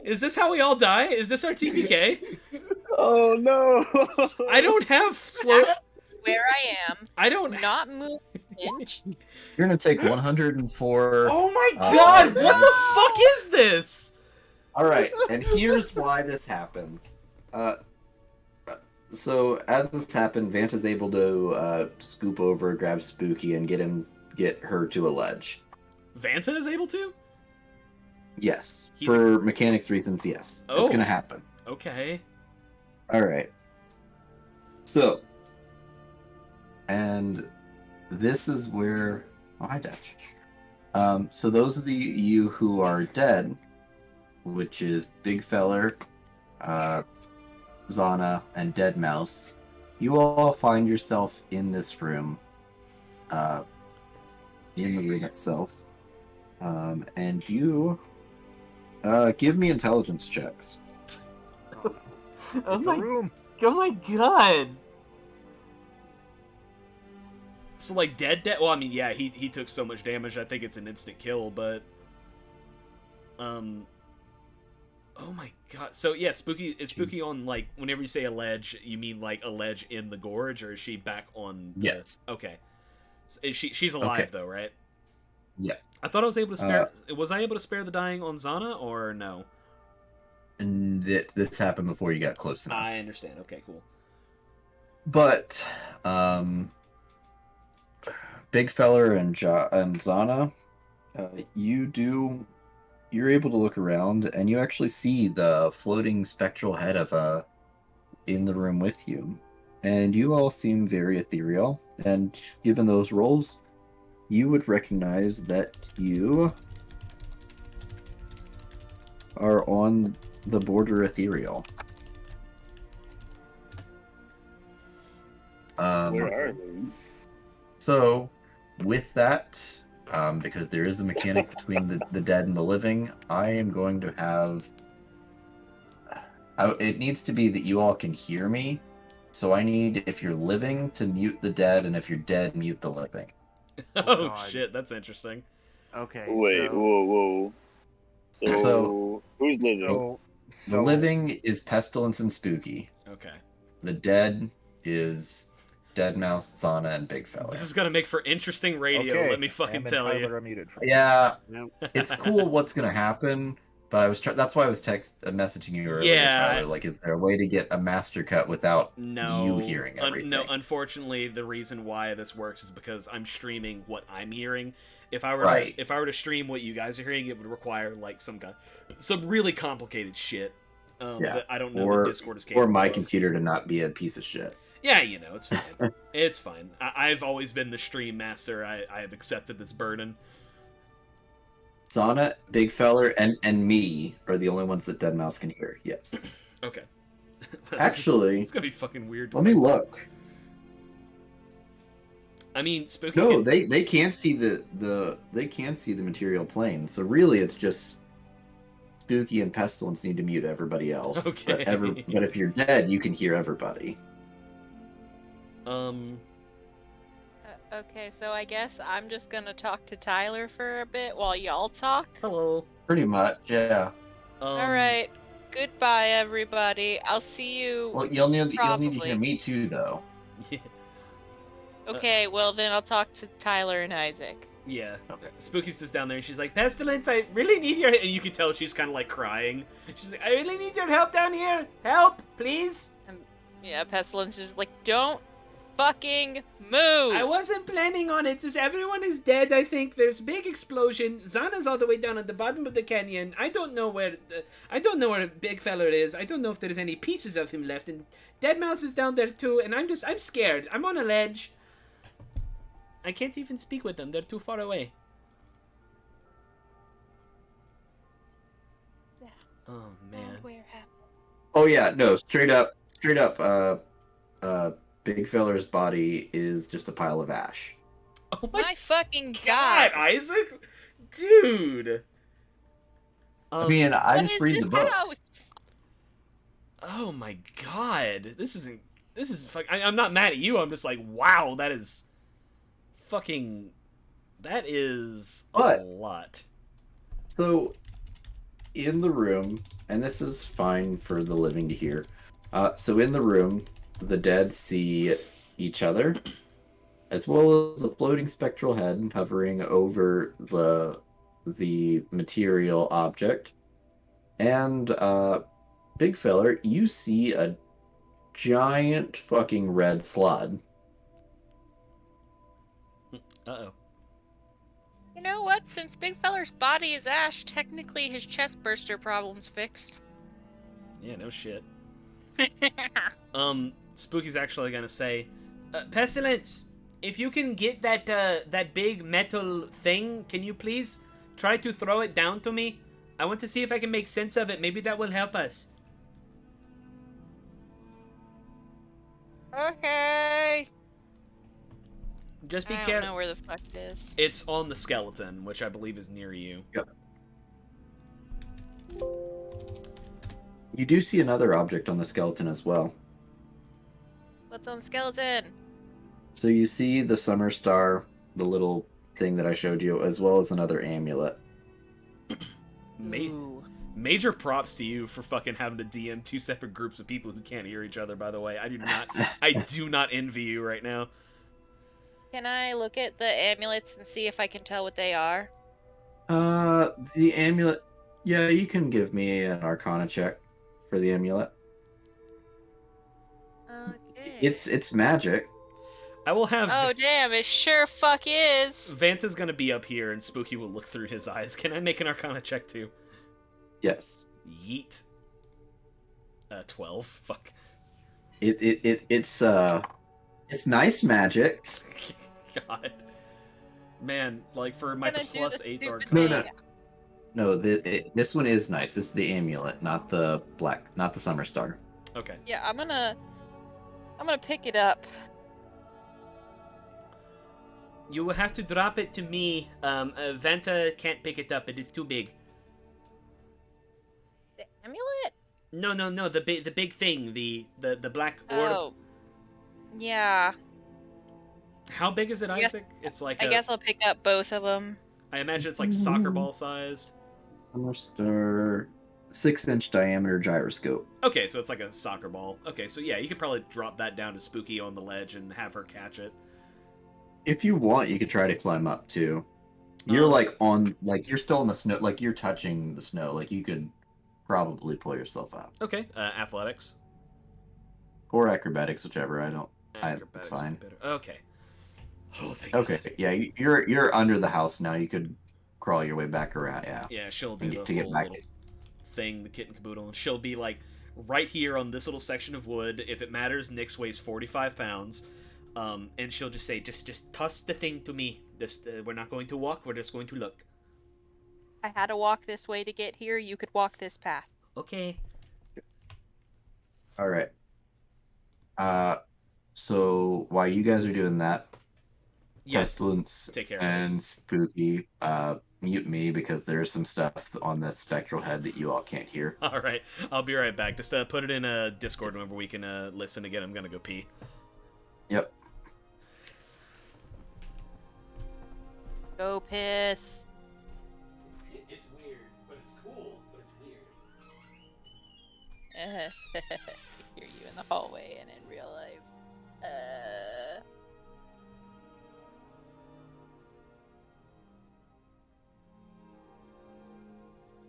Is this how we all die? Is this our TPK? Oh no. I don't have slow. Where I am, I don't. not move an inch. You're gonna take 104. Oh my god! What the fuck is this? All right, and here's why this happens. So as this happened, Vanta's able to scoop over, grab Spooky, and get her to a ledge. Vanta is able to? Yes, He's for mechanics reasons, yes, Oh. it's gonna happen. Okay. All right. So, and this is where... Oh, hi, Dutch. So those of you who are dead, which is Big Feller, Zana, and Dead Mouse, you all find yourself in this room, in the room itself, and you give me intelligence checks. Oh, It's a room. oh my god! So like dead. Well, I mean, yeah, he took so much damage. I think it's an instant kill, but oh my god. So yeah, Spooky is Spooky on like whenever you say a ledge, you mean like a ledge in the gorge, or is she back on? Yes. Okay. So is she's alive Okay. though, right? Yeah. I thought I was able to spare. Was I able to spare the dying on Zana or no? And this happened before you got close enough. I understand. Okay, cool. But, Big Feller and Zana, you're able to look around, and you actually see the floating spectral head of in the room with you. And you all seem very ethereal, and given those roles, you would recognize that you are on the border ethereal. Where are they? So, with that, because there is a mechanic between the dead and the living, I am going to have... it needs to be that you all can hear me, so I need, if you're living, to mute the dead, and if you're dead, mute the living. Oh, God. shit, that's interesting. Okay. Wait, so... whoa. So- Who's living? The living is Pestilence and Spooky. Okay. The dead is Dead Mouse, Zana, and Big Fella. This is gonna make for interesting radio. Okay, Let me fucking Am and tell you. Tyler are muted for Yeah, Yep. it's cool what's gonna happen, but I was that's why I was messaging you earlier, Yeah. Tyler. Like, is there a way to get a master cut without No, you hearing everything? no. Unfortunately, the reason why this works is because I'm streaming what I'm hearing. If I were Right. if I were to stream what you guys are hearing, it would require like some really complicated shit. Yeah. That I don't know Or- that Discord is capable Or my of. computer to not be a piece of shit. Yeah, you know, it's fine. It's fine. I've always been the stream master. I have accepted this burden. Zana, Big Feller, and me are the only ones that Dead Mouse can hear. Yes. Okay. Actually, it's gonna be fucking weird. let me look. I mean, Spooky. No, can- they can't see they can't see the material plane. So really, it's just Spooky and Pestilence need to mute everybody else. Okay. But if you're dead, you can hear everybody. Okay, so I guess I'm just gonna talk to Tyler for a bit while y'all talk. Hello. Pretty much, yeah. All right. Goodbye, everybody. I'll see you. Well, you'll need to Probably. hear me too, though. Yeah. Okay, well then I'll talk to Tyler and Isaac. Yeah. Okay. Spooky's just down there and she's like, Pestilence, I really need your... And you can tell she's kind of like crying. She's like, I really need your help down here. Help, please. Yeah, Pestilence is like, don't fucking move. I wasn't planning on it. Since everyone is dead, I think there's a big explosion. Zana's all the way down at the bottom of the canyon. I don't know where Big Feller is. I don't know if there's any pieces of him left. And Dead Mouse is down there too. And I'm scared. I'm on a ledge. I can't even speak with them. They're too far away. Yeah. Oh man. Where happened? Oh yeah, no, straight up. Big Feller's body is just a pile of ash. Oh My fucking God, god. Isaac, dude. I mean, I What just is read this the book. house? Oh my God, this is I'm not mad at you. I'm just like, wow, that is a But- lot. So, in the room, and this is fine for the living to hear. So in the room, the dead see each other, as well as the floating spectral head hovering over the material object. And Big Feller, you see a giant fucking red slud. Uh-oh. You know what? Since Big Feller's body is ash, technically his chest burster problem's fixed. Yeah, no shit. Spooky's actually gonna say, Pestilence, if you can get that big metal thing, can you please try to throw it down to me? I want to see if I can make sense of it. Maybe that will help us. Okay. Just be I don't careful. know where the fuck it is. It's on the skeleton, which I believe is near you. Yep. You do see another object on the skeleton as well. What's on the skeleton? So you see the summer star, the little thing that I showed you, as well as another amulet. Ooh. Major props to you for fucking having to DM two separate groups of people who can't hear each other, by the way. I do not envy you right now. Can I look at the amulets and see if I can tell what they are? The amulet. Yeah, you can give me an Arcana check for the amulet. Okay. It's magic. I will have... Oh, damn, it sure fuck is. Vanta's gonna be up here, and Spooky will look through his eyes. Can I make an Arcana check, too? Yes. Yeet. 12. Fuck. It's nice magic. God. Man, like, for my Gonna do plus the 8 stupid Arcana... thing. No, this one is nice. This is the amulet, not the summer star. Okay. Yeah, I'm gonna pick it up. You will have to drop it to me. Vanta can't pick it up. It is too big. The amulet? No. The big thing. The black orb. Oh. Yeah. How big is it, I guess- Isaac? It's like I guess I'll pick up both of them. I imagine it's like soccer ball sized. Summer star, 6-inch diameter gyroscope. Okay, so it's like a soccer ball. Okay, so yeah, you could probably drop that down to Spooky on the ledge and have her catch it. If you want, you could try to climb up too. You're you're still in the snow, like you're touching the snow. Like you could probably pull yourself out. Okay, athletics. Or acrobatics, whichever. It's Acrobatics would fine. be better. Okay. Oh, thank Okay, God. yeah, you're under the house now. You could crawl your way back around. Yeah. Yeah, she'll do And the to get whole back. little thing, the kit and caboodle, and she'll be like right here on this little section of wood. If it matters, Nyx weighs 45 pounds. And she'll just say, just toss the thing to me. We're not going to walk, we're just going to look. I had to walk this way to get here. You could walk this path. Okay. All right. So while you guys are doing that, Yes. Pestilence Take care of it. and Spooky, mute me because there's some stuff on the spectral head that you all can't hear. All right, I'll be right back. Just put it in a Discord whenever we can listen again. I'm gonna go pee. Yep. Go piss. It's weird, but it's cool, but it's weird. Hear you in the hallway and in real life.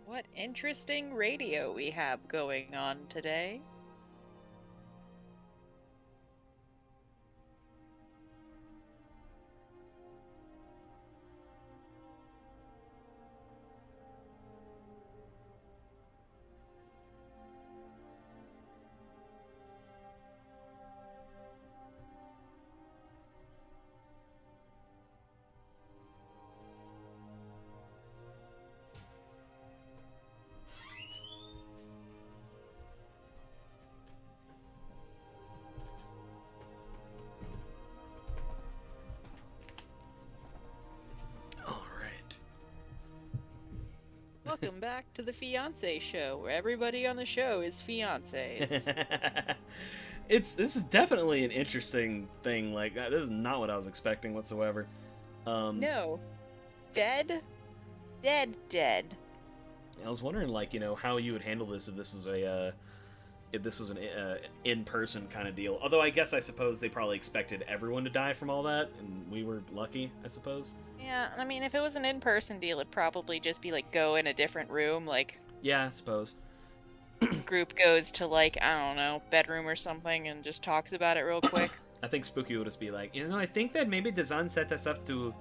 What interesting radio we have going on today. All right. Welcome back to the Fiance Show, where everybody on the show is fiancés. This is definitely an interesting thing. Like this is not what I was expecting whatsoever. No. Dead? Dead. I was wondering, like, how you would handle this if this was an in-person kind of deal. Although I guess I suppose they probably expected everyone to die from all that, and we were lucky, I suppose. Yeah, I mean, if it was an in-person deal, it'd probably just be like go in a different room, like Yeah, I suppose. group goes to like, I don't know, bedroom or something and just talks about it real quick. I think Spooky would just be like, I think that maybe Dazan set us up to,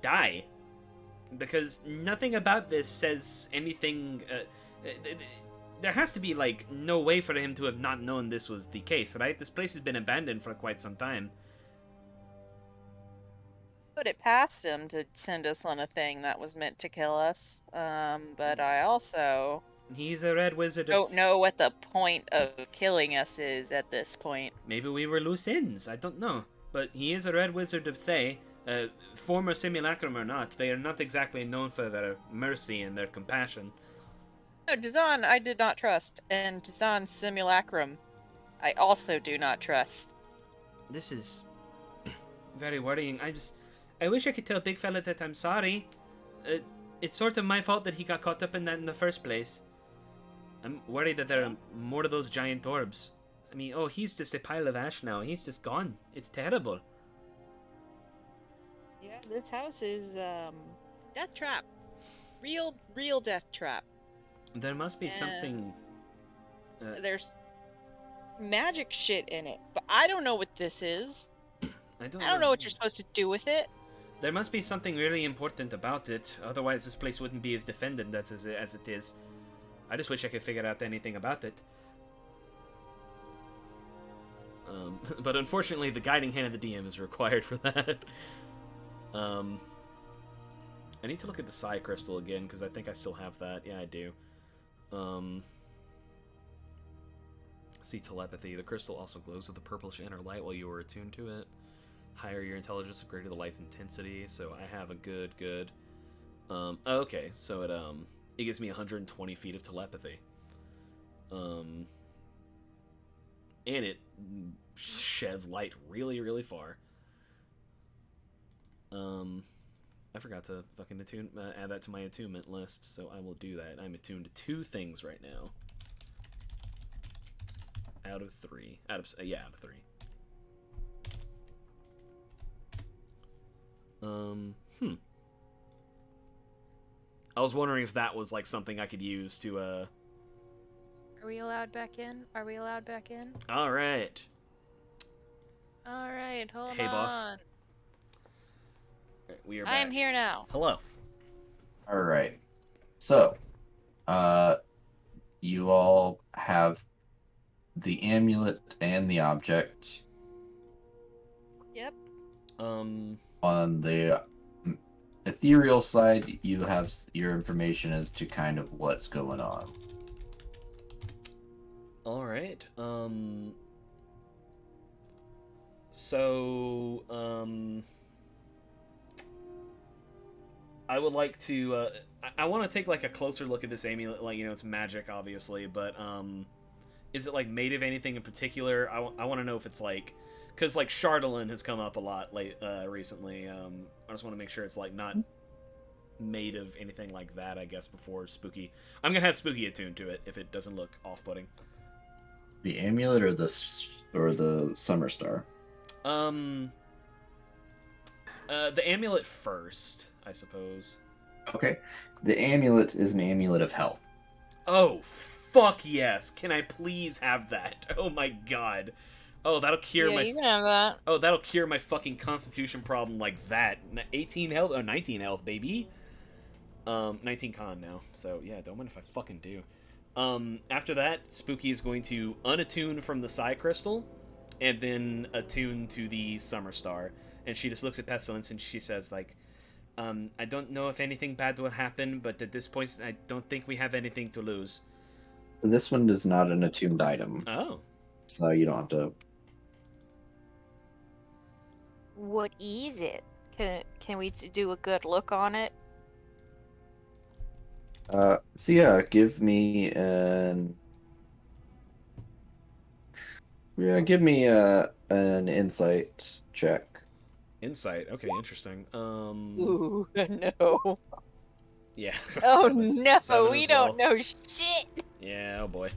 die. Because nothing about this says anything. there has to be, like, no way for him to have not known this was the case, right? This place has been abandoned for quite some time. Put it past him to send us on a thing that was meant to kill us. But I also He's a red wizard of... don't know what the point of killing us is at this point. Maybe we were loose ends, I don't know. But he is a red wizard of Thay. Former simulacrum or not, they are not exactly known for their mercy and their compassion. No, Dazan I did not trust, and Dazan Simulacrum I also do not trust. This is very worrying. I wish I could tell Big Fella that I'm sorry. It's sort of my fault that he got caught up in that in the first place. I'm worried that there are more of those giant orbs. I mean, oh, he's just a pile of ash now. He's just gone. It's terrible. Yeah, this house is death trap. Real death trap. There must be something... There's magic shit in it, but I don't know what this is. I don't know what you're supposed to do with it. There must be something really important about it, otherwise this place wouldn't be as defended as it is. I just wish I could figure out anything about it. But unfortunately, the guiding hand of the DM is required for that. I need to look at the Psi Crystal again, because I think I still have that. Yeah, I do. See telepathy. The crystal also glows with a purplish inner light while you are attuned to it. Higher your intelligence, the greater the light's intensity. So I have a good. Okay, so it gives me 120 feet of telepathy. And it sheds light really far. I forgot to fucking add that to my attunement list, so I will do that. I'm attuned to 2 things right now. Out of 3. Out of 3. I was wondering if that was like something I could use to Are we allowed back in? Alright. Alright, hold on. Hey, boss. We are back. I am here now. Hello. All right. So, you all have the amulet and the object. Yep. On the ethereal side, you have your information as to kind of what's going on. All right. So, I would like to, I want to take, like, a closer look at this amulet. Like, you know, it's magic, obviously, but, is it, like, made of anything in particular? I want to know if it's, like, because, like, Chardolin has come up a lot recently. I just want to make sure it's, like, not made of anything like that, I guess, before Spooky. I'm going to have Spooky attuned to it if it doesn't look off-putting. The amulet or the Summer Star? The amulet first, I suppose. Okay. The amulet is an amulet of health. Oh, fuck yes. Can I please have that? Oh my god. Oh, that'll cure my... you can have that. Oh, that'll cure my fucking constitution problem like that. 18 health? Oh, 19 health, baby. 19 con now. So, yeah, don't mind if I fucking do. After that, Spooky is going to unattune from the Psi Crystal, and then attune to the Summer Star. And she just looks at Pestilence and she says, like, I don't know if anything bad will happen, but at this point, I don't think we have anything to lose. This one is not an attuned item. Oh. So you don't have to... What is it? Can we do a good look on it? So yeah, give me an... Yeah, give me an insight check. Insight. Okay, interesting. Ooh, no. Yeah. Oh Seven no, we as don't well. know shit. Yeah, oh boy.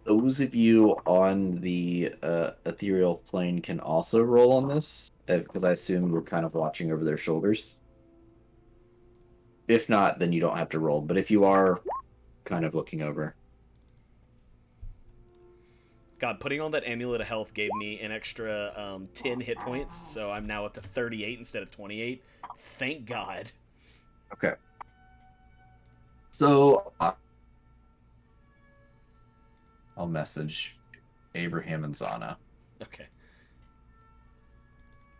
Those of you on the ethereal plane can also roll on this, because I assume we're kind of watching over their shoulders. If not, then you don't have to roll. But if you are kind of looking over. God, putting on that Amulet of Health gave me an extra 10 hit points, so I'm now up to 38 instead of 28. Thank God. Okay. So, I'll message Abraham and Zana. Okay.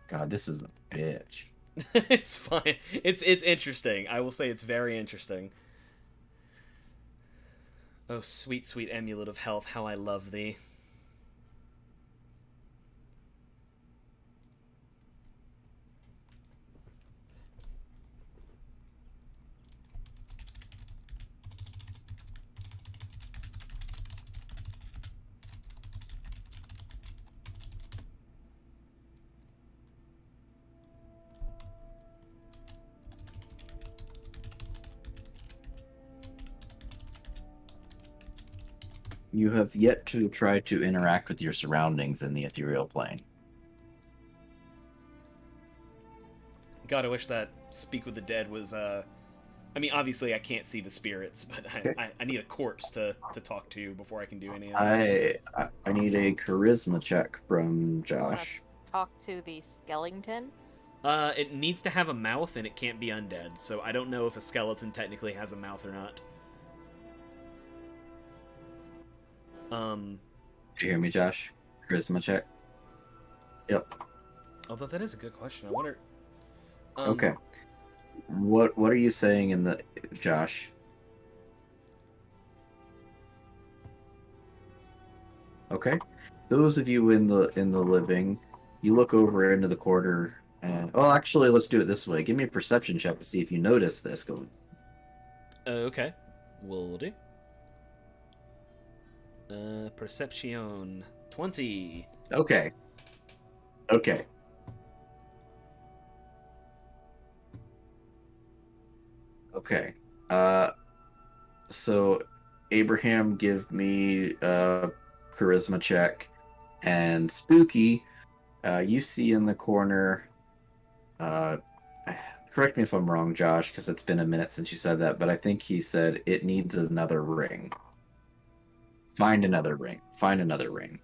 God, this is a bitch. It's fine. It's interesting. I will say it's very interesting. Oh, sweet, sweet amulet of health, how I love thee. You have yet to try to interact with your surroundings in the ethereal plane. God, I wish that Speak with the Dead was, I mean, obviously I can't see the spirits, but I need a corpse to talk to before I can do any of that. I need a charisma check from Josh. Talk to the skeleton. It needs to have a mouth and it can't be undead, so I don't know if a skeleton technically has a mouth or not. Do you hear me, Josh? Charisma check. Yep. Although that is a good question. I wonder. Okay. What are you saying in the Josh? Okay. Those of you in the living, you look over into the corner and well, actually, let's do it this way. Give me a perception check to see if you notice this going. Okay. Will do. Perception 20. Okay. Okay. Okay. So Abraham, give me a charisma check, and Spooky, you see in the corner. Correct me if I'm wrong, Josh, because it's been a minute since you said that, but I think he said it needs another ring. Find another ring. Find another ring.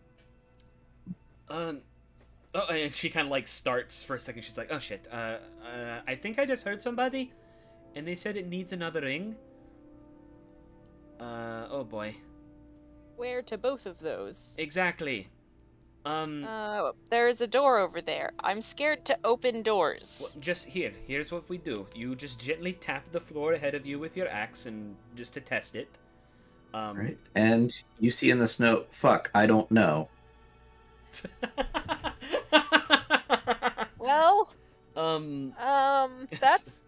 Oh, and she kind of like starts for a second. She's like, "Oh shit. I think I just heard somebody, and they said it needs another ring." Oh boy. Where to both of those? Exactly. There's a door over there. I'm scared to open doors. Well, just here's what we do. You just gently tap the floor ahead of you with your axe, and just to test it. Right. And you see in this note, fuck, I don't know. Well, That's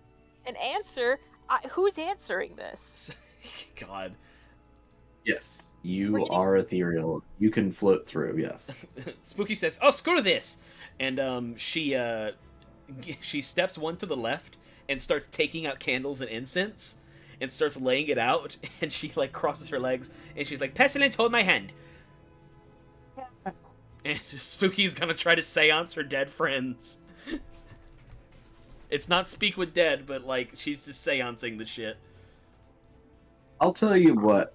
an answer. Who's answering this? God. Yes, you are ethereal. You can float through, yes. Spooky says, "Oh, screw this!" And she steps one to the left and starts taking out candles and incense and starts laying it out. And she like crosses her legs and she's like, "Pestilence, hold my hand." And Spooky's gonna try to seance her dead friends. It's not Speak with Dead, but like she's just seancing the shit. I'll tell you what.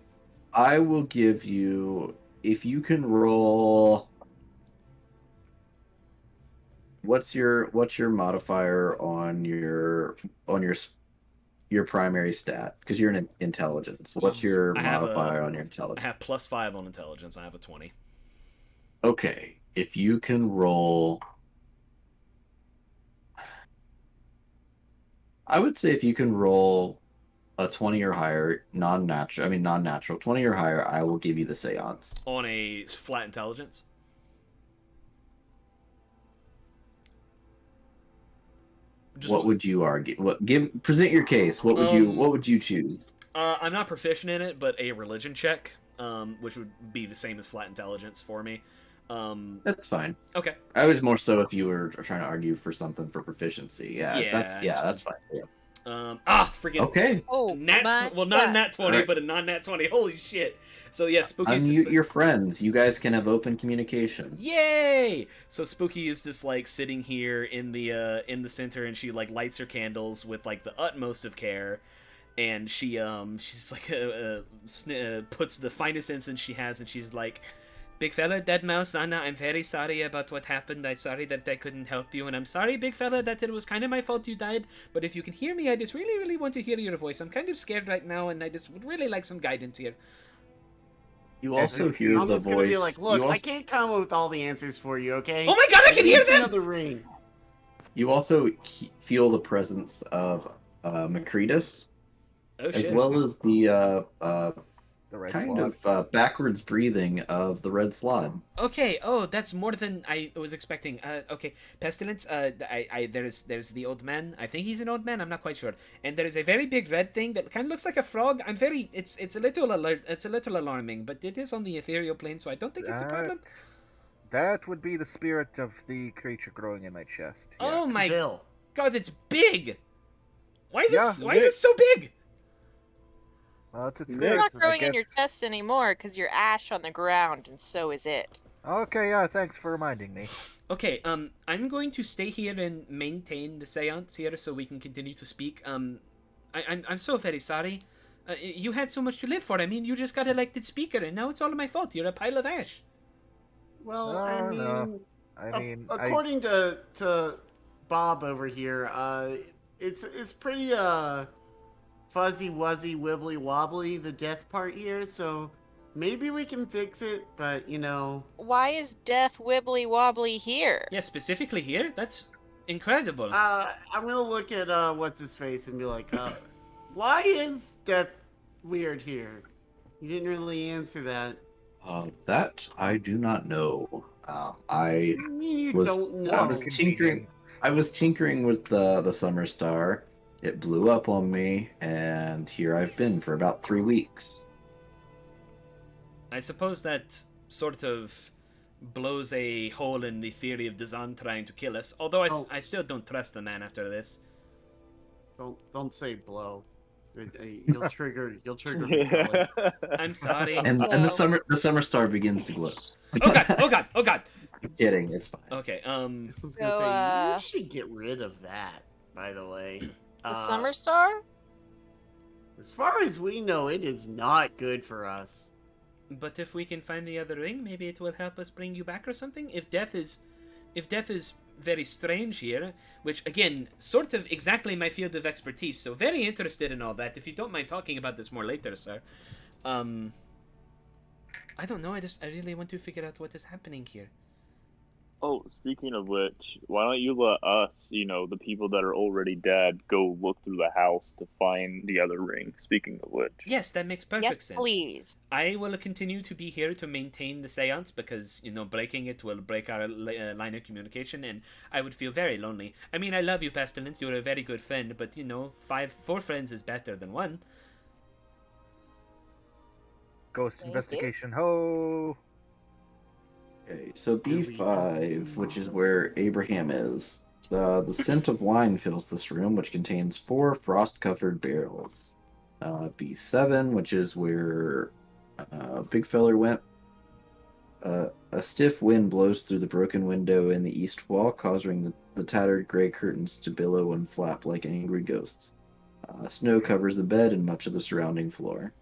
I will give you, if you can roll. What's your modifier on your primary stat? Because you're an intelligence. What's your modifier on your intelligence? I have +5 on intelligence. I have a 20. Okay, if you can roll, I would say if you can roll a 20 or higher, non-natural, 20 or higher, I will give you the seance. On a flat intelligence? What would you argue? Present your case. What would you choose? I'm not proficient in it, but a religion check, which would be the same as flat intelligence for me. That's fine. Okay. I was more so if you were trying to argue for something for proficiency. That's fine. Yeah. Freaking. Okay. Oh, not a nat 20, right. But a non-nat 20. Holy shit. So yeah, Spooky is Unmute your friends. You guys can have open communication. Yay! So Spooky is just like sitting here in the center, and she like lights her candles with like the utmost of care, and she's like puts the finest incense she has, and she's like, "Big fella, Dead Mouse, Anna, I'm very sorry about what happened. I'm sorry that I couldn't help you, and I'm sorry, big fella, that it was kind of my fault you died. But if you can hear me, I just really, really want to hear your voice. I'm kind of scared right now, and I just would really like some guidance here." Okay. And she like crosses her legs and she's like, "Pestilence, hold my hand." And Spooky is just like sitting here in the center, and she like lights her candles with like the utmost of care, and she's like, "Big fella, Dead Mouse, Anna, I'm very sorry about what happened. I'm sorry, big fella, that it was kind of my fault you died. But if you can hear me, I just really, really want to hear your voice. I'm kind of scared right now, and I just would really like some guidance here." You also hear the Someone's gonna be voice. like, look, you, I also, can't come up with all the answers for you, okay? Oh my god, I can hear need them! another ring. you also feel the presence of Macretus, Oh as shit. well as the The red kind slot. of backwards breathing of the red slod. Okay. Oh, that's more than I was expecting. Okay. Pestilence. There's the old man. I think he's an old man. I'm not quite sure. And there is a very big red thing that kind of looks like a frog. It's a little alert. It's a little alarming, but it is on the ethereal plane, so I don't think it's a problem. That would be the spirit of the creature growing in my chest. Yeah. Oh my Bill. god, it's big. Why is Yeah, it? Why is it so big? Well, it's It's spirit. not I growing in guess. your chest anymore because you're ash on the ground, and so is it. Okay, yeah, thanks for reminding me. Okay. I'm going to stay here and maintain the seance here, so we can continue to speak. I'm so very sorry. You had so much to live for. I mean, you just got elected speaker, and now it's all my fault. You're a pile of ash. Well, No, I mean, no. I mean, according to Bob over here, it's pretty fuzzy wuzzy wibbly wobbly, the death part here, so maybe we can fix it, but you know. Why is death wibbly wobbly here? Yeah, specifically here. That's incredible. I'm gonna look at what's his face and be like, why is death weird here? You didn't really answer that. That I do not know. I What do you mean you was don't know? I was tinkering. I was tinkering with the summer star. It blew up on me, and here I've been for about 3 weeks. I suppose that sort of blows a hole in the theory of Dazan trying to kill us. Although Oh. I still don't trust the man after this. Don't say blow. You'll trigger. Me, Colin. I'm sorry. And the summer star begins to glow. Oh god! Oh god! Oh god! Kidding, it's fine. Okay. I was gonna So, say you should get rid of that. By the way, The Summer Star? as far as we know, it is not good for us. But if we can find the other ring, maybe it will help us bring you back or something. If death is very strange here, which again, sort of exactly my field of expertise, so very interested in all that. If you don't mind talking about this more later, sir. I don't know. I really want to figure out what is happening here. Oh, speaking of which, why don't you let us, the people that are already dead, go look through the house to find the other ring? Speaking of which. Yes, that makes perfect Yes, sense. please. I will continue to be here to maintain the seance because, breaking it will break our line of communication and I would feel very lonely. I mean, I love you, Pestilence. You're a very good friend, but, 4 friends is better than 1. Ghost Thank you. investigation. Ho! Okay, so B5, which is where Abraham is. The scent of wine fills this room, which contains 4 frost-covered barrels. B7, which is where Big Feller went. A stiff wind blows through the broken window in the east wall, causing the tattered gray curtains to billow and flap like angry ghosts. Snow covers the bed and much of the surrounding floor.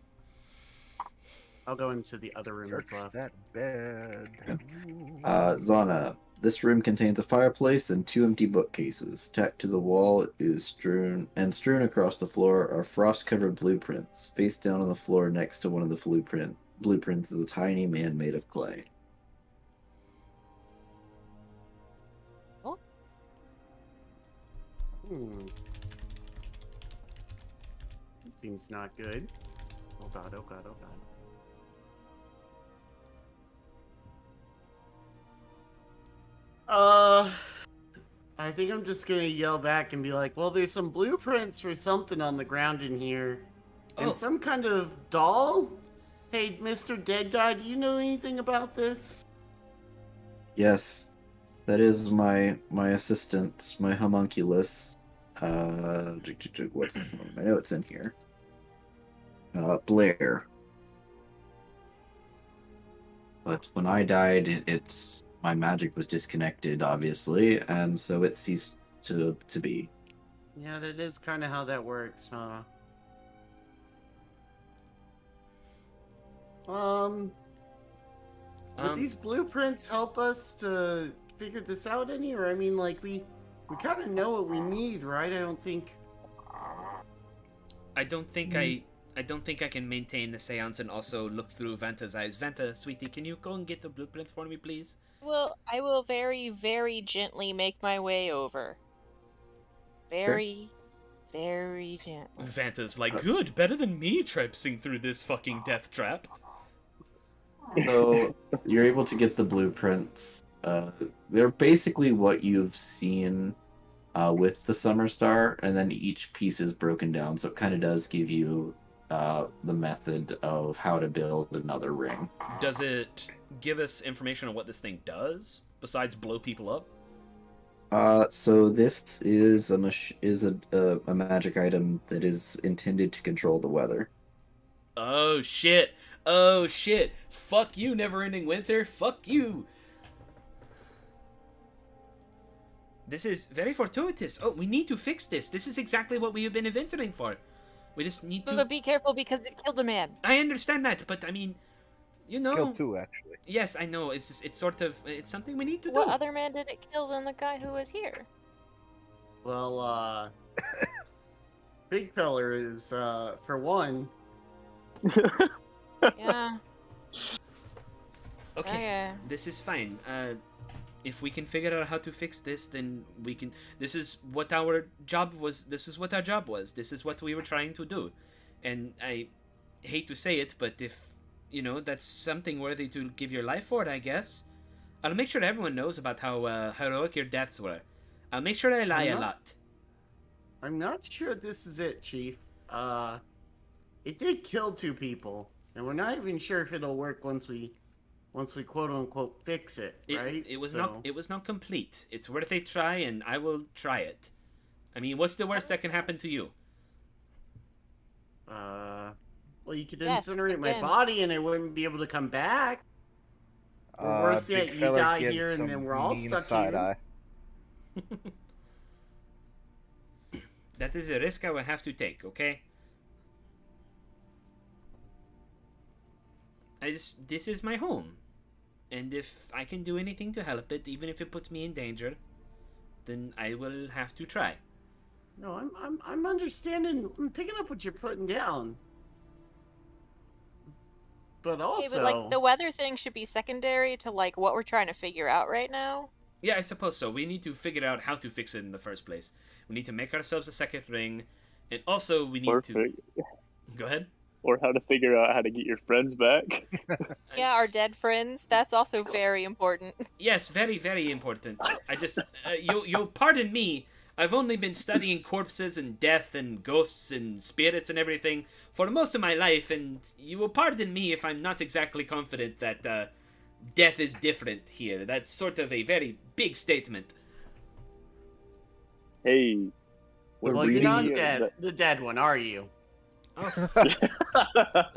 I'll go into the other room Search that's left. that bed. Zana, this room contains a fireplace and 2 empty bookcases. Tacked to the wall is strewn across the floor are frost-covered blueprints. Face down on the floor next to one of the blueprints is a tiny man made of clay. Seems not good. Oh god, oh god, oh god. I think I'm just gonna yell back and be like, well, there's some blueprints for something on the ground in here. And Oh. some kind of doll? Hey, Mr. Dead Guy, do you know anything about this? Yes, that is my assistant, my homunculus. What's this one? I know it's in here. Blair. But when I died, my magic was disconnected, obviously, and so it ceased to be. Yeah, that is kind of how that works, huh? Would these blueprints help us to figure this out any? Or, I mean, like, we kind of know what we need, right? I don't think... I don't think I don't think I can maintain the seance and also look through Vanta's eyes. Vanta, sweetie, can you go and get the blueprint for me, please? Well, I will very, very gently make my way over. Very, very gently. Vanta's like, good, better than me traipsing through this fucking death trap. So you're able to get the blueprints. They're basically what you've seen with the Summer Star, and then each piece is broken down, so it kind of does give you the method of how to build another ring. Does it give us information on what this thing does besides blow people up? So this is a magic item that is intended to control the weather. Oh shit! Oh shit! Fuck you, Neverending Winter! Fuck you! This is very fortuitous. Oh, we need to fix this. This is exactly what we have been adventuring for. We just need to... But be careful because it killed a man. I understand that, but I mean, you know... Killed 2, actually. Yes, I know. It's just, it's sort of... It's something we need to What do. other man did it kill than the guy who was here? Well, Big Feller is, for one. Yeah. Okay, this is fine. If we can figure out how to fix this, then we can... This is what our job was. This is what our job was. This is what we were trying to do. And I hate to say it, but if, you know, that's something worthy to give your life for, I guess. I'll make sure everyone knows about how heroic your deaths were. I'll make sure I lie a lot. I'm not sure this is it, Chief. It did kill 2 people, and we're not even sure if it'll work once we quote unquote fix it, right? It was not complete. It's worth a try, and I will try it. I mean, what's the worst that can happen to you? Well, you could incinerate my body, and it wouldn't be able to come back. Or worse yet, you die here, and then we're all stuck here. That is a risk I will have to take, okay? This is my home. And if I can do anything to help it, even if it puts me in danger, then I will have to try. No, I'm understanding. I'm picking up what you're putting down. But also, Okay, but like the weather thing should be secondary to like what we're trying to figure out right now. Yeah, I suppose so. We need to figure out how to fix it in the first place. We need to make ourselves a second ring, and also we need to... Go ahead. Or how to figure out how to get your friends back. Yeah, our dead friends. That's also very important. Yes, very, very important. I just... you'll pardon me. I've only been studying corpses and death and ghosts and spirits and everything for most of my life, and you will pardon me if I'm not exactly confident that death is different here. That's sort of a very big statement. Hey. Well, you're not the dead one, are you? Oh.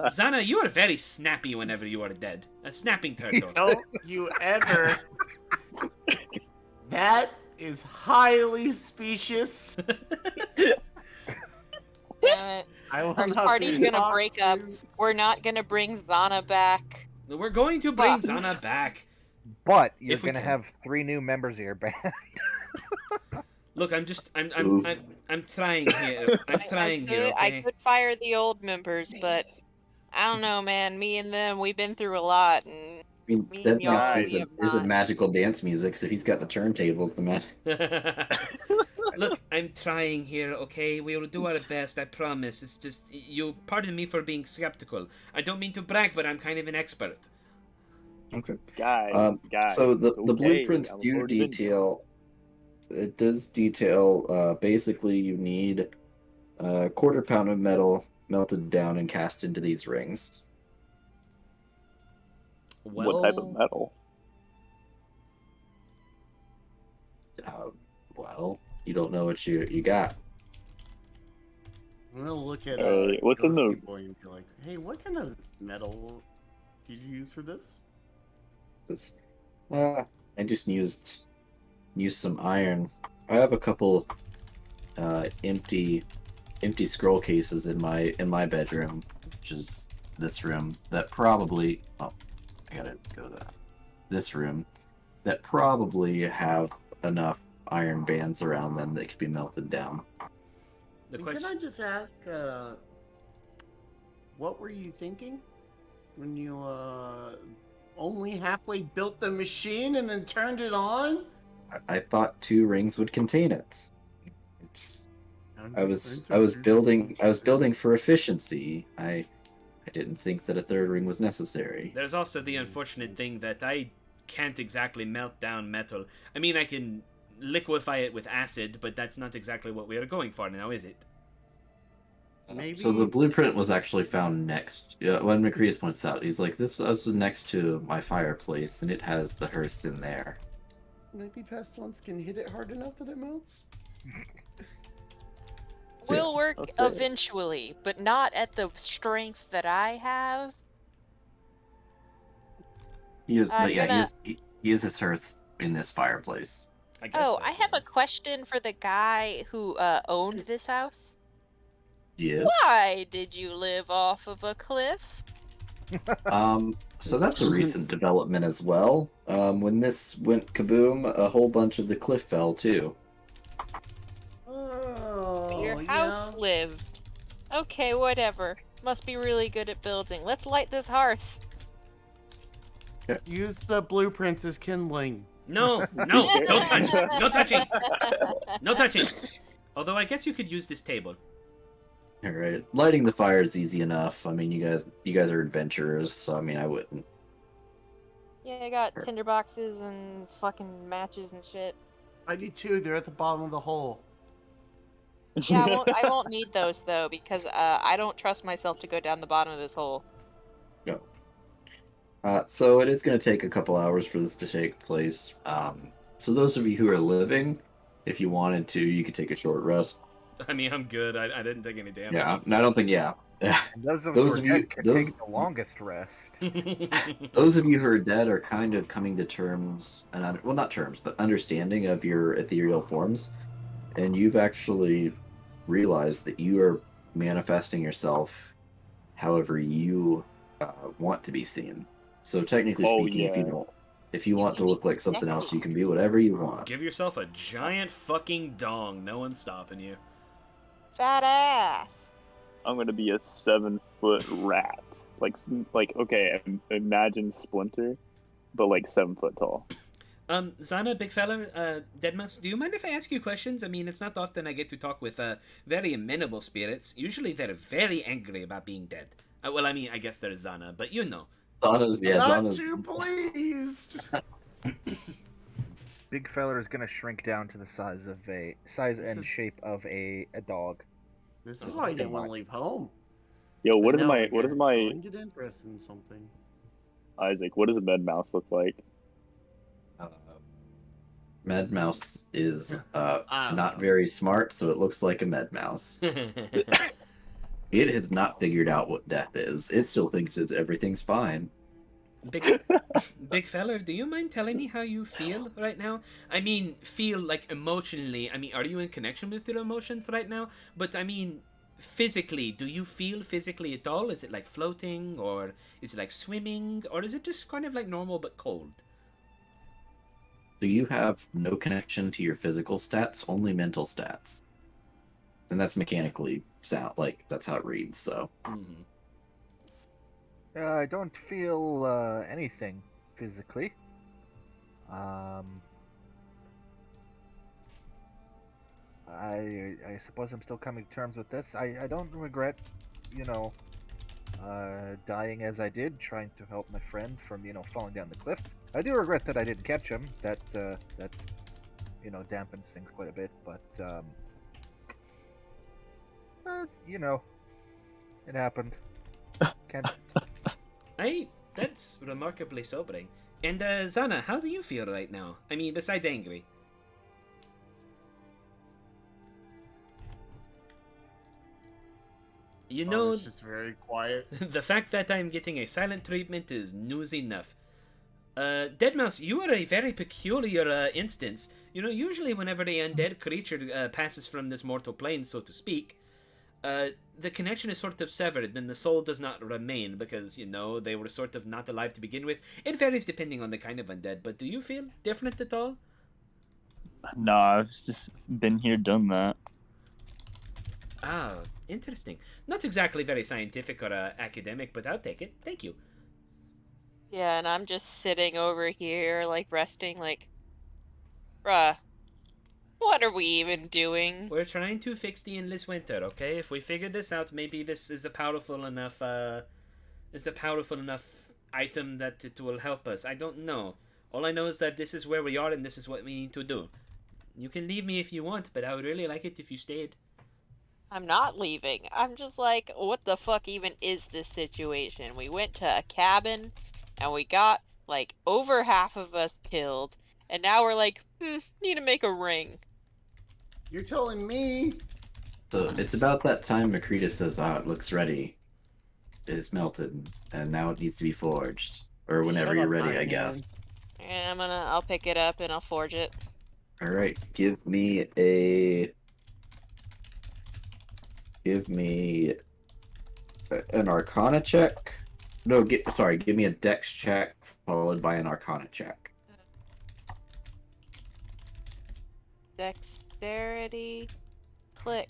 Zana, you are very snappy whenever you are dead. A snapping turtle. Don't you ever... That is highly specious. Damn it. Our party's gonna break up. We're not gonna bring Zana back. We're going to bring Zana back. But you're gonna have 3 new members of your band. Look, I'm trying here. I'm trying here, okay? I could fire the old members, but I don't know, man. Me and them, we've been through a lot, and I mean, Dead Mouse is a magical dance music, so he's got the turntables, the man. Look, I'm trying here, okay? We will do our best, I promise. It's just, you pardon me for being skeptical. I don't mean to brag, but I'm kind of an expert. Okay. Guys, so the blueprints do detail... It does detail, basically you need a 1/4 pound of metal melted down and cast into these rings. Well... What type of metal? Well, you don't know what you got. I'm gonna look at what's in the... Boy and be like, hey, what kind of metal did you use for this? I just used some iron. I have a couple empty scroll cases in my bedroom, which is this room. That probably I gotta go to this room. That probably have enough iron bands around them that could be melted down. Can I just ask, what were you thinking when you only halfway built the machine and then turned it on? I thought 2 rings would contain it. I was building for efficiency. I didn't think that a 3rd ring was necessary. There's also the unfortunate thing that I can't exactly melt down metal. I mean, I can liquefy it with acid, but that's not exactly what we are going for now, is it? Maybe. So the blueprint was actually found next. When Macreus points out, he's like, "This was next to my fireplace, and it has the hearth in there." Maybe pestilence can hit it hard enough that it melts. Will work Okay. eventually, but not at the strength that I have. He is, I'm but yeah, gonna- he uses hearth in this fireplace. I guess Oh, that I have a would- question for the guy who owned this house. Yes. Why did you live off of a cliff? So that's a recent development as well. When this went kaboom, a whole bunch of the cliff fell too. Oh, Your house yeah. lived. Okay, whatever. Must be really good at building. Let's light this hearth. Use the blueprints as kindling. No, no, don't touch. No touching. No touching. Although I guess you could use this table. All right, lighting the fire is easy enough. I mean, you guys are adventurers, so I mean, I wouldn't. Yeah, I got tinder boxes and fucking matches and shit. I do too. They're at the bottom of the hole. Yeah, I won't need those though because I don't trust myself to go down the bottom of this hole. No. So it is going to take a couple hours for this to take place. So those of you who are living, if you wanted to, you could take a short rest. I mean, I'm good. I didn't take any damage. Yeah, and I don't think. Yeah, And those of Those us of who are you- dead can those- take the longest rest. those of you who are dead are kind of coming to terms, and well, not terms, but understanding of your ethereal forms, and you've actually realized that you are manifesting yourself however you want to be seen. So technically Oh, speaking, if you want to can be look like something else, sexy. you can be whatever you want. Give yourself a giant fucking dong. No one's stopping you. Fat ass. I'm gonna be a 7-foot rat. Like okay, imagine Splinter, but like 7 foot tall. Zana, big fella, Deadmus, do you mind if I ask you questions? I mean, it's not often I get to talk with very amenable spirits. Usually they're very angry about being dead. Well, I mean, I guess there's Zana, but you know. Zana's, yeah, Not Zana's, too pleased. Big feller is gonna shrink down to the size and is- shape of a dog. This is why I didn't want to leave home. Yo, what Now I is get- my I get interested in something. Isaac? What does a med mouse look like? Med Mouse is I don't not know. very smart, so it looks like a Med Mouse. It has not figured out what death is. It still thinks everything's fine. Big feller, do you mind telling me how you feel right now? I mean, feel like emotionally. I mean, are you in connection with your emotions right now? But I mean, physically, do you feel physically at all? Is it like floating, or is it like swimming, or is it just kind of like normal but cold? So you have no connection to your physical stats, only mental stats. And that's mechanically sound, like, that's how it reads, so. Mhm. I don't feel anything physically. I suppose I'm still coming to terms with this. I don't regret, dying as I did, trying to help my friend from, falling down the cliff. I do regret that I didn't catch him. That dampens things quite a bit, but it happened. Can't. That's remarkably sobering. And Zana, how do you feel right now? I mean, besides angry. You know, It's just very quiet. the fact that I'm getting a silent treatment is news enough. Deadmouse, you are a very peculiar instance. You know, usually whenever a undead creature passes from this mortal plane, so to speak, the connection is sort of severed, and the soul does not remain because, they were sort of not alive to begin with. It varies depending on the kind of undead, but do you feel different at all? Nah, I've just been here, done that. Ah, Interesting. Not exactly very scientific or academic, but I'll take it. Thank you. Yeah, and I'm just sitting over here, like, resting, like, bruh, what are we even doing? We're trying to fix the endless winter, okay? If we figure this out, maybe this is a powerful enough item that it will help us. I don't know. All I know is that this is where we are and this is what we need to do. You can leave me if you want, but I would really like it if you stayed. I'm not leaving. I'm just like, what the fuck even is this situation? We went to a cabin, and we got, like, over half of us killed, and now we're like, need to make a ring. You're telling me? So it's about that time Makrita says, it looks ready. It's melted, and now it needs to be forged. Or whenever Shut you're up, ready, Iron I guess. And I'll pick it up and I'll forge it. Alright, give me an Arcana check. No, give me a Dex check followed by an Arcana check. Dexterity. Click.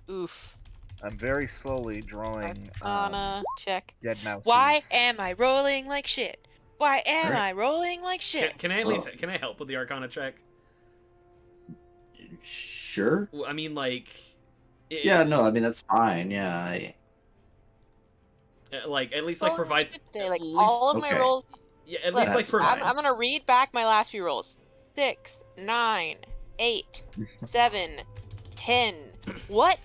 Oof. I'm very slowly drawing Arcana check. dead mouse. Why am I rolling like shit? Why am Alright. I rolling like shit? Can I at least can I help with the Arcana check? Sure. Well, I mean, like. Yeah, no, I mean that's fine. Yeah. Like at least like provides. Today, like at least, all of my okay. rolls. yeah, at Look, least like That's provide. fine. I'm gonna read back my last few rolls. 6, 9, 8, 7, 10. What?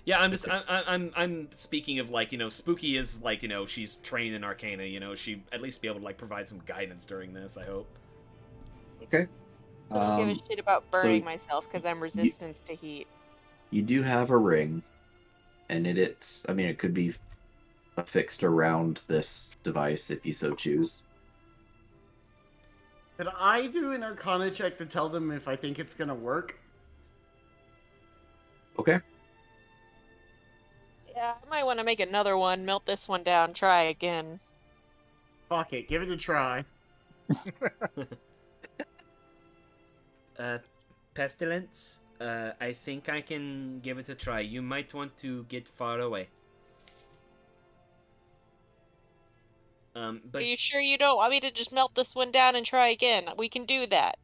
Yeah, I'm speaking of like, you know, Spooky is like, you know, she's trained in Arcana, you know, she at least be able to like provide some guidance during this, I hope. Okay. I don't give a shit about so burning myself because I'm resistant to heat. You do have a ring, and it could be affixed around this device if you so choose. Could I do an Arcana check to tell them if I think it's gonna work? Okay. Yeah, I might want to make another one, melt this one down, try again. Fuck it, give it a try. Pestilence, I think I can give it a try. You might want to get far away. But Are you sure you don't want me to just melt this one down and try again? We can do that.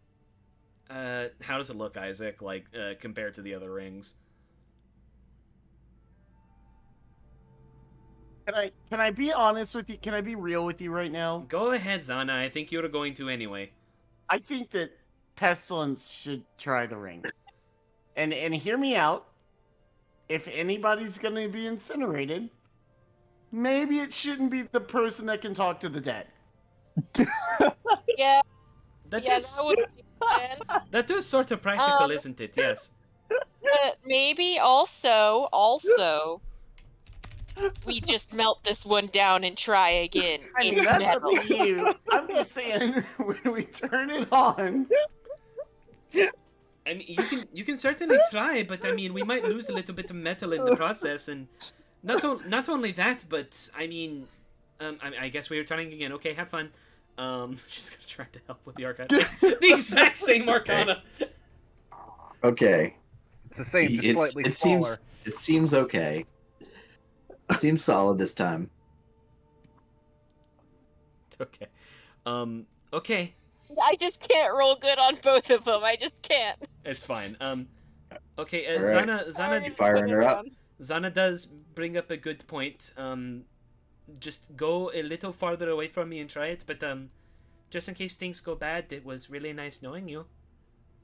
how does it look, Isaac, like, compared to the other rings? Can I be honest with you? Can I be real with you right now? Go ahead, Zana, I think you're going to anyway. I think that Pestilence should try the ring. And hear me out. If anybody's gonna be incinerated, maybe it shouldn't be the person that can talk to the dead. Yeah, That yeah, is, that would be fun. that is sort of practical, isn't it? Yes. But maybe also, we just melt this one down and try again. I mean, in that's up metal. to you. I'm just saying, when we turn it on, I mean, you can certainly try, but I mean, we might lose a little bit of metal in the process, and not only that, but I mean, I guess we are trying again. Okay, have fun. She's gonna try to help with the Arcana. The exact same Arcana. Okay. It's the same, just slightly it smaller. seems okay. It seems solid this time. Okay. Okay. I just can't roll good on both of them. I just can't. It's fine. Okay, All right. Zana Firing her up. Zana does bring up a good point. Just go a little farther away from me and try it, but just in case things go bad, it was really nice knowing you.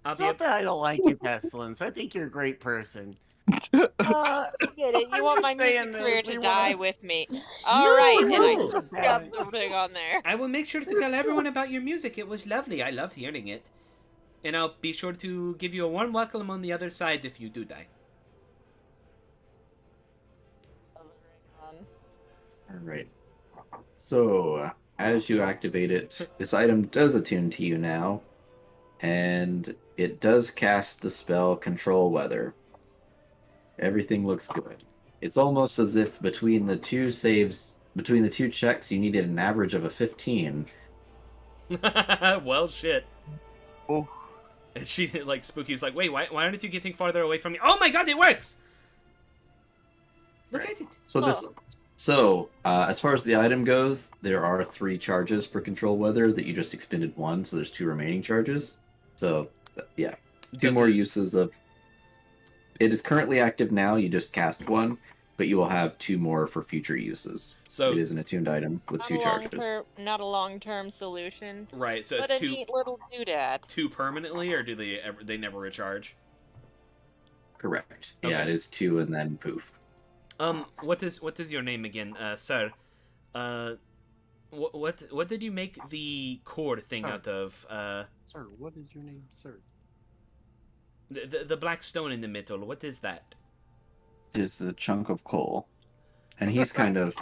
it's not that I don't like you, Pestilence. I think you're a great person. Get it? I'm You want just my saying music that career if we to wanna- die with me. Alright, and I no. just got the thing on there. I will make sure to tell everyone about your music. It was lovely. I loved hearing it. And I'll be sure to give you a warm welcome on the other side if you do die. Alright. So, as you activate it, this item does attune to you now, and it does cast the spell Control Weather. Everything looks good. It's almost as if between the two checks, you needed an average of a 15. Well, shit. Oh. And she, like, Spooky's like, wait, why aren't you getting farther away from me? Oh my god, it works! Look at it. So as far as the item goes, there are 3 charges for control weather that you just expended 1, so there's 2 remaining charges. So yeah, 2 Does more it- uses of. It is currently active now. You just cast 1, but you will have 2 more for future uses. So It is an attuned item with Not 2 a charges. not a long-term solution, right, so but it's a neat little doodad. 2 permanently, or do they never recharge? Correct. Yeah, Okay. it is 2 and then poof. What is your name again, sir? What did you make the cord thing Sir. out of? Sir, what is your name, sir? The black stone in the middle. What is that? It is a chunk of coal, and he is kind of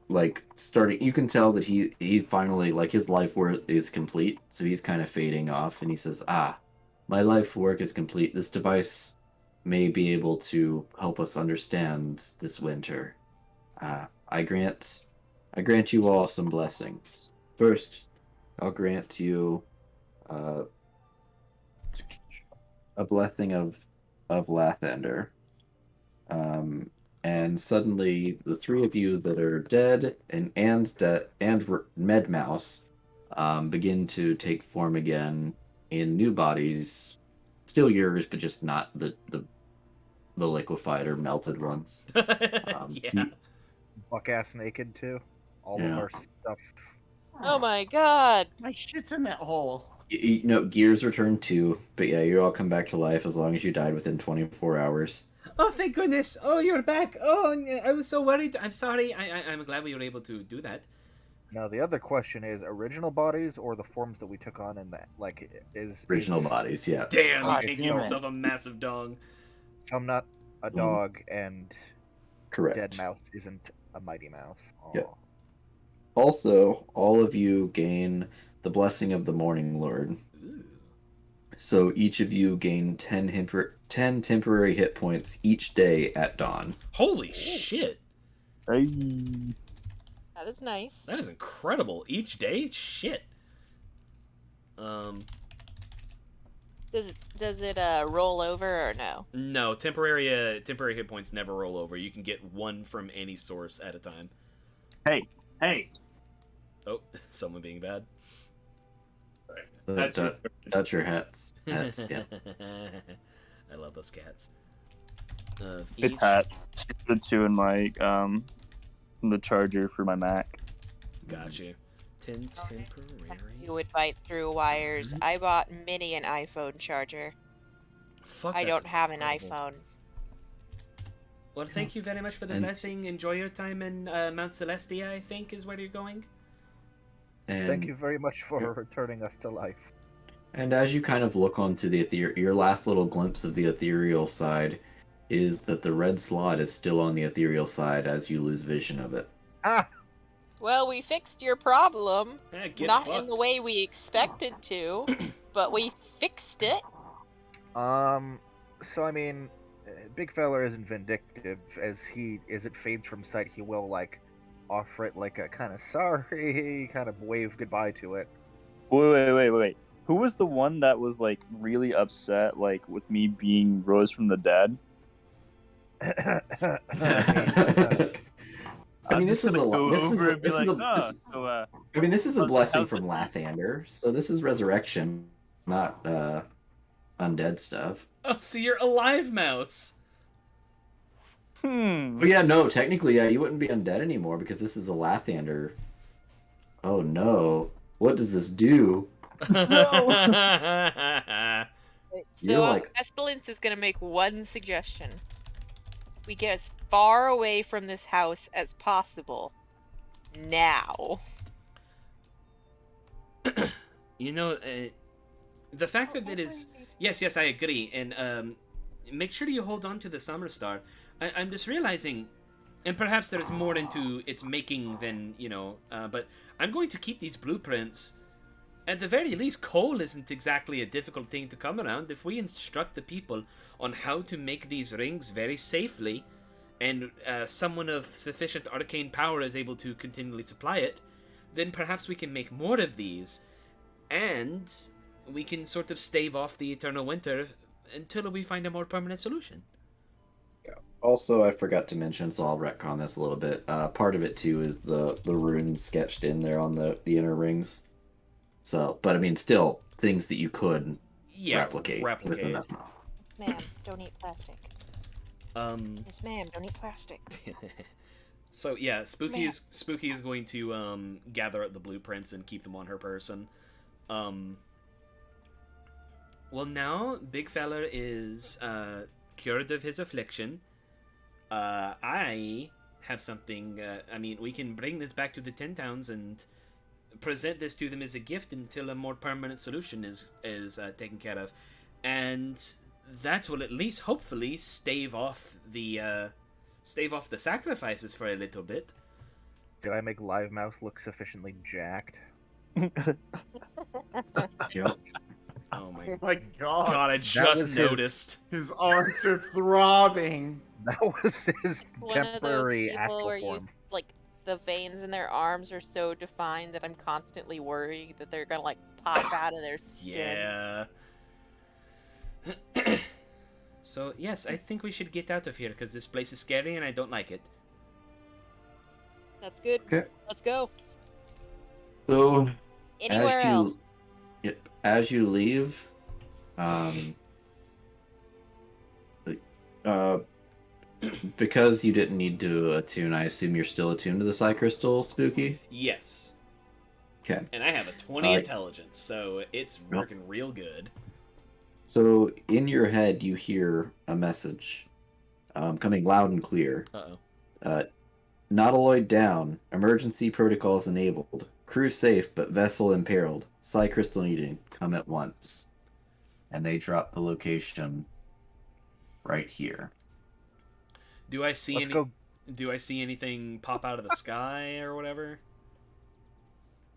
like starting. You can tell that he finally, like, his life work is complete, so he's kind of fading off, and he says, my life work is complete. This device may be able to help us understand this winter. I grant you all some blessings. First, I'll grant you a blessing of Lathander. And suddenly, the 3 of you that are dead and Medmouse begin to take form again in new bodies, still yours, but just not the liquefied or melted ones. So Yeah. Buck ass naked too. All Yeah. of our stuff. Oh my god! My shit's in that hole. you know, gears return too, but yeah, you all come back to life as long as you died within 24 hours. Oh, thank goodness! Oh, you're back! Oh, I was so worried. I'm sorry. I'm glad we were able to do that. Now the other question is original bodies or the forms that we took on in that, like, is Original bodies, yeah. Damn, Ah, you can't give damn it. yourself a massive dong. some not a dog and Correct. dead mouse isn't a mighty mouse. Yep. Aw. Also, all of you gain the blessing of the Morning Lord. Ooh. So each of you gain 10 temporary hit points each day at dawn. Holy shit! Hey. That is nice. That is incredible. Each day, shit. Does it roll over or no? No, temporary hit points never roll over. You can get 1 from any source at a time. Hey, Oh, someone being bad. So That's your- touch your hats. Hats, yeah. I love those cats. It's Each- hats. The 2 in my the charger for my Mac. Got you. 10 temporary. You would bite through wires. I bought Minnie an iPhone charger. Fuck, I that's don't have an incredible. iPhone. Well, thank you very much for the And- blessing. Enjoy your time in Mount Celestia, I think, is where you're going. And, Thank you very much for returning us to life. And as you kind of look onto the your last little glimpse of the ethereal side is that the red slot is still on the ethereal side as you lose vision of it. Ah! Well, we fixed your problem. Get Not fucked. in the way we expected to, but we fixed it. So I mean, Big Feller isn't vindictive. As it fades from sight, he will, like, offer it, like, a kind of sorry, kind of wave goodbye to it. Wait. Who was the one that was, like, really upset, like, with me being rose from the dead? I mean, I'm this just is a gonna go this is over a, and be this is like, a "Oh, this, so, I mean, this is a how's- blessing how's from it- Lathander, so this is resurrection, not undead stuff. Oh, so you're alive, mouse. Hmm. But yeah, no, technically, yeah, you wouldn't be undead anymore because this is a Lathander. Oh no, what does this do? So You're like- Pestilence is gonna make one suggestion. We get as far away from this house as possible. Now. You know, the fact that it is... Yes, I agree. And make sure you hold on to the Summer Star. I'm just realizing, and perhaps there's more into its making than, you know, but I'm going to keep these blueprints. At the very least, coal isn't exactly a difficult thing to come around. If we instruct the people on how to make these rings very safely, and someone of sufficient arcane power is able to continually supply it, then perhaps we can make more of these, and we can sort of stave off the eternal winter until we find a more permanent solution. Also, I forgot to mention, so I'll retcon this a little bit. Part of it too is the runes sketched in there on the inner rings. So, but I mean, still things that you could replicate with enough. Ma'am, don't eat plastic. Yes, ma'am, don't eat plastic. So yeah, Spooky is going to gather up the blueprints and keep them on her person. Well, now Big Feller is cured of his affliction. I have something. I mean, we can bring this back to the 10 towns and present this to them as a gift until a more permanent solution is taken care of, and that will at least hopefully stave off the sacrifices for a little bit. Did I make Live Mouse look sufficiently jacked? Yep. Oh my God! God! I just noticed his arms are throbbing. That was his One of those temporary people astral where form. like the veins in their arms are so defined that I'm constantly worried that they're gonna like pop out of their skin. Yeah. So yes, I think we should get out of here because this place is scary and I don't like it. That's good. Okay. Let's go. So Anywhere else. As you leave, because you didn't need to attune, I assume you're still attuned to the Psy Crystal, Spooky? Yes. Okay. And I have a 20 intelligence, so it's working real good. So in your head, you hear a message coming loud and clear. Uh-oh. Nautiloid down. Emergency protocols enabled. Crew safe, but vessel imperiled. Psy Crystal needed. Come at once. And they drop the location right here. Do I see Let's go. Do I see anything pop out of the sky or whatever?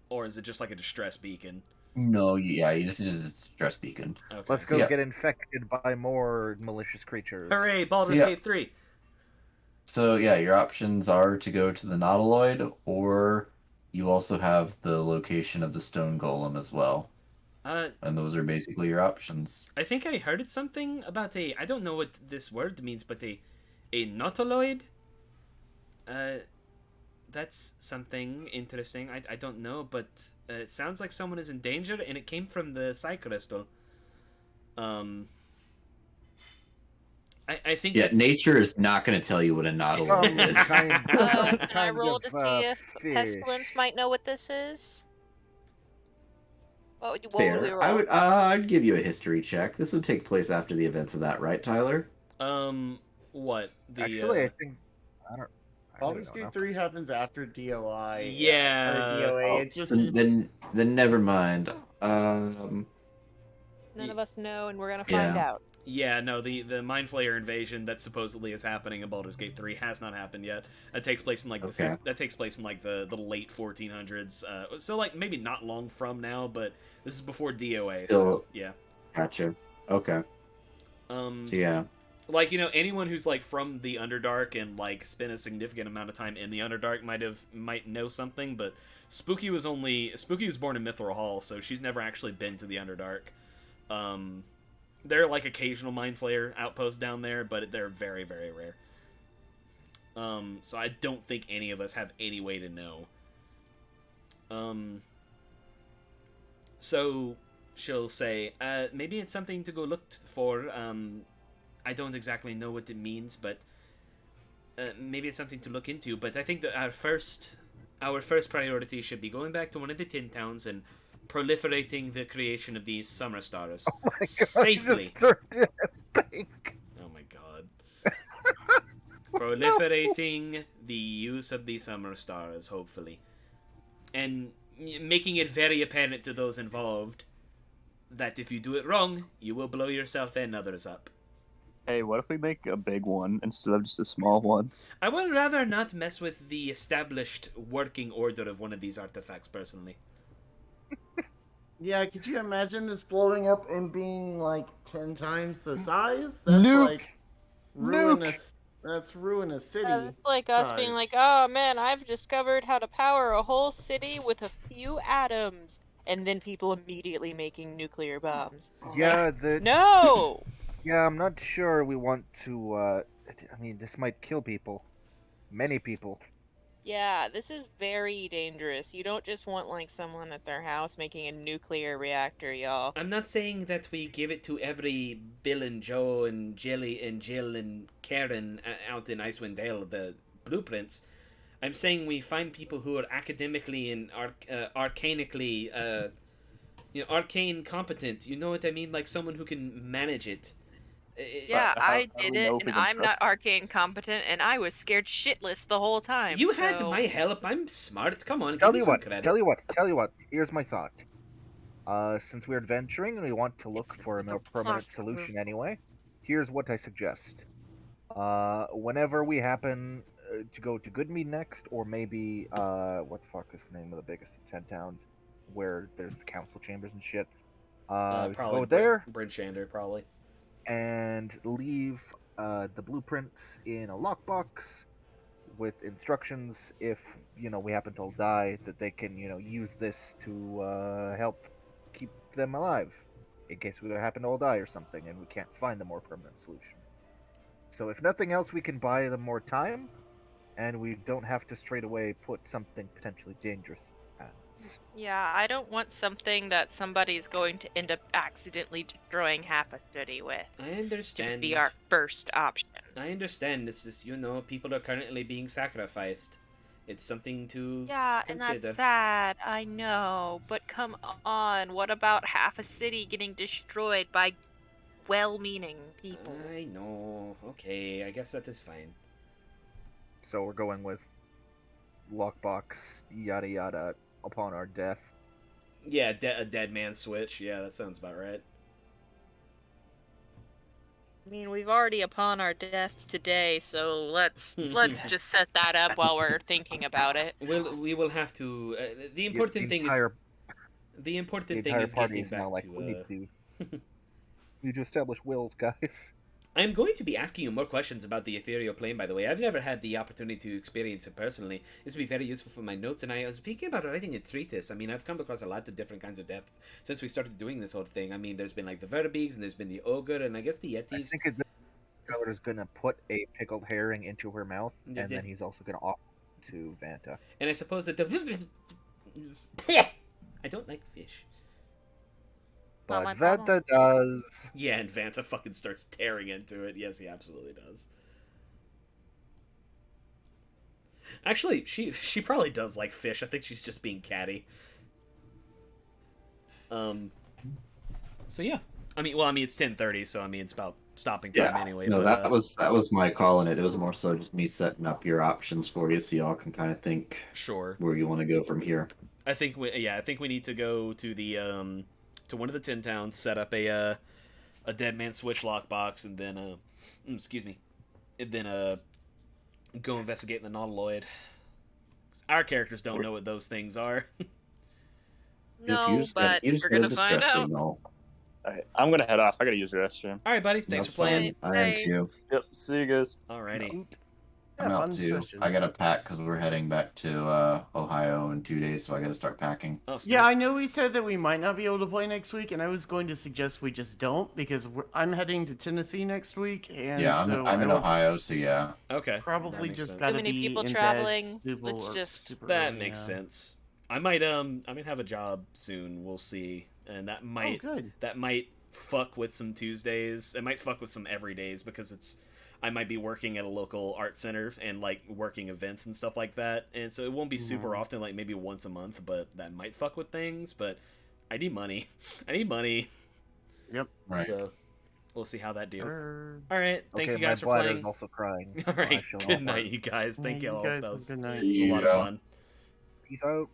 Or is it just like a distress beacon? No, yeah, you just stress beacon. Okay. Let's go get infected by more malicious creatures. Hooray, Baldur's Gate 3! So yeah, your options are to go to the Nautiloid, or you also have the location of the Stone Golem as well. And those are basically your options. I think I heard something about I don't know what this word means, but a Nautiloid? That's something interesting. I don't know, but it sounds like someone is in danger, and it came from the Psy Crystal. I think... Yeah, nature is not going to tell you what a Nautiloid is. Can I roll to see if Pestilence might know what this is? What would we Fair. roll? I'd give you a history check. This would take place after the events of that, right, Tyler? What? Actually, I think... I don't Baldur's Gate 3 happens after DOI. Yeah. Or DOA. It just... Then never mind. None of us know, and we're gonna find out. Yeah, no, the Mind Flayer invasion that supposedly is happening in Baldur's Gate 3 has not happened yet. That takes place in like the late 1400s. So like maybe not long from now, but this is before DOA. So yeah. Gotcha. Okay. So yeah. Like, you know, anyone who's like from the Underdark and like spent a significant amount of time in the Underdark might know something, but Spooky was born in Mithril Hall, so she's never actually been to the Underdark. There are like occasional Mind Flayer outposts down there, but they're very, very rare. So I don't think any of us have any way to know. So she'll say, maybe it's something to go look for. I don't exactly know what it means, but maybe it's something to look into. But I think that our first priority should be going back to one of the 10 towns and proliferating the creation of these summer stars safely. Oh my god. Proliferating the use of the summer stars, hopefully. And making it very apparent to those involved that if you do it wrong, you will blow yourself and others up. Hey, what if we make a big one instead of just a small one? I would rather not mess with the established working order of one of these artifacts, personally. Yeah, could you imagine this blowing up and being like 10 times the size? That's Nuke! like ruinous. That's ruin a city. It's like us being like, oh man, I've discovered how to power a whole city with a few atoms. And then people immediately making nuclear bombs. Yeah, No! Yeah, I'm not sure we want to I mean, this might kill people. Many people. Yeah, this is very dangerous. You don't just want like someone at their house making a nuclear reactor, y'all. I'm not saying that we give it to every Bill and Joe and Jelly and Jill and Karen out in Icewind Dale, the blueprints. I'm saying we find people who are academically and arcanically, arcane competent. You know what I mean? Like someone who can manage it. Yeah, how I do we did know it, if we and can I'm not trust arcane competent, and I was scared shitless the whole time. You had so- my help. I'm smart. Come on, Tell give me you some what. credit. Tell you what. Here's my thought. Since we're adventuring and we want to look for a more permanent solution anyway, here's what I suggest. Whenever we happen to go to Goodmead next, or maybe what the fuck is the name of the biggest of 10 towns, where there's the council chambers and shit. We can Probably go there Bryn Shander, probably. and leave the blueprints in a lockbox with instructions if we happen to all die, that they can use this to help keep them alive in case we happen to all die or something and we can't find a more permanent solution. So if nothing else, we can buy them more time, and we don't have to straight away put something potentially dangerous in hands. Yeah, I don't want something that somebody's going to end up accidentally destroying half a city with. I To understand. be our first option. I understand. This is, people are currently being sacrificed. It's something to Yeah, and consider. that's sad, I know. But come on, what about half a city getting destroyed by well-meaning people? I know. Okay, I guess that is fine. So we're going with lockbox, yada yada, upon our death. Yeah, a dead man switch. Yeah, that sounds about right. I mean, we've already upon our deaths today, so let's just set that up while we're thinking about it. We will have to. The important thing is the important thing is party getting is now back like, to. we need to establish wills, guys. I'm going to be asking you more questions about the ethereal plane, by the way. I've never had the opportunity to experience it personally. This will be very useful for my notes, and I was thinking about writing a treatise. I mean, I've come across a lot of different kinds of deaths since we started doing this whole thing. I mean, there's been like the Verbeegs, and there's been the Ogre, and I guess the I Yetis. think is gonna put a pickled herring into her mouth, and then he's also gonna offer it to Vanta. And I suppose that the... I don't like fish. But my Vanta does. Yeah, and Vanta fucking starts tearing into it. Yes, he absolutely does. Actually, she probably does like fish. I think she's just being catty. So yeah. I mean, it's 10:30, so I mean it's about stopping time anyway. No, but, that was my call on it. It was more so just me setting up your options for you, so y'all can kind of think sure where you want to go from here. I think we need to go to the to one of the 10 towns, set up a dead man switch lockbox, and then go investigate the nautiloid. Our characters don't know what those things are. No, but we're gonna find out. Alright, I'm gonna head off. I gotta use the restroom. All right, buddy. Thanks That's for playing. fine. I am too. Yep. See you guys. Alrighty. I'm Yeah, out fun too. session. I gotta pack because we're heading back to Ohio in 2 days, so I gotta start packing. Oh, Yeah, I know we said that we might not be able to play next week, and I was going to suggest we just don't because I'm heading to Tennessee next week, and Yeah, so I'm in I will Ohio, so yeah. Okay. That probably makes just sense. gotta Too many be people in traveling. Bed super, Let's just- super That early, makes yeah. sense. I might have a job soon. We'll see, and that Oh, might good. fuck with some Tuesdays. It might fuck with some everydays because I might be working at a local art center and like working events and stuff like that, and so it won't be super often, like maybe once a month. But that might fuck with things. But I need money. I need money. Yep. Right. So we'll see how that deal. Sure. All right. Thank Okay, you guys my for bladder's playing. also crying. All so I right. shall Good not night, you guys. Thank Yeah, you all. guys That have was a good night. a lot of Yeah. fun. Peace out.